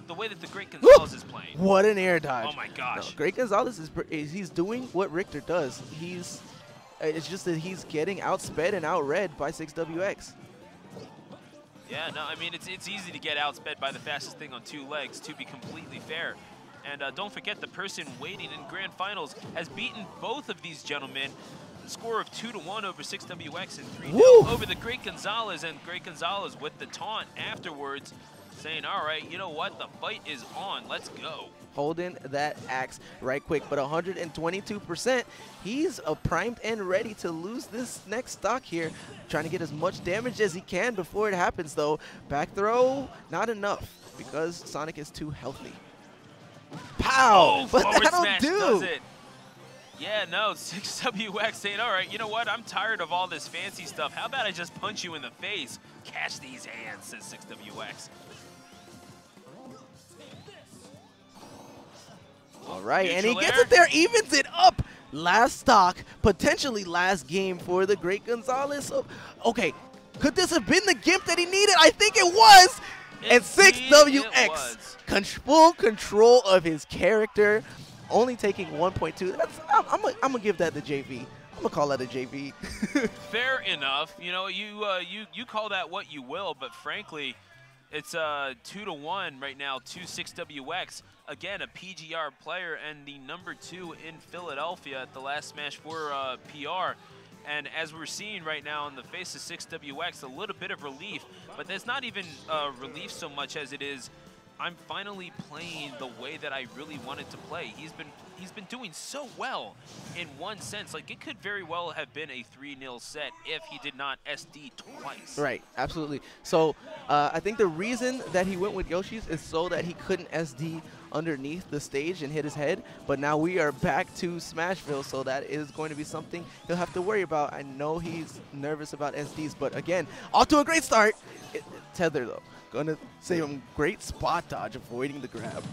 the way that the Great Gonzalez is playing? What an air dodge. Oh my gosh. No, Great Gonzalez he's doing what Richter does. It's just that he's getting outsped and outread by 6WX. Yeah, no, I mean, it's easy to get outsped by the fastest thing on 2 legs, to be completely fair. And don't forget, the person waiting in grand finals has beaten both of these gentlemen. The score of 2-1 over 6WX and 3-0 over the Great Gonzalez. And Great Gonzalez with the taunt afterwards, saying, all right, you know what? The fight is on. Let's go. Holding that axe right quick, but 122%. He's primed and ready to lose this next stock here. Trying to get as much damage as he can before it happens, though. Back throw, not enough, because Sonic is too healthy. Pow! Oh, but forward that'll smash do. does it. Yeah, no, 6WX saying, all right, you know what? I'm tired of all this fancy stuff. How about I just punch you in the face? Catch these hands, says 6WX. All right, and he Neutral gets air. it there, evens it up. Last stock, potentially last game for the Great Gonzalez. So, okay, could this have been the gimp that he needed? I think it was. And 6WX, full control of his character, only taking 1.2. I'm gonna give that to JV. I'm gonna call that a JV. Fair enough. You know, you call that what you will, but frankly, it's 2-1 right now to 6WX. Again, a PGR player and the #2 in Philadelphia at the last Smash 4 PR. And as we're seeing right now on the face of 6WX, a little bit of relief, but there's not even relief so much as it is, I'm finally playing the way that I really wanted to play. He's been doing so well in one sense. Like, it could very well have been a 3-0 set if he did not SD twice. Right, absolutely. So I think the reason that he went with Yoshi's is so that he couldn't SD underneath the stage and hit his head, but now we are back to Smashville, so that is going to be something he'll have to worry about. I know he's nervous about SDs, but again, off to a great start. Tether, though, gonna say him great spot dodge, avoiding the grab.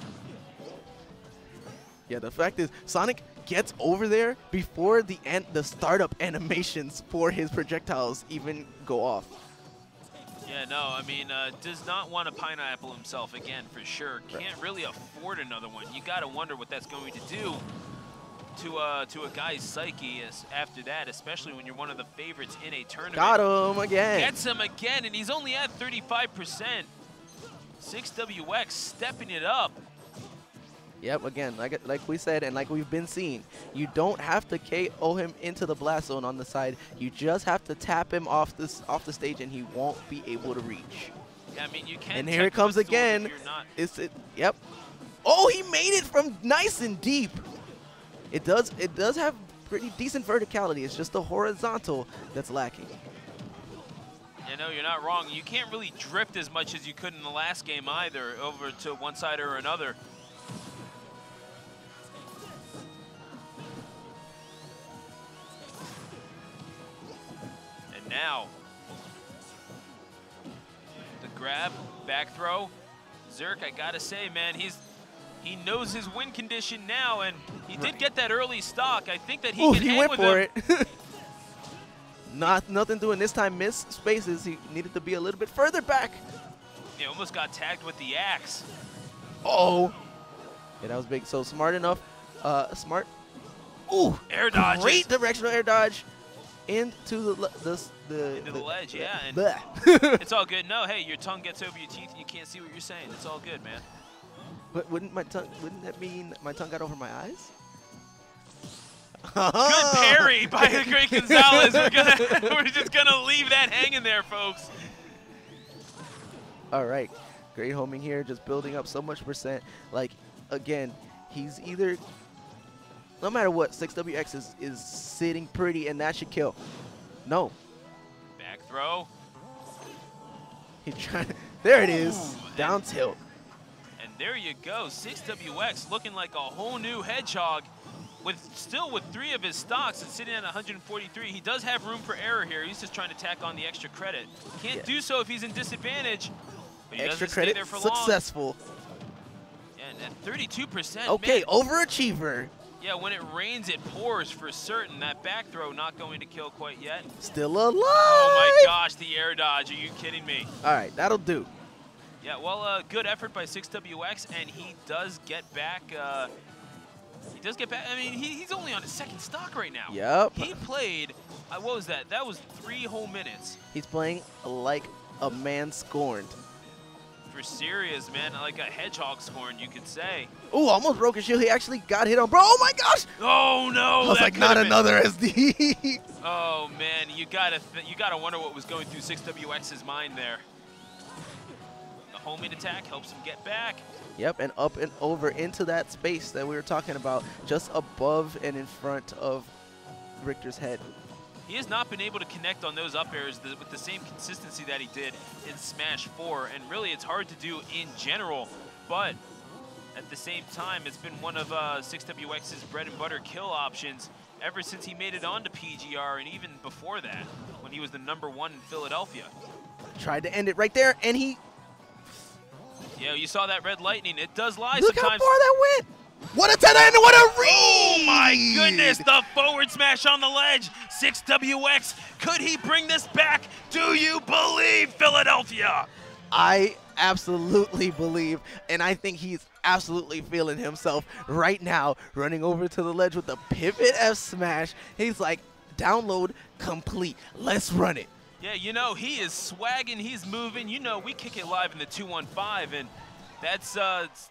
Yeah, the fact is, Sonic gets over there before the startup animations for his projectiles even go off. Yeah, no, I mean, does not want a pineapple himself again, for sure. Can't really afford another one. You got to wonder what that's going to do to a guy's psyche after that, especially when you're one of the favorites in a tournament. Got him again. Gets him again, and he's only at 35%. 6WX stepping it up. Yep, again, like we said and like we've been seeing, you don't have to KO him into the blast zone on the side. You just have to tap him off the stage, and he won't be able to reach. Yeah, I mean, you can. And here it comes again. Yep. Oh, he made it from nice and deep. It does have pretty decent verticality. It's just the horizontal that's lacking. You know, you're not wrong. You can't really drift as much as you could in the last game either, over to one side or another. now, the grab, back throw. Zerk, I gotta say, man, he knows his win condition now, and he did get that early stock. I think that he can hang with him. He went for it. Nothing doing this time. Missed spaces. He needed to be a little bit further back. He almost got tagged with the axe. Oh. Yeah, that was big. So smart enough. Smart. Ooh. Air dodge. Great directional air dodge into the ledge. Yeah. And it's all good. No, hey, your tongue gets over your teeth and you can't see what you're saying. It's all good, man. But wouldn't that mean my tongue got over my eyes? Good parry by the great Gonzalez. We're just gonna leave that hanging there, folks. All right, great homing here, just building up so much percent. Like again, he's either, no matter what, 6WX is sitting pretty, and that should kill. No. Back throw. He's trying. There it is. Ooh, down tilt. And there you go. 6WX looking like a whole new hedgehog. Still with 3 of his stocks and sitting at 143. He does have room for error here. He's just trying to tack on the extra credit. Can't do so if he's in disadvantage. But he Extra doesn't credit stay there for successful. Long. And 32%. Okay, man. overachiever. Yeah, when it rains, it pours for certain. That back throw not going to kill quite yet. Still alive. Oh my gosh, the air dodge. Are you kidding me? All right, that'll do. Yeah, well, good effort by 6WX, and he does get back. I mean, he's only on his 2nd stock right now. Yep. He played, what was that? That was 3 whole minutes. He's playing like a man scorned. For serious, man, like a hedgehog scorned, you could say. Ooh, almost broke his shield. He actually got hit on. Bro, oh my gosh! Oh no! I was like, not another SD. Oh man, you gotta wonder what was going through 6WX's mind there. The homing attack helps him get back. Yep, and up and over into that space that we were talking about, just above and in front of Richter's head. He has not been able to connect on those up airs with the same consistency that he did in Smash 4, and really it's hard to do in general, but at the same time, it's been one of 6WX's bread and butter kill options ever since he made it onto PGR, and even before that, when he was the #1 in Philadelphia. Tried to end it right there, and he... Yeah, you saw that red lightning. It does lie Look sometimes. how far that went! What a 10 and what a read! Oh my goodness, the forward smash on the ledge. 6WX, could he bring this back? Do you believe, Philadelphia? I absolutely believe, and I think he's absolutely feeling himself right now, running over to the ledge with the pivot F smash. He's like, download complete. Let's run it. Yeah, you know, he is swagging, he's moving. You know, we kick it live in the 215, and that's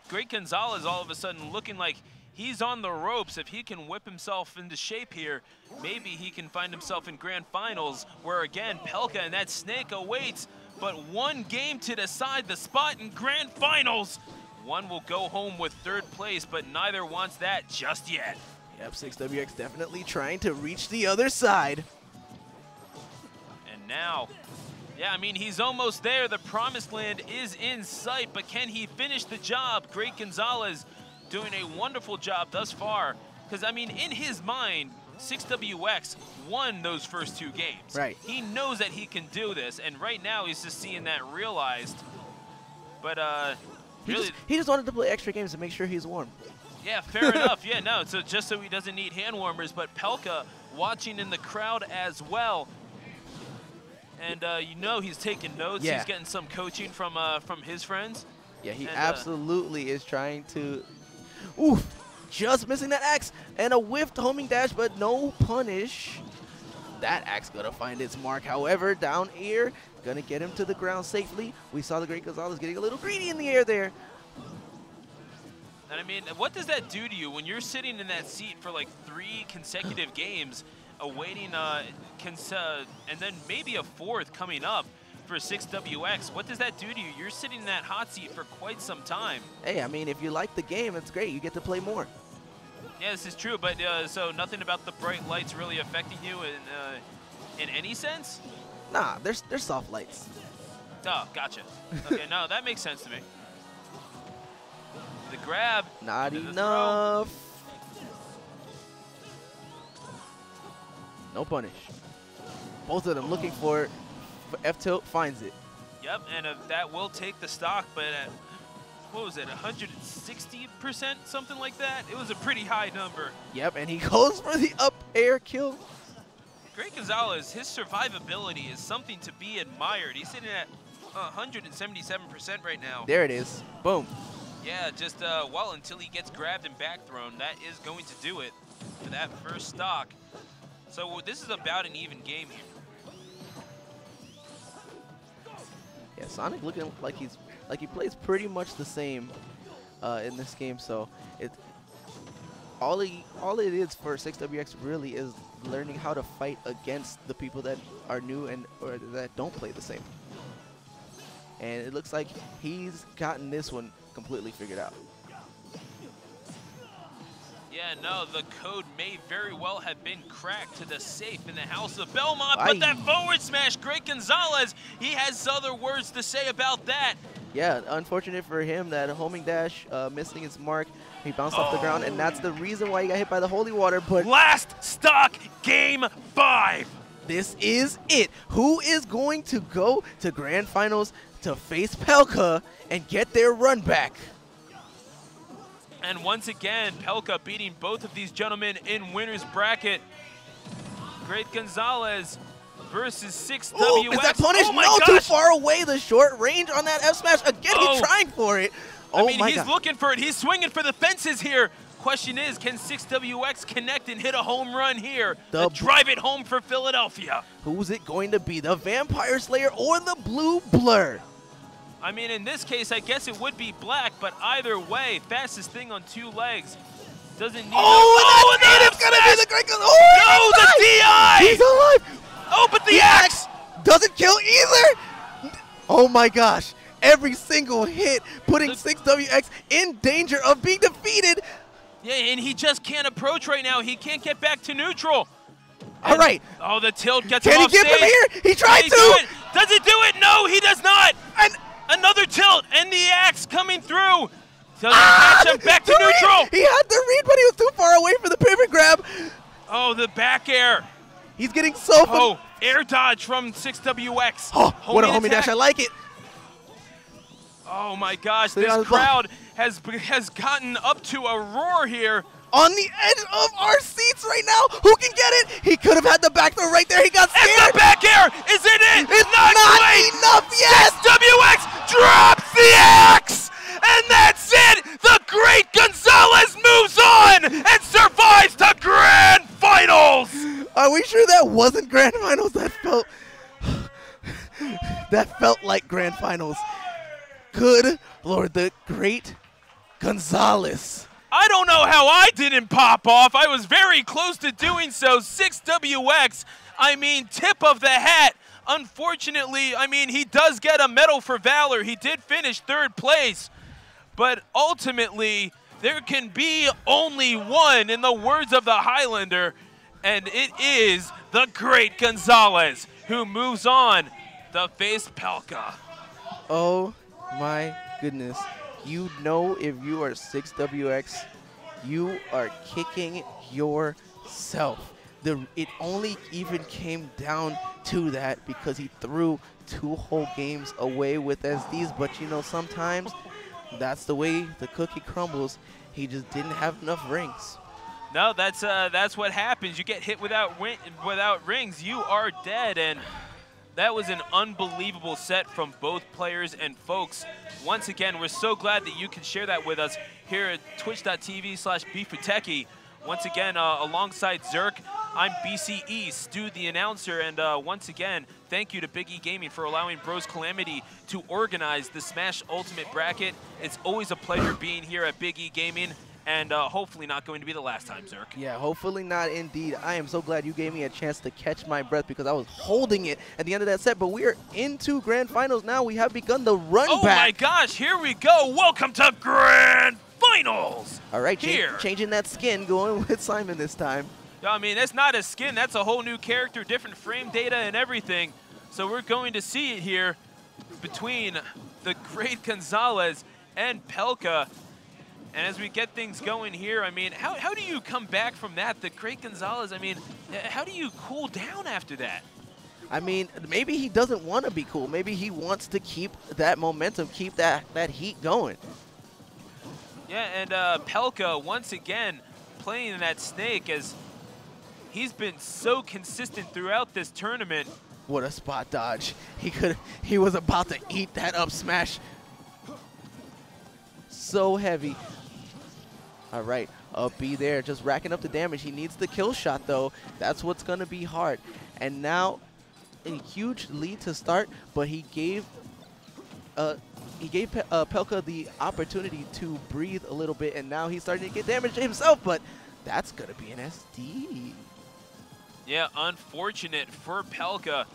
Great Gonzalez all of a sudden looking like he's on the ropes. If he can whip himself into shape here, maybe he can find himself in grand finals, where again, Pelka and that snake awaits, but 1 game to decide the spot in grand finals. One will go home with 3rd place, but neither wants that just yet. Yep, 6WX definitely trying to reach the other side. And now, yeah, I mean, he's almost there. The promised land is in sight, but can he finish the job? Great Gonzalez doing a wonderful job thus far. Because, I mean, in his mind, 6WX won those first 2 games. Right. He knows that he can do this, and right now he's just seeing that realized. But, really... He just wanted to play extra games to make sure he's warm. Yeah, fair enough. Yeah, no, so just so he doesn't need hand warmers, but Pelka watching in the crowd as well. And you know he's taking notes. Yeah. He's getting some coaching from his friends. Yeah, he and, absolutely is trying to... Oof! Just missing that axe. And a whiffed homing dash, but no punish. That axe gonna find its mark. However, down air, gonna get him to the ground safely. We saw the Great Gonzalez getting a little greedy in the air there. And I mean, what does that do to you when you're sitting in that seat for like 3 consecutive games, awaiting and then maybe a 4th coming up for 6WX? What does that do to you? You're sitting in that hot seat for quite some time. Hey, I mean, if you like the game, it's great. You get to play more. Yeah, this is true, but so nothing about the bright lights really affecting you in any sense? Nah, they're soft lights. Oh, gotcha. Okay, no, that makes sense to me. The grab. Not enough. No punish. Both of them looking for it. F-tilt finds it. Yep, and that will take the stock, but at, what was it, 160%, something like that? It was a pretty high number. Yep, and he goes for the up air kill. Great Gonzalez, his survivability is something to be admired. He's sitting at 177% right now. There it is. Boom. Yeah, just, well, until he gets grabbed and back thrown, that is going to do it for that first stock. So this is about an even game here. Yeah, Sonic looking like he plays pretty much the same in this game. So all it is for 6WX really is learning how to fight against the people that are new and or that don't play the same. And it looks like he's gotten this one completely figured out. Yeah, no, the code may very well have been cracked to the safe in the House of Belmont, but that forward smash, Great Gonzalez, he has other words to say about that. Yeah, unfortunate for him that homing dash missing his mark. He bounced off the ground, and that's the reason why he got hit by the holy water. But last stock, game 5. This is it. Who is going to go to grand finals to face Pelka and get their run back? And once again, Pelka beating both of these gentlemen in winner's bracket. Great Gonzalez versus 6WX. Ooh, is that punish? Oh my no, gosh. too far away. The short range on that F smash. Again, he's trying for it. I mean, he's looking for it. He's swinging for the fences here. Question is, can 6WX connect and hit a home run here to drive it home for Philadelphia? Who's it going to be, the Vampire Slayer or the Blue Blur? I mean, in this case, I guess it would be black, but either way, fastest thing on 2 legs. Doesn't need it's going to be the Great Gonzalez. Oh, no, the DI! He's alive! Oh, but the axe doesn't kill either! Oh my gosh. Every single hit putting 6WX in danger of being defeated. Yeah, and he just can't approach right now. He can't get back to neutral. All right. Oh, the tilt gets him off stage. Can he get from here? He tried to. Does it do it? No, he does not. And another tilt, and the axe coming through. Doesn't catch him back to neutral. He had the read, but he was too far away for the pivot grab. Oh, the back air. He's getting so Oh, air dodge from 6WX. Oh, what a homie dash. I like it. Oh my gosh, this crowd has gotten up to a roar here. On the edge of our seats right now. Who can get it? He could have had the back throw right there. He got scared. And the back air. Is it? It's not enough yet. 6WX drops the axe. And that's it. The Great Gonzalez moves on and survives to Grand Finals. Are we sure that wasn't Grand Finals? That felt like Grand Finals. Good Lord, the Great Gonzalez. I don't know how I didn't pop off. I was very close to doing so. 6WX, I mean, tip of the hat. Unfortunately, I mean, he does get a medal for valor. He did finish 3rd place. But ultimately, there can be only one, in the words of the Highlander, and it is the Great Gonzalez, who moves on to face Pelka. Oh my goodness. You know, if you are 6WX, you are kicking yourself. It only even came down to that because he threw 2 whole games away with SDs. But you know, sometimes that's the way the cookie crumbles. He just didn't have enough rings. No, that's what happens. You get hit without rings, you are dead. And that was an unbelievable set from both players and folks. Once again, we're so glad that you can share that with us here at twitch.tv/BeefWithTechie. Once again, alongside Zerk, I'm BCE, Stu the announcer, and once again, thank you to Big E Gaming for allowing Bros Calamity to organize the Smash Ultimate Bracket. It's always a pleasure being here at Big E Gaming, and hopefully not going to be the last time, Zerk. Yeah, hopefully not indeed. I am so glad you gave me a chance to catch my breath because I was holding it at the end of that set, but we are into Grand Finals now. We have begun the run back. Oh my gosh, here we go. Welcome to Grand Finals. All right, changing that skin, going with Simon this time. I mean, that's not a skin. That's a whole new character, different frame data and everything. So we're going to see it here between the Great Gonzalez and Pelka. And as we get things going here, I mean, how do you come back from that? The Great Gonzalez, I mean, how do you cool down after that? I mean, maybe he doesn't want to be cool. Maybe he wants to keep that momentum, keep that heat going. Yeah, and Pelka, once again, playing that snake as he's been so consistent throughout this tournament. What a spot dodge. He was about to eat that up smash. So heavy. All right, up B there, just racking up the damage. He needs the kill shot, though. That's what's going to be hard. And now a huge lead to start, but he gave Pelka the opportunity to breathe a little bit, and now he's starting to get damage himself, but that's going to be an SD. Yeah, unfortunate for Pelka,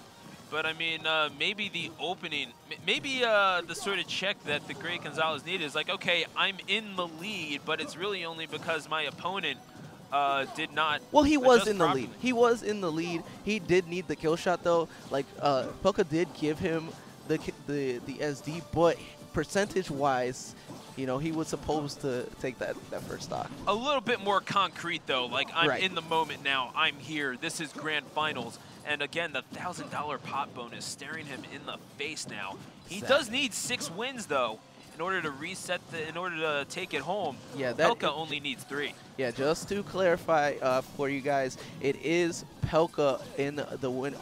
but I mean, maybe the opening, maybe the sort of check that the great Gonzalez needed is like, okay, I'm in the lead, but it's really only because my opponent did not. Well, he was in the properly. lead. He was in the lead. He did need the kill shot, though. Like, Pelka did give him the SD, but percentage-wise, you know, he was supposed to take that first stock. A little bit more concrete, though. Like, I'm Right. in the moment now. I'm here. This is grand finals. And again, the $1,000 pot bonus staring him in the face now. He does need 6 wins, though, in order to reset in order to take it home. Yeah, Pelka only needs 3. Yeah, just to clarify for you guys, it is Pelka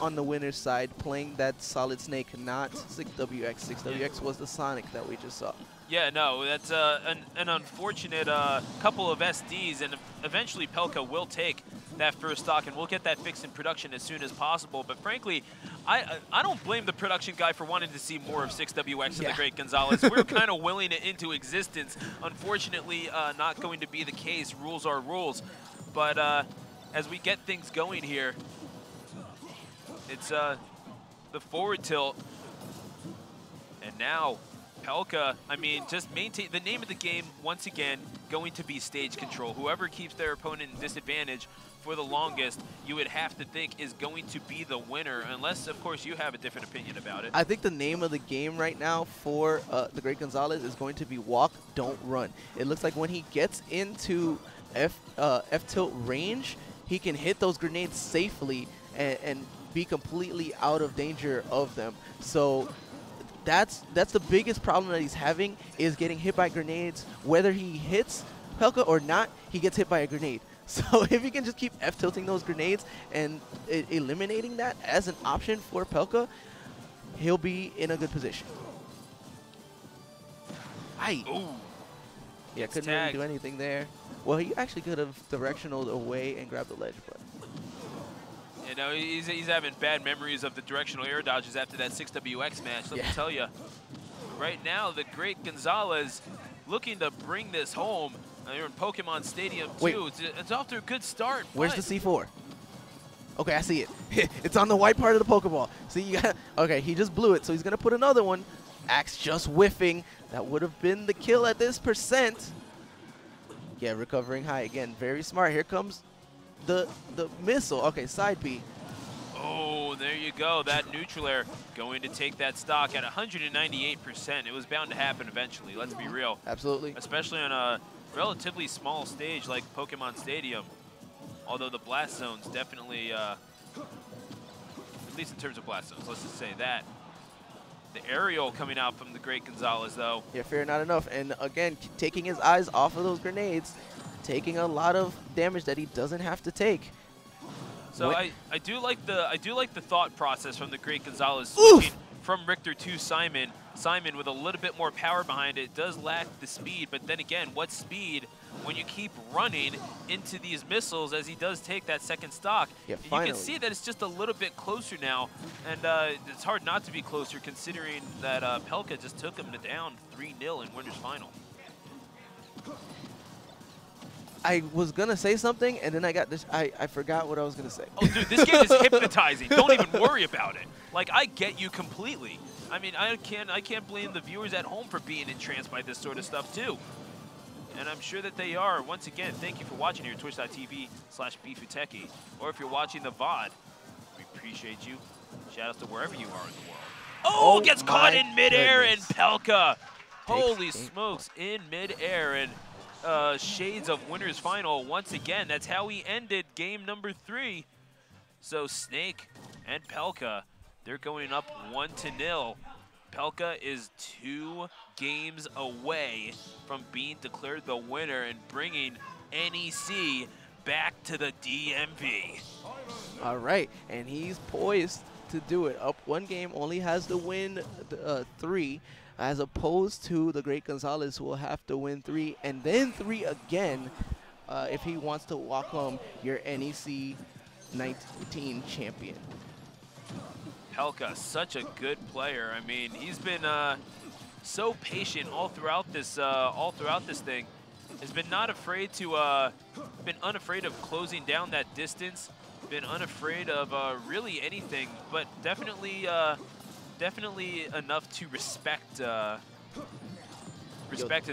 on the winner's side playing that solid snake, not 6WX. 6WX was the Sonic that we just saw. Yeah, no, that's an unfortunate couple of SDs, and eventually Pelka will take that first stock, and we'll get that fixed in production as soon as possible. But frankly, I don't blame the production guy for wanting to see more of 6WX and the great Gonzalez. We're kind of willing it into existence. Unfortunately, not going to be the case. Rules are rules. But as we get things going here, it's the forward tilt, and now Pelka, I mean, just maintain the name of the game, once again, going to be stage control. Whoever keeps their opponent in disadvantage for the longest, you would have to think is going to be the winner, unless, of course, you have a different opinion about it. I think the name of the game right now for the great Gonzalez is going to be walk, don't run. It looks like when he gets into F-tilt range, he can hit those grenades safely and be completely out of danger of them. So that's the biggest problem that he's having, is getting hit by grenades. Whether he hits Pelka or not, he gets hit by a grenade. So if he can just keep F-tilting those grenades and eliminating that as an option for Pelka, he'll be in a good position. Ooh. Yeah, couldn't really do anything there. Well, he actually could have directionaled away and grabbed the ledge, but. You know, he's having bad memories of the directional air dodges after that 6WX match, let me tell you. Right now, the great Gonzalez looking to bring this home. You're in Pokemon Stadium, too. It's off to a good start. Where's the C4? Okay, I see it. It's on the white part of the Pokeball. See, you got. Okay, he just blew it, so he's going to put another one. Axe just whiffing. That would have been the kill at this percent. Yeah, recovering high again. Very smart. Here comes the missile. Okay, side B. Oh, there you go. That neutral air going to take that stock at 198%. It was bound to happen eventually. Let's be real. Absolutely. Especially on a relatively small stage like Pokemon Stadium. Although the blast zones definitely, at least in terms of blast zones, let's just say that. The aerial coming out from the great Gonzalez, though. Yeah, fair not enough. And again, taking his eyes off of those grenades, taking a lot of damage that he doesn't have to take. So I do like the thought process from the great Gonzalez switching from Richter to Simon. Simon with a little bit more power behind it does lack the speed, but then again, what speed when you keep running into these missiles as he does take that second stock? Yeah, you can see that it's just a little bit closer now, and it's hard not to be closer considering that Pelka just took him down 3-0 in Winners Final. I was going to say something, and then I got this. I forgot what I was going to say. Oh, dude, this game is hypnotizing. Don't even worry about it. Like, I get you completely. I mean, I can't blame the viewers at home for being entranced by this sort of stuff, too. And I'm sure that they are. Once again, thank you for watching here at twitch.tv/Bfuteki. Or if you're watching the VOD, we appreciate you. Shout out to wherever you are in the world. Oh, gets caught in midair, and Pelka. Holy smokes, in midair. And shades of Winners Final once again. That's how we ended game number 3. So Snake and Pelka They're going up 1-0. Pelka is 2 games away from being declared the winner and bringing NEC back to the DMV. All right, and he's poised to do it. Up 1 game, only has to win 3, as opposed to the Great Gonzalez, who will have to win 3 and then 3 again if he wants to walk home your NEC 19 champion. Pelka, such a good player. I mean, he's been so patient all throughout this thing. Has been not afraid to, been unafraid of closing down that distance. Been unafraid of really anything, but definitely enough to respect his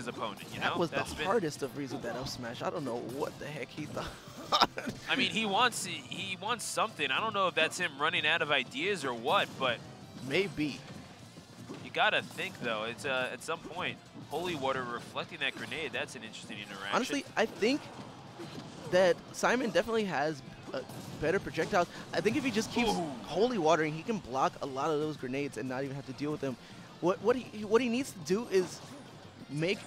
opponent. You know, that was the hardest of reasons that up smash. I don't know what the heck he thought. I mean, he wants something. I don't know if that's him running out of ideas or what, but maybe. You gotta think though. It's at some point, Holy Water reflecting that grenade. That's an interesting interaction. Honestly, I think that Simon definitely has better projectiles. I think if he just keeps Holy Watering, he can block a lot of those grenades and not even have to deal with them. What he needs to do is make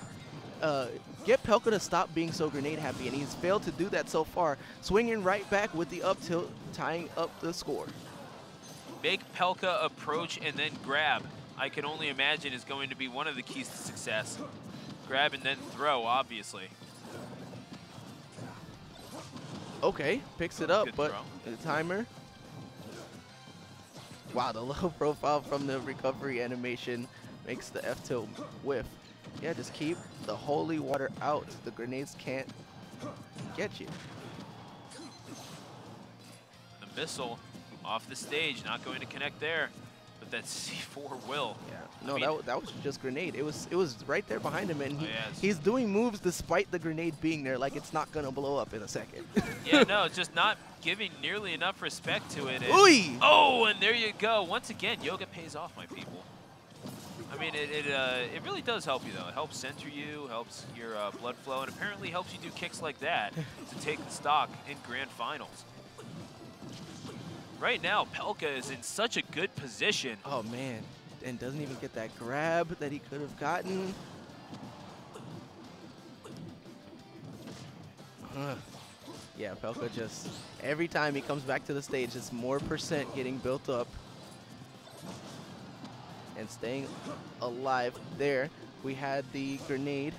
get Pelka to stop being so grenade happy, and he's failed to do that so far. Swinging right back with the up tilt, tying up the score. Make Pelka approach and then grab. I can only imagine is going to be one of the keys to success. Grab and then throw, obviously. Okay, picks it up, but throw. the timer. Wow, the low profile from the recovery animation makes the F tilt whiff. Yeah, just keep the Holy Water out. The grenades can't get you. The missile off the stage, not going to connect there, but that C4 will. Yeah, no, I mean, that was just grenade. It was right there behind him, and yes. He's doing moves despite the grenade being there, like it's not gonna blow up in a second. Yeah, no, just not giving nearly enough respect to it. And, oh, and there you go. Once again, yoga pays off, my people. I mean, it really does help you, though. It helps center you, helps your blood flow, and apparently helps you do kicks like that to take the stock in grand finals. Right now, Pelka is in such a good position. Oh, man. And doesn't even get that grab that he could have gotten. Yeah, Pelka just, every time he comes back to the stage, it's more percent getting built up. And staying alive there. We had the grenade.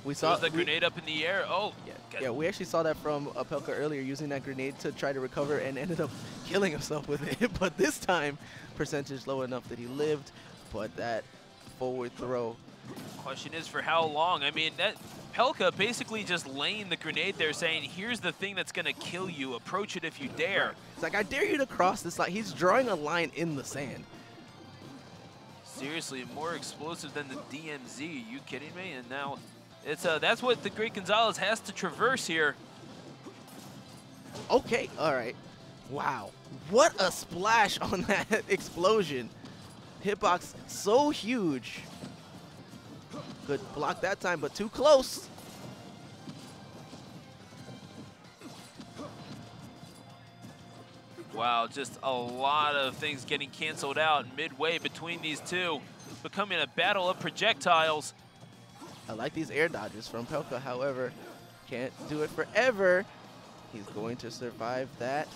We saw the grenade up in the air. Oh, yeah, we actually saw that from Pelka earlier, using that grenade to try to recover and ended up killing himself with it. But this time, percentage low enough that he lived. But that forward throw. Question is for how long? I mean, that Pelka basically just laying the grenade there, saying, here's the thing that's going to kill you. Approach it if you dare. It's like, I dare you to cross this line. He's drawing a line in the sand. Seriously, more explosive than the DMZ. Are you kidding me? And now it's that's what the Great Gonzalez has to traverse here. Okay, all right. Wow. What a splash on that explosion. Hitbox so huge. Good block that time, but too close. Wow, just a lot of things getting canceled out midway between these two, becoming a battle of projectiles. I like these air dodges from Pelka, however, can't do it forever. He's going to survive that.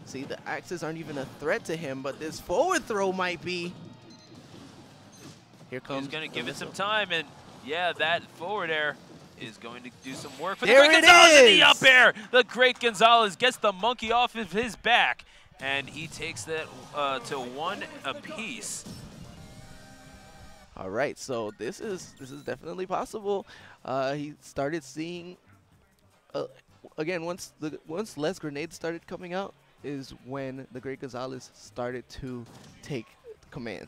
See, the axes aren't even a threat to him, but this forward throw might be. Here comes. He's going to give it some time, and yeah, that forward air is going to do some work for there the Great Gonzalez in the up air. The Great Gonzalez gets the monkey off of his back, and he takes that to 1 apiece. All right, so this is definitely possible. He started seeing again once less grenades started coming out is when the Great Gonzalez started to take command.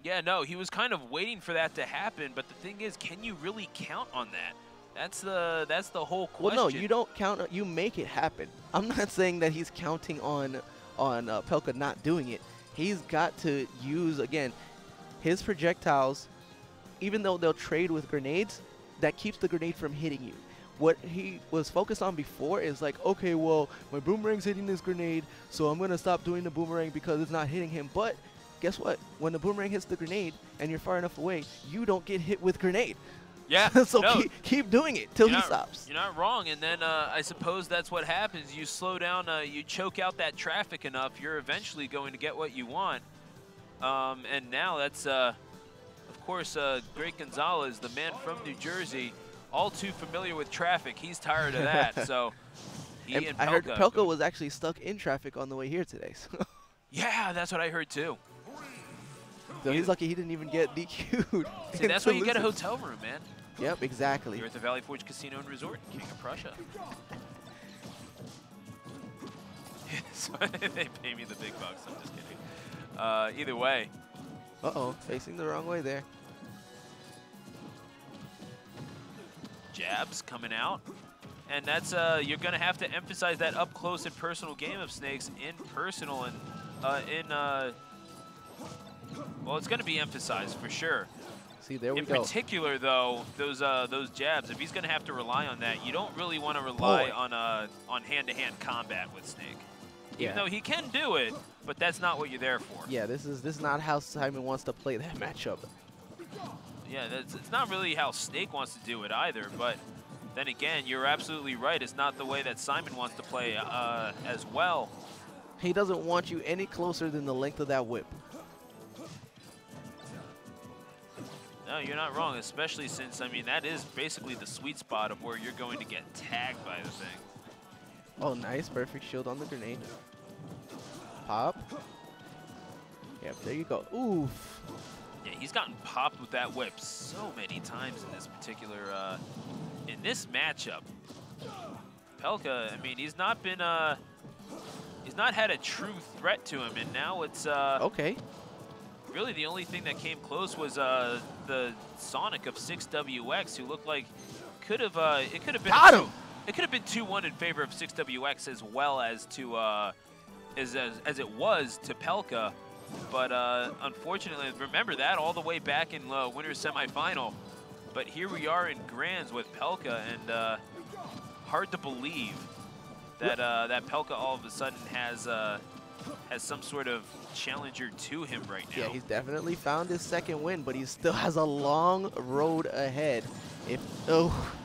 Yeah, no, he was kind of waiting for that to happen, but the thing is, can you really count on that? That's the whole question. Well, no, you don't count. You make it happen. I'm not saying that he's counting on Pelka not doing it. He's got to use, again, his projectiles, even though they'll trade with grenades, that keeps the grenade from hitting you. what he was focused on before is like, okay, well, my boomerang's hitting this grenade, so I'm going to stop doing the boomerang because it's not hitting him. But guess what? When the boomerang hits the grenade and you're far enough away, you don't get hit with grenade. Yeah. So keep doing it till he stops. You're not wrong. And then I suppose that's what happens. You slow down, you choke out that traffic enough, you're eventually going to get what you want. And now that's, of course, Great Gonzalez, the man from New Jersey, all too familiar with traffic. He's tired of that. So he and I heard Pelka was actually stuck in traffic on the way here today. So. Yeah, that's what I heard too. So he's lucky he didn't even get DQ'd. See, that's why you get a hotel room, man. Yep, exactly. You're at the Valley Forge Casino and Resort, King of Prussia. So they pay me the big bucks. I'm just kidding. Either way. Uh-oh, facing the wrong way there. Jabs coming out. And that's, you're going to have to emphasize that up close and personal game of Snakes in personal and well, it's going to be emphasized for sure. See, there we go. In particular, though, those jabs, if he's going to have to rely on that, you don't really want to rely on hand-to-hand combat with Snake. Even though he can do it, but that's not what you're there for. Yeah, this is not how Simon wants to play that matchup. Yeah, it's not really how Snake wants to do it either, but then again, you're absolutely right. It's not the way that Simon wants to play as well. He doesn't want you any closer than the length of that whip. No, you're not wrong, especially since, I mean, that is basically the sweet spot of where you're going to get tagged by the thing. Oh, nice. Perfect shield on the grenade. Pop. Yep, there you go. Oof. Yeah, he's gotten popped with that whip so many times in this particular, in this matchup. Pelka, I mean, he's not been, he's not had a true threat to him, and now it's, okay. Really, the only thing that came close was the Sonic of 6WX, who looked like could have it could have been got him. It could have been 2-1 in favor of 6WX as well as to as it was to Pelka, but unfortunately, remember that all the way back in winner's semifinal. But here we are in Grands with Pelka, and hard to believe that that Pelka all of a sudden has some sort of challenger to him right now. Yeah, he's definitely found his second win, but he still has a long road ahead. It is,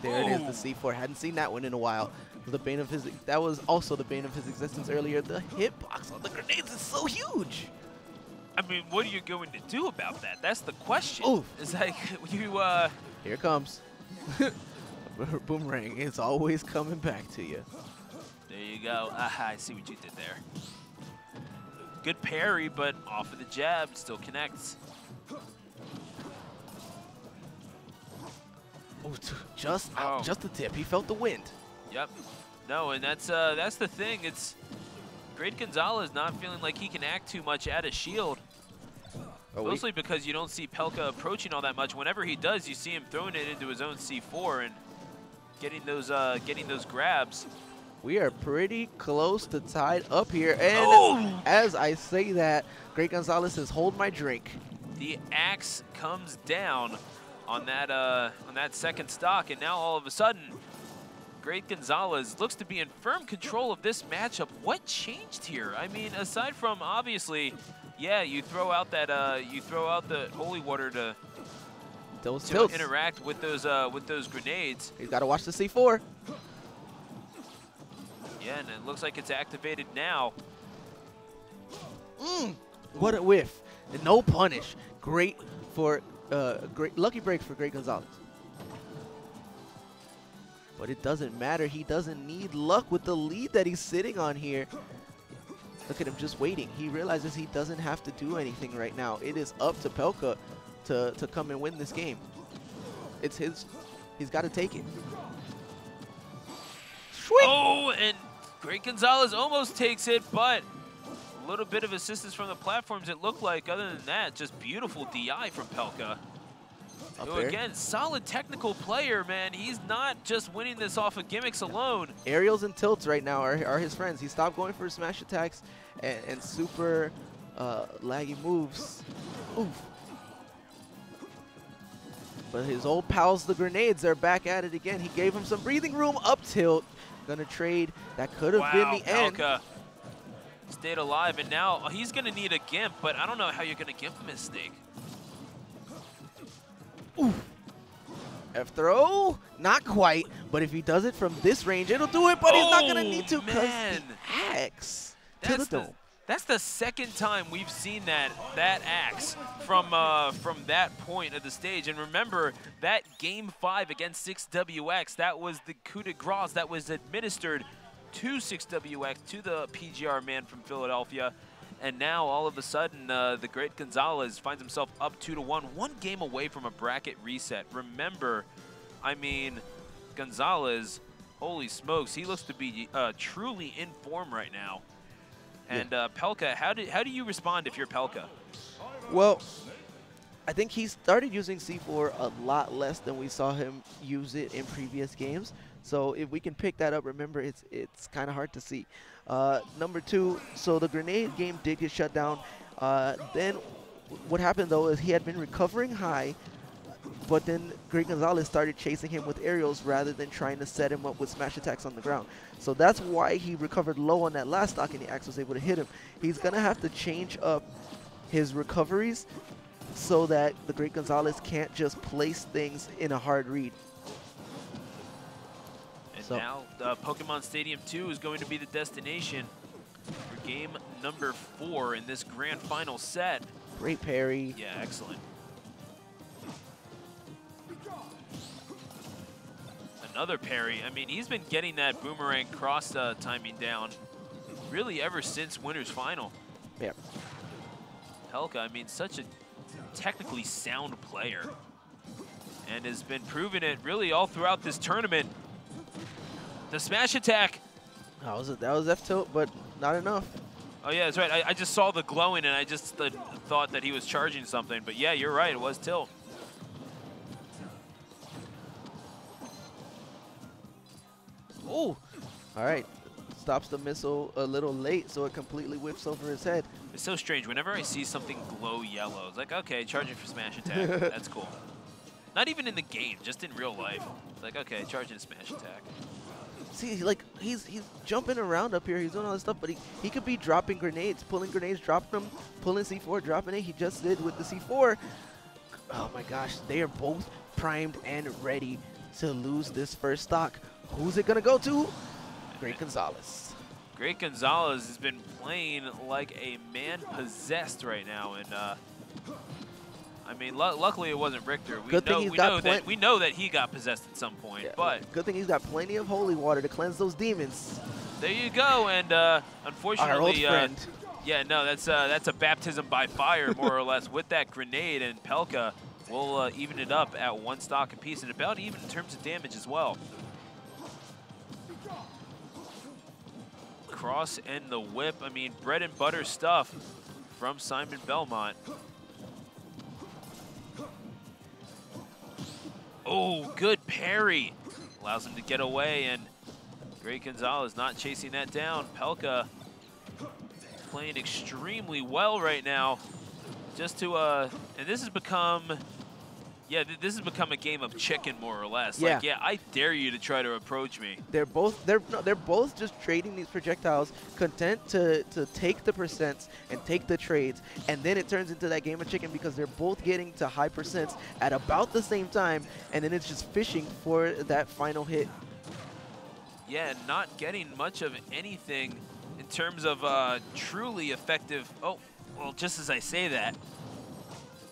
the C4. Hadn't seen that one in a while. The bane of his, that was also the bane of his existence earlier. The hitbox on the grenades is so huge. I mean, what are you going to do about that? That's the question. Oof. It's like you. Here it comes. Boomerang. It's always coming back to you. There you go. Aha, I see what you did there. Good parry, but off of the jab, still connects. Oh, just the tip. He felt the wind. Yep. No, and that's the thing. It's Great Gonzalez not feeling like he can act too much at a shield. Mostly because you don't see Pelka approaching all that much. Whenever he does, you see him throwing it into his own C4 and getting those grabs. We are pretty close to tied up here, and as I say that, Great Gonzalez says, "Hold my drink." The axe comes down on that second stock, and now all of a sudden, Great Gonzalez looks to be in firm control of this matchup. What changed here? I mean, aside from obviously, yeah, you throw out the holy water to interact with those grenades. He's got to watch the C4. Yeah, and it looks like it's activated now. What a whiff. And no punish. Great lucky break for Great Gonzalez. But it doesn't matter. He doesn't need luck with the lead that he's sitting on here. Look at him just waiting. He realizes he doesn't have to do anything right now. It is up to Pelka to come and win this game. It's his. He's got to take it. Sweet. Oh, and Great Gonzalez almost takes it, but a little bit of assistance from the platforms, it looked like. Other than that, just beautiful DI from Pelka. So again, solid technical player, man. He's not just winning this off of gimmicks alone. Aerials and tilts right now are his friends. He stopped going for smash attacks and super laggy moves. Oof. But his old pals, the Grenades, are back at it again. He gave him some breathing room, up tilt. Gonna trade. That could have been the end. Pelka stayed alive, and now he's gonna need a Gimp, but I don't know how you're gonna Gimp him his Snake. Ooh. F throw, not quite, but if he does it from this range, it'll do it, but he's not gonna need to because the axe to the dome. That's the second time we've seen that axe from that point of the stage. And remember, that Game 5 against 6WX, that was the coup de grace that was administered to 6WX, to the PGR man from Philadelphia. And now, all of a sudden, the great Gonzalez finds himself up 2-1, one game away from a bracket reset. Remember, I mean, Gonzalez, holy smokes, he looks to be truly in form right now. And Pelka, how do you respond if you're Pelka? Well, I think he started using C4 a lot less than we saw him use it in previous games. So if we can pick that up, remember it's kind of hard to see. Number two, so the grenade game did get shut down. Then what happened though is he had been recovering high, but then Great Gonzalez started chasing him with aerials rather than trying to set him up with smash attacks on the ground. So that's why he recovered low on that last stock and the axe was able to hit him. He's going to have to change up his recoveries so that the Great Gonzalez can't just place things in a hard read. And now Pokemon Stadium 2 is going to be the destination for game number 4 in this grand final set. Great parry. Yeah, excellent. Another parry. I mean, he's been getting that boomerang cross timing down really ever since Winner's Final. Yeah. Pelka, I mean, such a technically sound player and has been proving it really all throughout this tournament. The smash attack. That was F tilt, but not enough. Oh, yeah, that's right. I just saw the glowing, and I just thought that he was charging something. But, yeah, you're right. It was tilt. Oh, all right. Stops the missile a little late, so it completely whips over his head. It's so strange. Whenever I see something glow yellow, it's like, okay, charging for smash attack. That's cool. Not even in the game, just in real life. It's like, okay, charging a smash attack. See, like, he's jumping around up here. He's doing all this stuff, but he could be dropping grenades, pulling grenades, dropping them, pulling C4, dropping it. He just did with the C4. Oh, my gosh. They are both primed and ready to lose this first stock. Who's it going to go to? Great Gonzalez. Great Gonzalez has been playing like a man possessed right now. And, I mean, luckily it wasn't Richter. We know that he got possessed at some point. Yeah, but good thing he's got plenty of holy water to cleanse those demons. There you go. And unfortunately, our old friend. Yeah, no, that's a baptism by fire, more or less, with that grenade. And Pelka will even it up at one stock apiece, and about even in terms of damage as well. Cross and the whip. I mean, bread and butter stuff from Simon Belmont. Oh, good parry. Allows him to get away, and Great Gonzalez not chasing that down. Pelka playing extremely well right now. Just to, and this has become, yeah, this has become a game of chicken, more or less. Yeah. Like, yeah, I dare you to try to approach me. They're both just trading these projectiles, content to take the percents and take the trades, and then it turns into that game of chicken because they're both getting to high percents at about the same time, and then it's just fishing for that final hit. Yeah, not getting much of anything in terms of truly effective. Oh, well, just as I say that,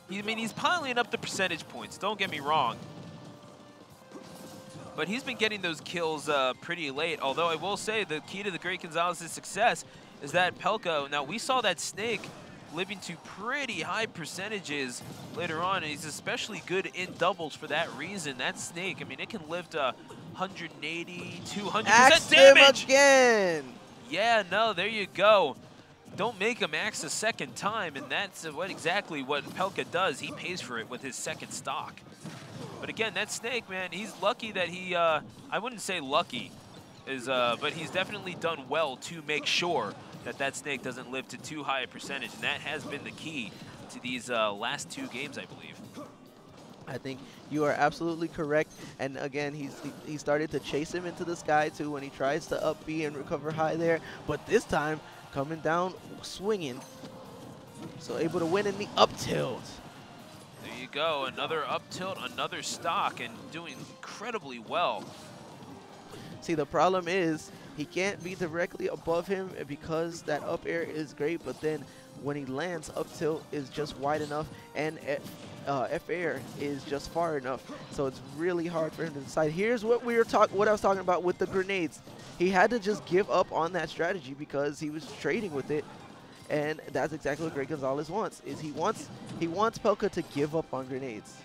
I mean, he's piling up the percentage points, don't get me wrong. But he's been getting those kills pretty late, although I will say the key to the Great Gonzalez's success is that Pelka, now we saw that Snake living to pretty high percentages later on, and he's especially good in doubles for that reason. That Snake, I mean, it can live to 180, 200% damage! Again! Yeah, no, there you go. Don't make him axe a second time, and that's exactly what Pelka does. He pays for it with his second stock. But again, that Snake, man, he's lucky that he, I wouldn't say lucky, but he's definitely done well to make sure that that Snake doesn't live to too high a percentage, and that has been the key to these last two games, I believe. I think you are absolutely correct. And again, he started to chase him into the sky too when he tries to up B and recover high there. But this time, coming down, swinging. So able to win in the up tilt. There you go, another up tilt, another stock, and doing incredibly well. See, the problem is he can't be directly above him because that up air is great, but then when he lands, up tilt is just wide enough, and F air is just far enough. So it's really hard for him to decide. Here's what what I was talking about with the grenades. He had to just give up on that strategy because he was trading with it, and that's exactly what Great Gonzalez wants. Is he wants Pelka to give up on grenades.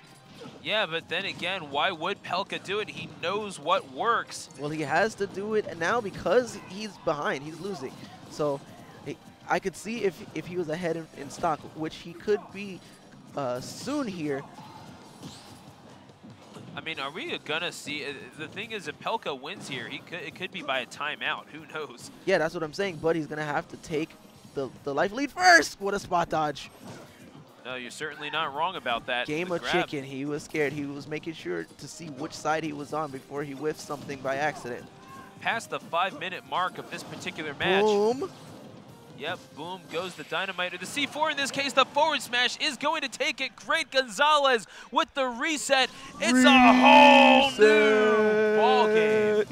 Yeah, but then again, why would Pelka do it? He knows what works. Well, he has to do it now because he's behind. He's losing. So I could see if he was ahead in stock, which he could be soon here. I mean, are we gonna see? The thing is, if Pelka wins here, it could be by a timeout. Who knows? Yeah, that's what I'm saying. But he's gonna have to take the life lead first. What a spot dodge! No, you're certainly not wrong about that. Game of chicken. He was scared. He was making sure to see which side he was on before he whiffed something by accident. Past the 5-minute mark of this particular match. Boom. Yep, boom goes the dynamite, or the C4 in this case. The forward smash is going to take it. Great Gonzalez with the reset. It's a whole new ball game.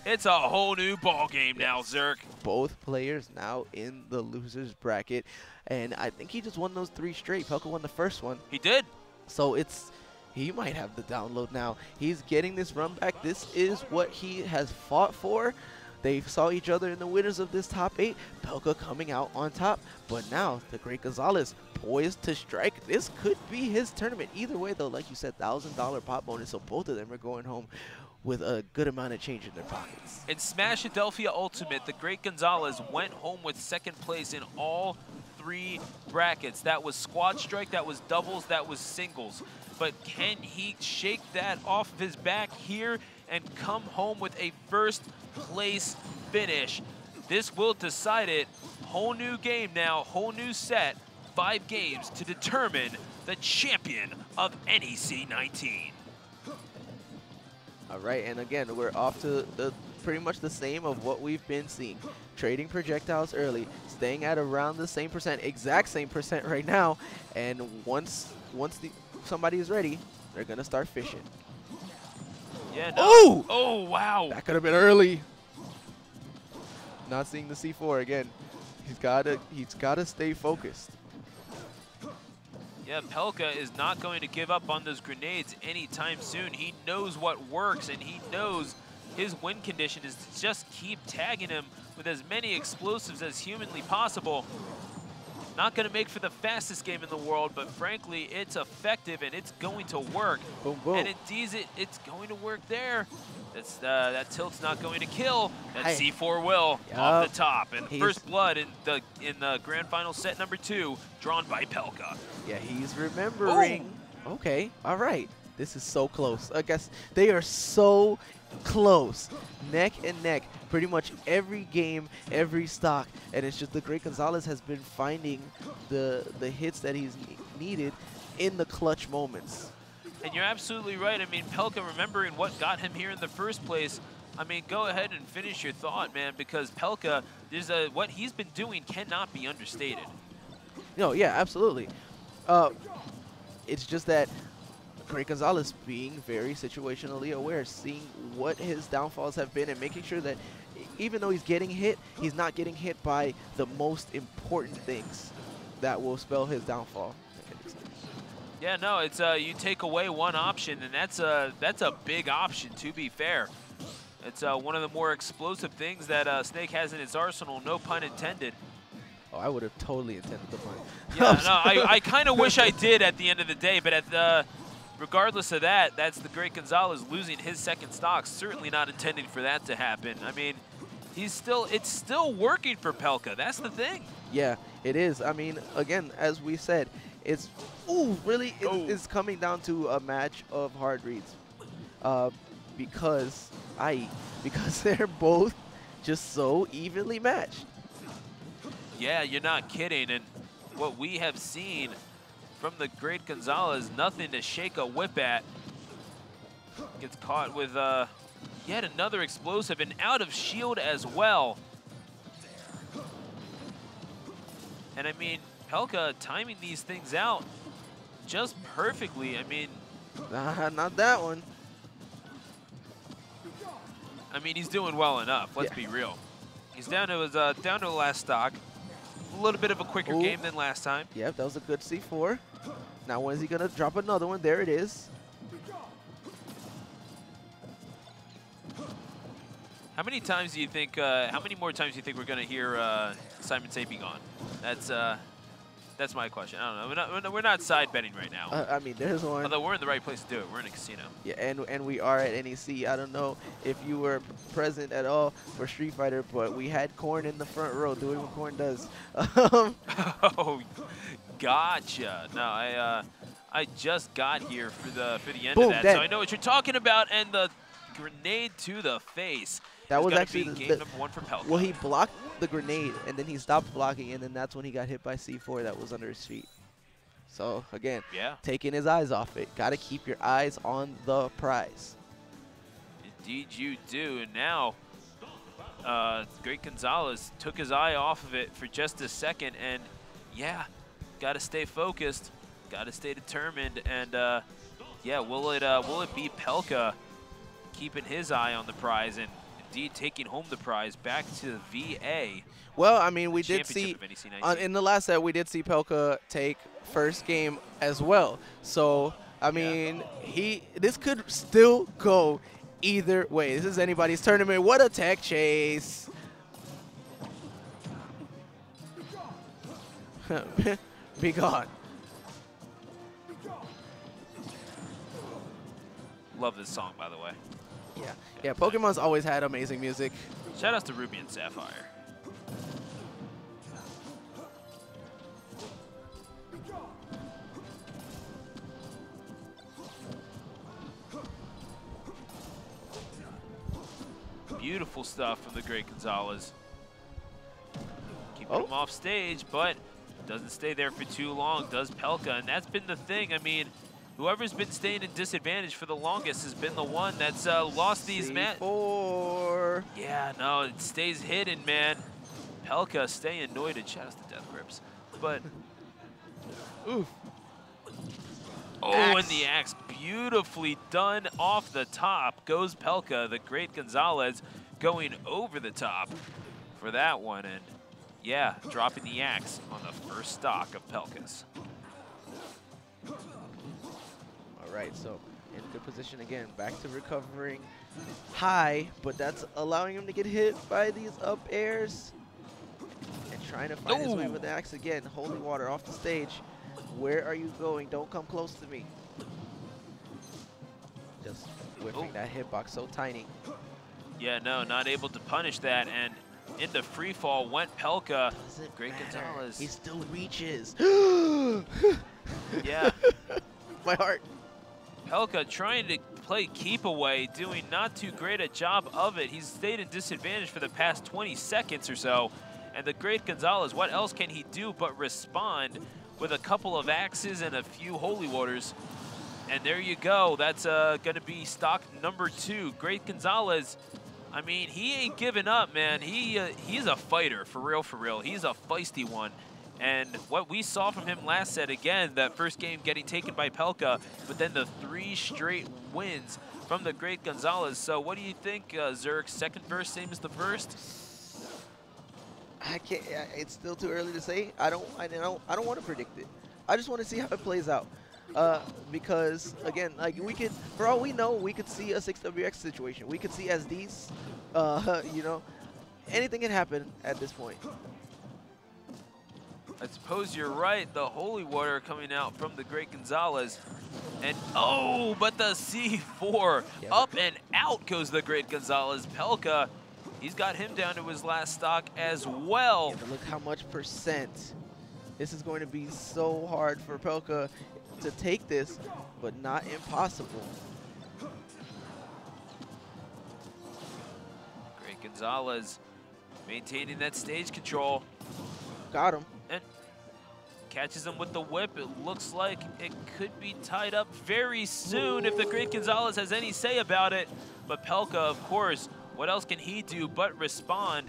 It's a whole new ball game now, Zerk. Both players now in the loser's bracket, and I think he just won those 3 straight. Pelka won the first one. He did. So he might have the download now. He's getting this run back. This is what he has fought for. They saw each other in the winners of this top 8. Pelka coming out on top. But now, the Great Gonzalez poised to strike. This could be his tournament. Either way, though, like you said, $1,000 pop bonus. So both of them are going home with a good amount of change in their pockets. In Smash-Adelphia Ultimate, the Great Gonzalez went home with 2nd place in all 3 brackets. That was squad strike, that was doubles, that was singles. But can he shake that off of his back here and come home with a 1st place finish? This will decide it. Whole new game now, whole new set, 5 games to determine the champion of NEC 19. All right, and again, we're off to pretty much the same of what we've been seeing. Trading projectiles early, staying at around the same percent, exact same percent right now, and once somebody is ready, they're gonna start fishing. Yeah. No. Oh! Oh wow! That could have been early. Not seeing the C4 again. He's gotta stay focused. Yeah, Pelka is not going to give up on those grenades anytime soon. He knows what works, and he knows his win condition is to just keep tagging him with as many explosives as humanly possible. Not going to make for the fastest game in the world, but frankly, it's effective and it's going to work. Boom, boom. And indeed, it's going to work there. That tilt's not going to kill. That C4 will off the top. And first blood in the grand final set number 2, drawn by Pelka. Yeah, he's remembering. Oh. Okay, all right. This is so close. I guess they are so close, neck and neck, pretty much every game, every stock, and it's just the Great Gonzalez has been finding the hits that he's needed in the clutch moments. And you're absolutely right. I mean, Pelka remembering what got him here in the first place. I mean, go ahead and finish your thought, man, because Pelka, what he's been doing cannot be understated. No, yeah, absolutely. It's just that Great Gonzalez being very situationally aware, seeing what his downfalls have been and making sure that even though he's getting hit, he's not getting hit by the most important things that will spell his downfall. Yeah, no, it's you take away one option, and that's a big option, to be fair. It's one of the more explosive things that Snake has in his arsenal, no pun intended. Oh, I would have totally intended the pun. Yeah, no, I kind of wish I did at the end of the day, but regardless of that, that's the Great Gonzalez losing his 2nd stock. Certainly not intending for that to happen. I mean, it's still working for Pelka. That's the thing. Yeah, it is. I mean, again, as we said, it's it's coming down to a match of hard reads, because they're both just so evenly matched. Yeah, you're not kidding. And what we have seen from the great Gonzalez. Nothing to shake a whip at. Gets caught with yet another explosive and out of shield as well. And I mean, Pelka timing these things out just perfectly. I mean, not that one. I mean, he's doing well enough. Let's be real. He's down to his down to the last stock. A little bit of a quicker game than last time. Yep, that was a good C4. Now when is he gonna drop another one? There it is. How many times do you think? How many more times do you think we're gonna hear Simon say "be gone"? That's my question. I don't know. We're not side betting right now. I mean, there's one. Although we're in the right place to do it. We're in a casino. Yeah, and we are at NEC. I don't know if you were present at all for Street Fighter, but we had Korn in the front row doing what Korn does. Oh, gotcha. No, I just got here for the end of that, dead. so I know what you're talking about. And the grenade to the face. That was actually game number 1 for Pelka. Well, he blocked the grenade, and then he stopped blocking, and then that's when he got hit by C4 that was under his feet. So, again, taking his eyes off it. Got to keep your eyes on the prize. Indeed you do. And now, Great Gonzalez took his eye off of it for just a second, and yeah, got to stay focused, got to stay determined, and yeah, will it be Pelka keeping his eye on the prize and indeed taking home the prize back to the VA? Well, I mean, we did see in the last set we did see Pelka take first game as well. So I mean, this could still go either way. This is anybody's tournament. What a tech chase! Be gone. Love this song, by the way. Yeah, Pokemon's always had amazing music. Shout outs to Ruby and Sapphire. Beautiful stuff from the great Gonzalez. Keeping him off stage, but doesn't stay there for too long, does Pelka, and that's been the thing. I mean, whoever's been staying in disadvantage for the longest has been the one that's lost these matches. Yeah, no, it stays hidden, man. Pelka staying anointed. Shout out to Death Grips. But, oof. Oh, and the axe beautifully done off the top. Goes Pelka, the great Gonzalez, going over the top for that one. And yeah, dropping the axe on the first stock of Pelka's. All right, so in good position again, back to recovering high, but that's allowing him to get hit by these up airs and trying to find his way with the axe again. Holy water off the stage. Where are you going? Don't come close to me. Just whiffing that hitbox so tiny. Yeah, no, not able to punish that, and into free fall went Pelka. Great Gonzalez. He still reaches. Yeah. My heart. Pelka trying to play keep away, doing not too great a job of it. He's stayed in disadvantage for the past 20 seconds or so. And the great Gonzalez, what else can he do but respond with a couple of axes and a few holy waters? And there you go. That's going to be stock number 2. Great Gonzalez, I mean, he ain't giving up, man. He's a fighter, for real, for real. He's a feisty one. And what we saw from him last set, again, that first game getting taken by Pelka, but then the 3 straight wins from the great Gonzalez. So what do you think, Zerk? Second verse, same as the first? I can't. It's still too early to say. I don't want to predict it. I just want to see how it plays out. Because again, like we could, for all we know, we could see a 6WX situation. We could see SDs. You know, anything can happen at this point. I suppose you're right. The holy water coming out from the great Gonzalez. And oh, but the C4 up and out goes the great Gonzalez. Pelka, he's got him down to his last stock as well. Yeah, but look how much percent. This is going to be so hard for Pelka to take this, but not impossible. Great Gonzalez maintaining that stage control. Got him. And Catches him with the whip. It looks like it could be tied up very soon if the Great Gonzalez has any say about it. But Pelka, of course, what else can he do but respond?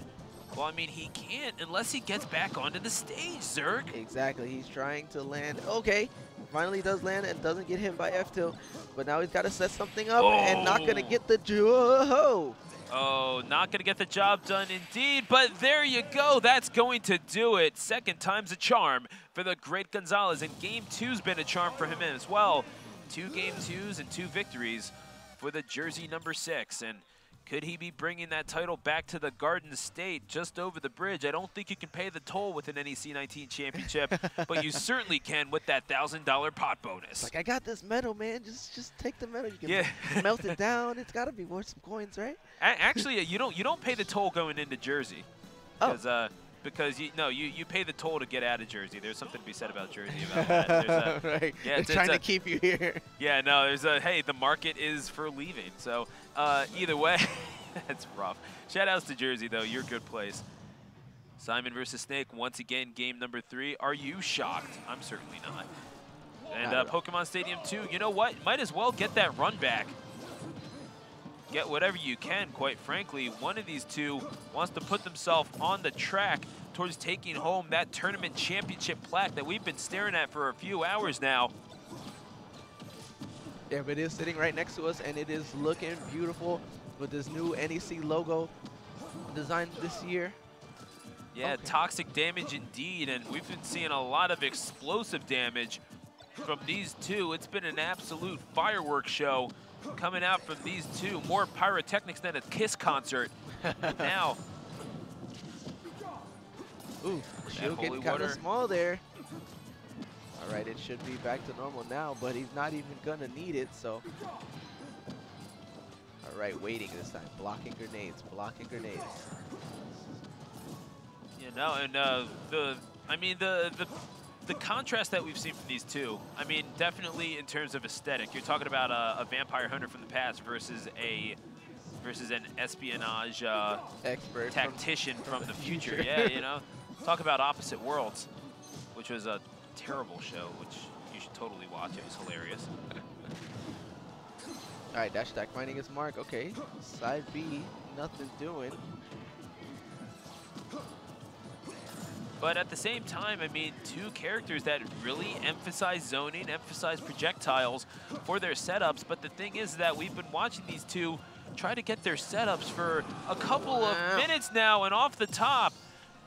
Well, I mean, he can't unless he gets back onto the stage, Zerg. Exactly. He's trying to land. Okay. Finally does land and doesn't get hit by F2. But now he's got to set something up and not going to get the jewel. Oh, not going to get the job done indeed, but there you go. That's going to do it. Second time's a charm for the Great Gonzalez, and Game 2's been a charm for him as well. 2 Game 2s and 2 victories for the jersey number 6. And could he be bringing that title back to the Garden State just over the bridge? I don't think you can pay the toll with an NEC 19 championship, but you certainly can with that $1,000 pot bonus. Like, I got this medal, man. Just take the medal. You can melt it down. It's got to be worth some coins, right? Actually, you don't pay the toll going into Jersey. Because you pay the toll to get out of Jersey. There's something to be said about Jersey about that. Right. Yeah, it's trying to keep you here. Yeah, no, there's a, hey, the market is for leaving. So either way, that's rough. Shout outs to Jersey, though. You're a good place. Simon versus Snake, once again, game number 3. Are you shocked? I'm certainly not. And Pokemon Stadium 2, you know what? Might as well get that run back. Get whatever you can, quite frankly. One of these two wants to put themselves on the track towards taking home that tournament championship plaque that we've been staring at for a few hours now. Yeah, but it is sitting right next to us, and it is looking beautiful with this new NEC logo designed this year. Yeah, okay. Toxic damage indeed, and we've been seeing a lot of explosive damage from these two. It's been an absolute fireworks show coming out from these two. More pyrotechnics than a KISS concert. Now. Ooh, shield getting kind of small there. All right, it should be back to normal now, but he's not even gonna need it, so. All right, waiting this time. Blocking grenades, blocking grenades. You know, and the contrast that we've seen from these two, I mean, definitely in terms of aesthetic. You're talking about a vampire hunter from the past versus an espionage expert tactician from the future. Yeah, you know, talk about opposite worlds, which was a terrible show, which you should totally watch. It was hilarious. All right, dash attack finding his mark. Okay, side B, nothing doing. But at the same time, I mean, two characters that really emphasize zoning, emphasize projectiles for their setups. But the thing is that we've been watching these two try to get their setups for a couple of minutes now. And off the top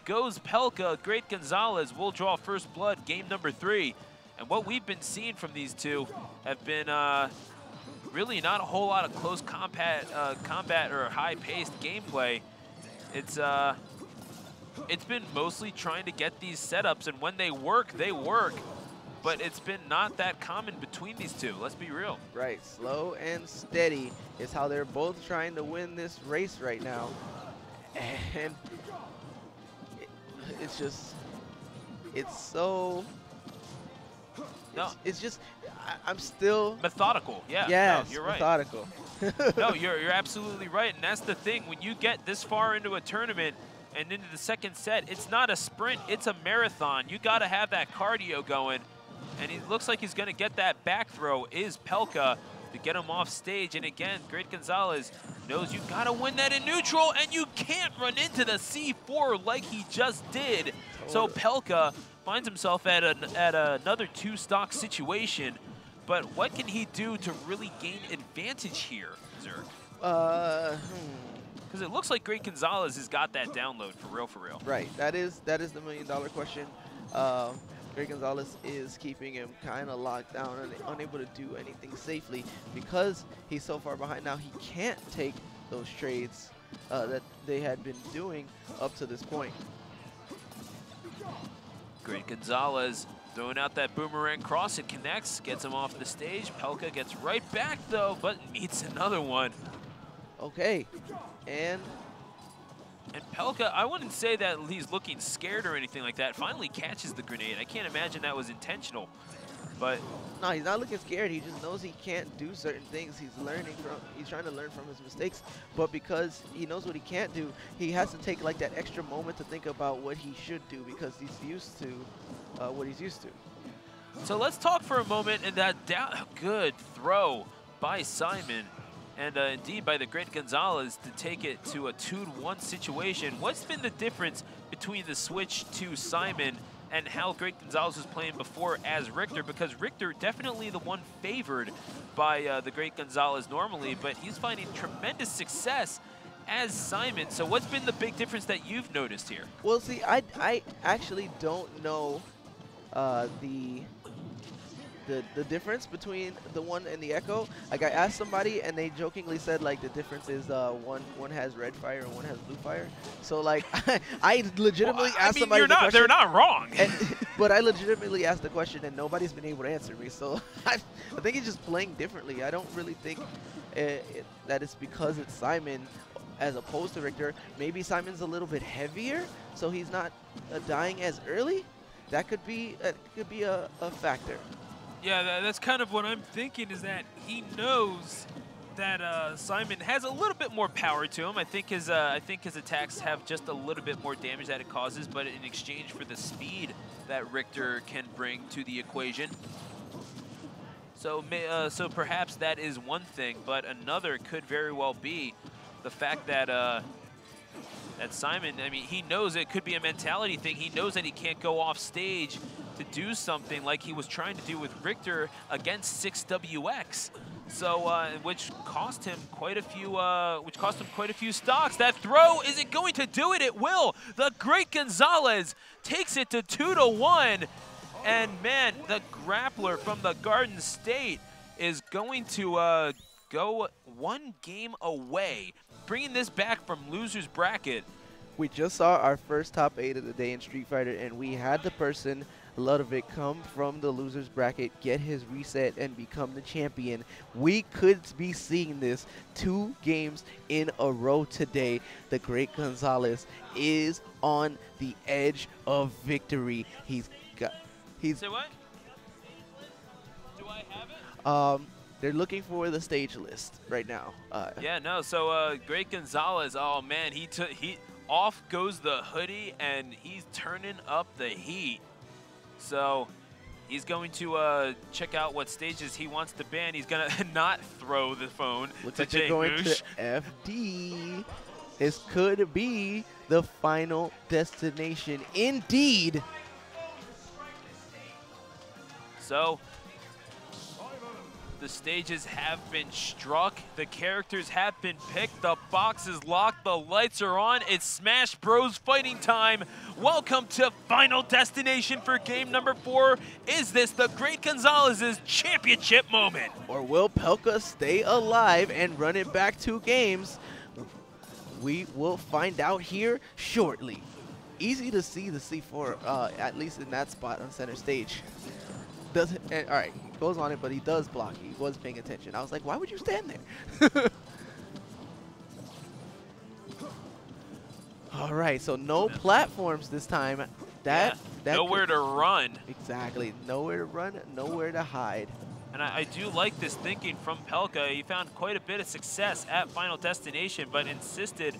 goes Pelka. Great Gonzalez will draw first blood, game number 3. And what we've been seeing from these two have been really not a whole lot of close combat or high-paced gameplay. It's been mostly trying to get these setups, and when they work, but it's been not that common between these two. Let's be real. Right, slow and steady is how they're both trying to win this race right now. And it's just, it's so, it's just, I'm still methodical. Yeah, yes, no, you're right. Methodical. No, you're absolutely right, and that's the thing. When you get this far into a tournament and into the second set, it's not a sprint, it's a marathon. You got to have that cardio going, and it looks like he's going to get that back throw. Is Pelka to get him off stage? And again, Great Gonzalez knows you got to win that in neutral, and you can't run into the C4 like he just did. So Pelka finds himself at another 2-stock situation. But what can he do to really gain advantage here, Zerg? Because it looks like Great Gonzalez has got that download for real. Right, that is the million-dollar question. Great Gonzalez is keeping him kind of locked down and unable to do anything safely because he's so far behind now. He can't take those trades that they had been doing up to this point. Great Gonzalez throwing out that boomerang cross. It connects, gets him off the stage. Pelka gets right back though, but meets another one. Okay, and Pelka, I wouldn't say that he's looking scared or anything like that. Finally catches the grenade. I can't imagine that was intentional. But no, he's not looking scared. He just knows he can't do certain things. He's trying to learn from his mistakes. But because he knows what he can't do, he has to take like that extra moment to think about what he should do because he's used to what he's used to. so let's talk for a moment and that good throw by Simon. And indeed by the great Gonzalez to take it to a 2-1 situation. What's been the difference between the switch to Simon and how great Gonzalez was playing before as Richter? Because Richter definitely the one favored by the great Gonzalez normally, but he's finding tremendous success as Simon. So what's been the big difference that you've noticed here? Well, see, I actually don't know the difference between the one and the Echo. Like I asked somebody and they jokingly said like the difference is one has red fire and one has blue fire. So like I legitimately asked somebody the question. They're not wrong. But I legitimately asked the question and nobody's been able to answer me. So I think he's just playing differently. I don't really think that it's because it's Simon as opposed to Richter. Maybe Simon's a little bit heavier, so he's not dying as early. That could be a factor. Yeah, that's kind of what I'm thinking, is that he knows that Simon has a little bit more power to him. I think his attacks have just a little bit more damage that it causes, but in exchange for the speed that Richter can bring to the equation. So perhaps that is one thing, but another could very well be the fact that that Simon, I mean, he knows it could be a mentality thing. He knows that he can't go off stage to do something like he was trying to do with Richter against 6WX. So, which cost him quite a few stocks. That throw, is it going to do it? It will. The great Gonzalez takes it to 2-1. And man, the grappler from the Garden State is going to go one game away, bringing this back from loser's bracket. We just saw our first top 8 of the day in Street Fighter, and we had the person, Ludovic, come from the loser's bracket, get his reset, and become the champion. We could be seeing this 2 games in a row today. The great Gonzalez is on the edge of victory. Say what? Do I have it? They're looking for the stage list right now. Yeah, no. So great Gonzalez. Oh man, he off goes the hoodie, and he's turning up the heat. So he's going to check out what stages he wants to ban. He's gonna not throw the phone. Looks like they're going to FD. This could be the final destination, indeed. So the stages have been struck, the characters have been picked, the box is locked, the lights are on. It's Smash Bros fighting time. Welcome to Final Destination for game number 4. Is this the great Gonzalez's championship moment? Or will Pelka stay alive and run it back 2 games? We will find out here shortly. Easy to see the C4, at least in that spot on center stage. All right, he goes on it, but he does block. He was paying attention. I was like, why would you stand there? All right, so no platforms this time. That nowhere to run. Exactly, nowhere to run, nowhere to hide. And I do like this thinking from Pelka. He found quite a bit of success at Final Destination, but insisted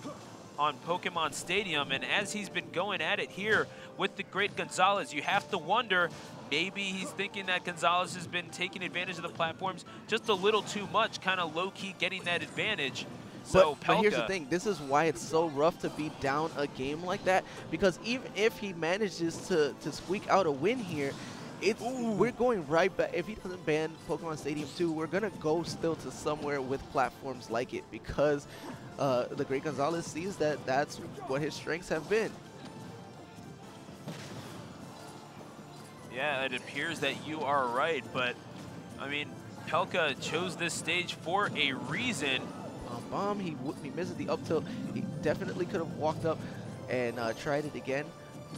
on Pokemon Stadium. And as he's been going at it here with the great Gonzalez, you have to wonder, maybe he's thinking that Gonzalez has been taking advantage of the platforms just a little too much, kind of low-key getting that advantage. So but here's the thing, this is why it's so rough to be down a game like that, because even if he manages to squeak out a win here, we're going right back. If he doesn't ban Pokemon Stadium 2, we're going to go still to somewhere with platforms like it, because the great Gonzalez sees that that's what his strengths have been. Yeah, it appears that you are right, but I mean, Pelka chose this stage for a reason. Bomb, he misses the up tilt. He definitely could have walked up and tried it again,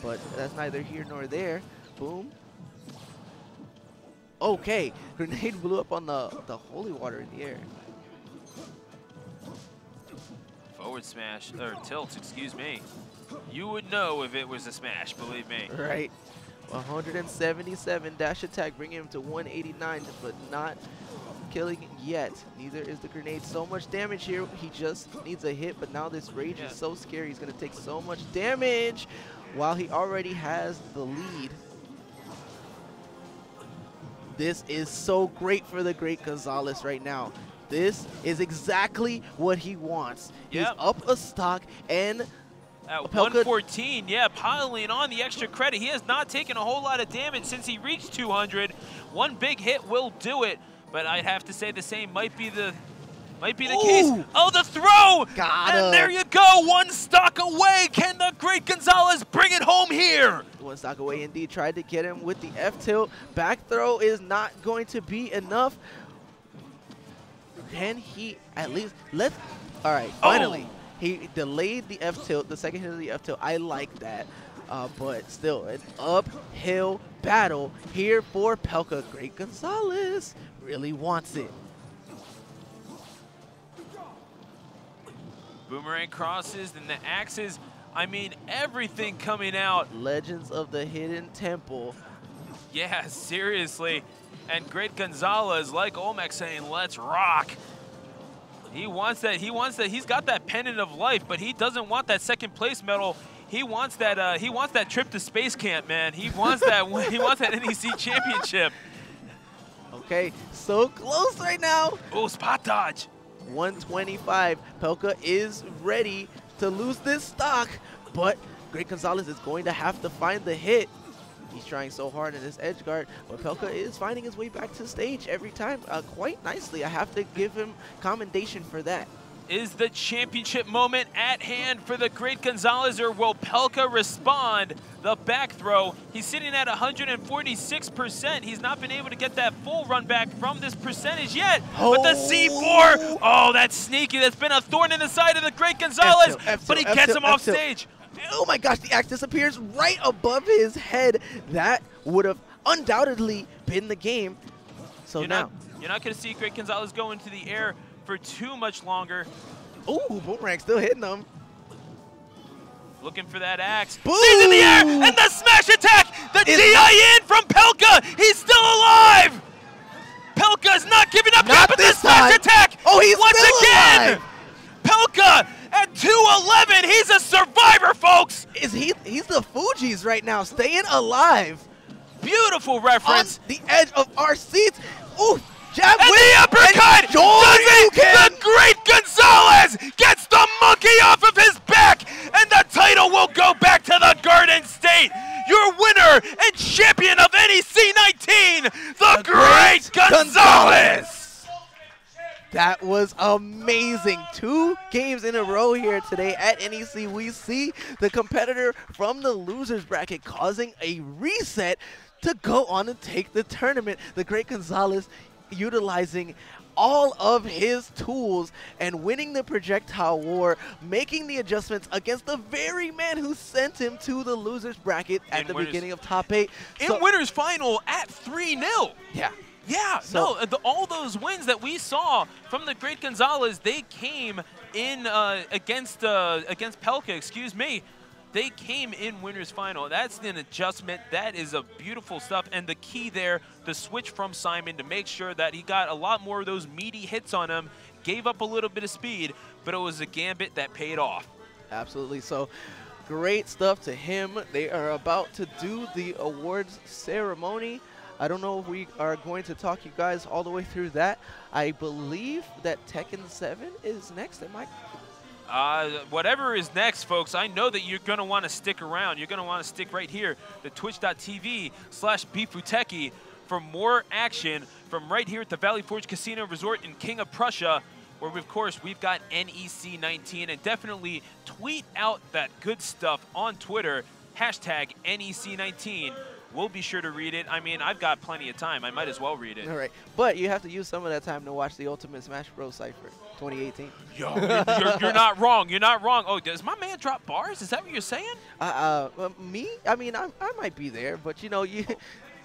but that's neither here nor there. Boom. Okay, grenade blew up on the holy water in the air. Forward smash, or tilt, excuse me. You would know if it was a smash, believe me. Right. 177 dash attack, bringing him to 189, but not killing yet. Neither is the grenade. So much damage here. He just needs a hit, but now this rage is so scary. He's going to take so much damage while he already has the lead. This is so great for the Great Gonzalez right now. This is exactly what he wants. He's up a stock, and at 114, piling on the extra credit. He has not taken a whole lot of damage since he reached 200. One big hit will do it, but I'd have to say the same might be the case. Oh, the throw! And there you go, one stock away. Can the Great Gonzalez bring it home here? One stock away indeed. Tried to get him with the F tilt. Back throw is not going to be enough. Can he at least all right, finally. He delayed the F tilt, the second hit of the F tilt. I like that. But still, an uphill battle here for Pelka. Great Gonzalez really wants it. Boomerang crosses, then the axes. I mean, everything coming out. Legends of the Hidden Temple. Yeah, seriously. And Great Gonzalez, like Olmec, saying, let's rock. He wants that. He's got that pennant of life, but he doesn't want that second place medal. He wants that. He wants that trip to space camp, man. He wants that. He wants that NEC championship. Okay, so close right now. Oh, spot dodge. 125. Pelka is ready to lose this stock, but Great Gonzalez is going to have to find the hit. He's trying so hard in this edge guard, but Pelka is finding his way back to stage every time quite nicely. I have to give him commendation for that. Is the championship moment at hand for the Great Gonzalez, or will Pelka respond? The back throw, he's sitting at 146%. He's not been able to get that full run back from this percentage yet. But the C4, oh, that's sneaky. That's been a thorn in the side of the Great Gonzalez, but he gets him off stage. Oh my gosh, the axe disappears right above his head. That would have undoubtedly been the game. So you're not going to see Great Gonzalez go into the air for too much longer. Ooh, Boomerang still hitting them. Looking for that axe. Boom! Stays in the air, and the smash attack! The DI in from Pelka! He's still alive! Pelka's not giving up Not with the this smash time. attack! Oh, he's once still again! alive! Pelka at 211, he's a survivor, folks! He's the Fugees right now, staying alive. Beautiful reference. On the edge of our seats. Ooh, jab and with the uppercut! And does it! The Great Gonzalez gets the monkey off of his back, and the title will go back to the Garden State. Your winner and champion of NEC 19, the Great Gonzalez! That was amazing. 2 games in a row here today at NEC. We see the competitor from the losers bracket causing a reset to go on and take the tournament. The Great Gonzalez utilizing all of his tools and winning the projectile war, making the adjustments against the very man who sent him to the losers bracket at the beginning of top 8. In winners final at 3-0. Yeah. Yeah, so, all those wins that we saw from the Great Gonzalez, they came in against Pelka, excuse me. They came in winners final. That's an adjustment. That is a beautiful stuff. And the key there, the switch from Simon to make sure that he got a lot more of those meaty hits on him, gave up a little bit of speed, but it was a gambit that paid off. Absolutely. So great stuff to him. They are about to do the awards ceremony. I don't know if we are going to talk you guys all the way through that. I believe that Tekken 7 is next. Am I? Whatever is next, folks, I know that you're going to want to stick around. You're going to want to stick right here to twitch.tv/Bfuteki for more action from right here at the Valley Forge Casino Resort in King of Prussia, where, of course, we've got NEC 19. And definitely tweet out that good stuff on Twitter, hashtag NEC 19. We'll be sure to read it. I mean, I've got plenty of time. I might as well read it. All right. But you have to use some of that time to watch the Ultimate Smash Bros. Cypher 2018. Yo, you're not wrong. You're not wrong. Oh, does my man drop bars? Is that what you're saying? Me? I mean, I might be there, but, you know, you...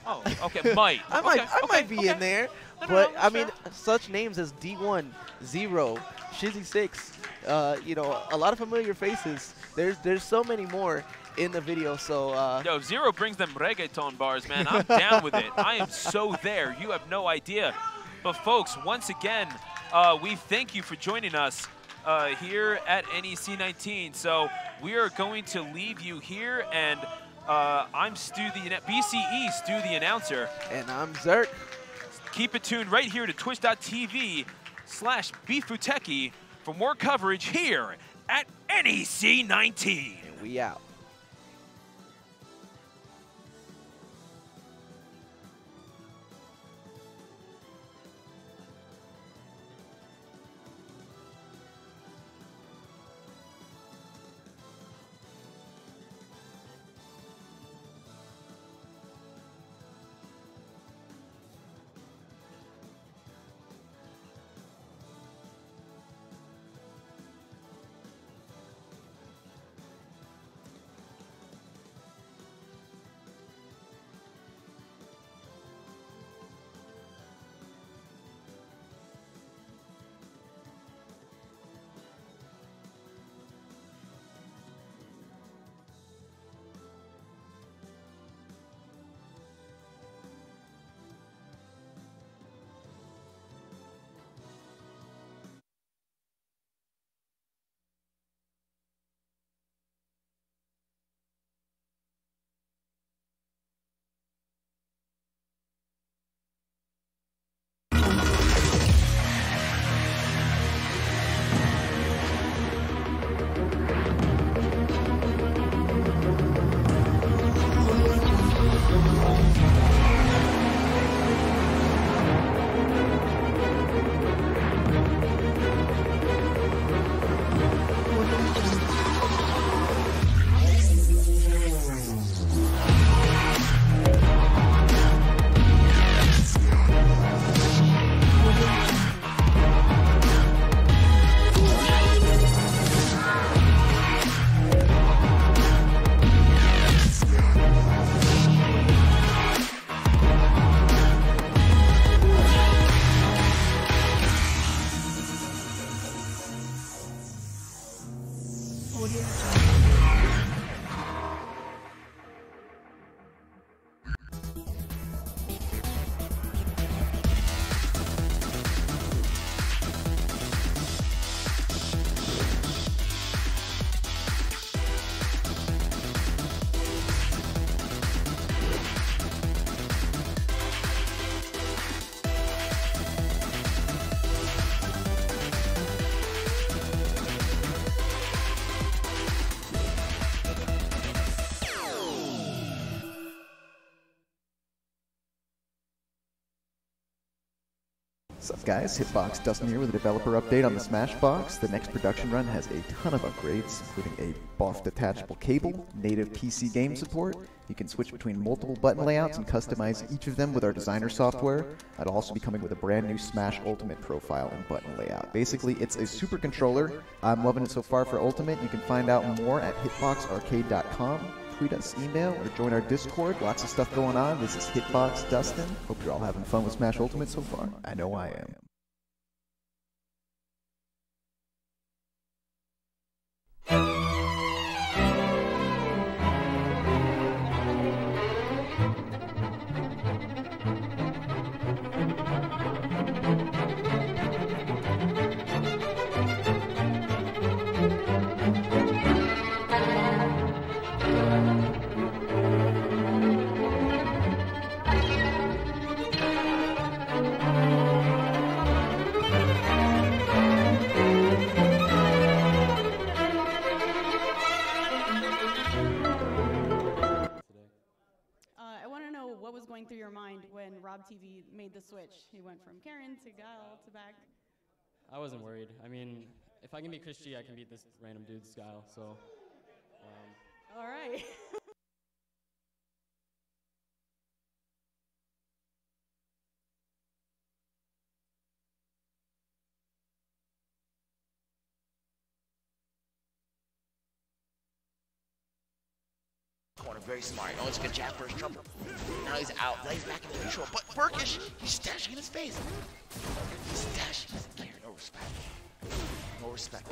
Oh, okay, might. I might be in there. But, I mean, such names as D1, Zero, Shizzy 6, you know, a lot of familiar faces. There's so many more. in the video. So yo, if Zero brings them reggaeton bars, man, I'm down with it. I am so there. You have no idea. But folks, once again, we thank you for joining us here at NEC 19. So we are going to leave you here, and I'm Stu, BCE Stu, the announcer. And I'm Zerk. Keep it tuned right here to twitch.tv/Bfuteki for more coverage here at NEC 19. And we out. What's up guys, Hitbox Dustin here with a developer update on the Smashbox. The next production run has a ton of upgrades, including a BOF detachable cable, native PC game support. You can switch between multiple button layouts and customize each of them with our designer software. I'll also be coming with a brand new Smash Ultimate profile and button layout. Basically, it's a super controller. I'm loving it so far for Ultimate. You can find out more at hitboxarcade.com. Tweet us, email, or join our Discord. Lots of stuff going on. This is Hitbox Dustin. Hope you're all having fun with Smash Ultimate so far. I know I am. Through your mind when Rob TV made the switch? He went from Karen to Guile to back. I wasn't worried. I mean, if I can beat Chris G, I can beat this random dude's Guile, so. All right. Corner, very smart. Oh, it's good jab first trouble. Now he's out. Now he's back in the neutral. But Burkish, he's stashing in his face. He's stashing. He doesn't care. No respect. No respect.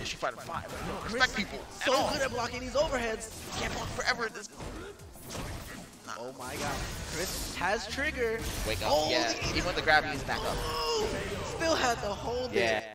She fighting 5. Respect people. So good at blocking these overheads. Can't block forever. This. Oh my god. Chris has trigger. Wake up. Yeah. Even with the grab, he's back up. Still had to hold it. Yeah.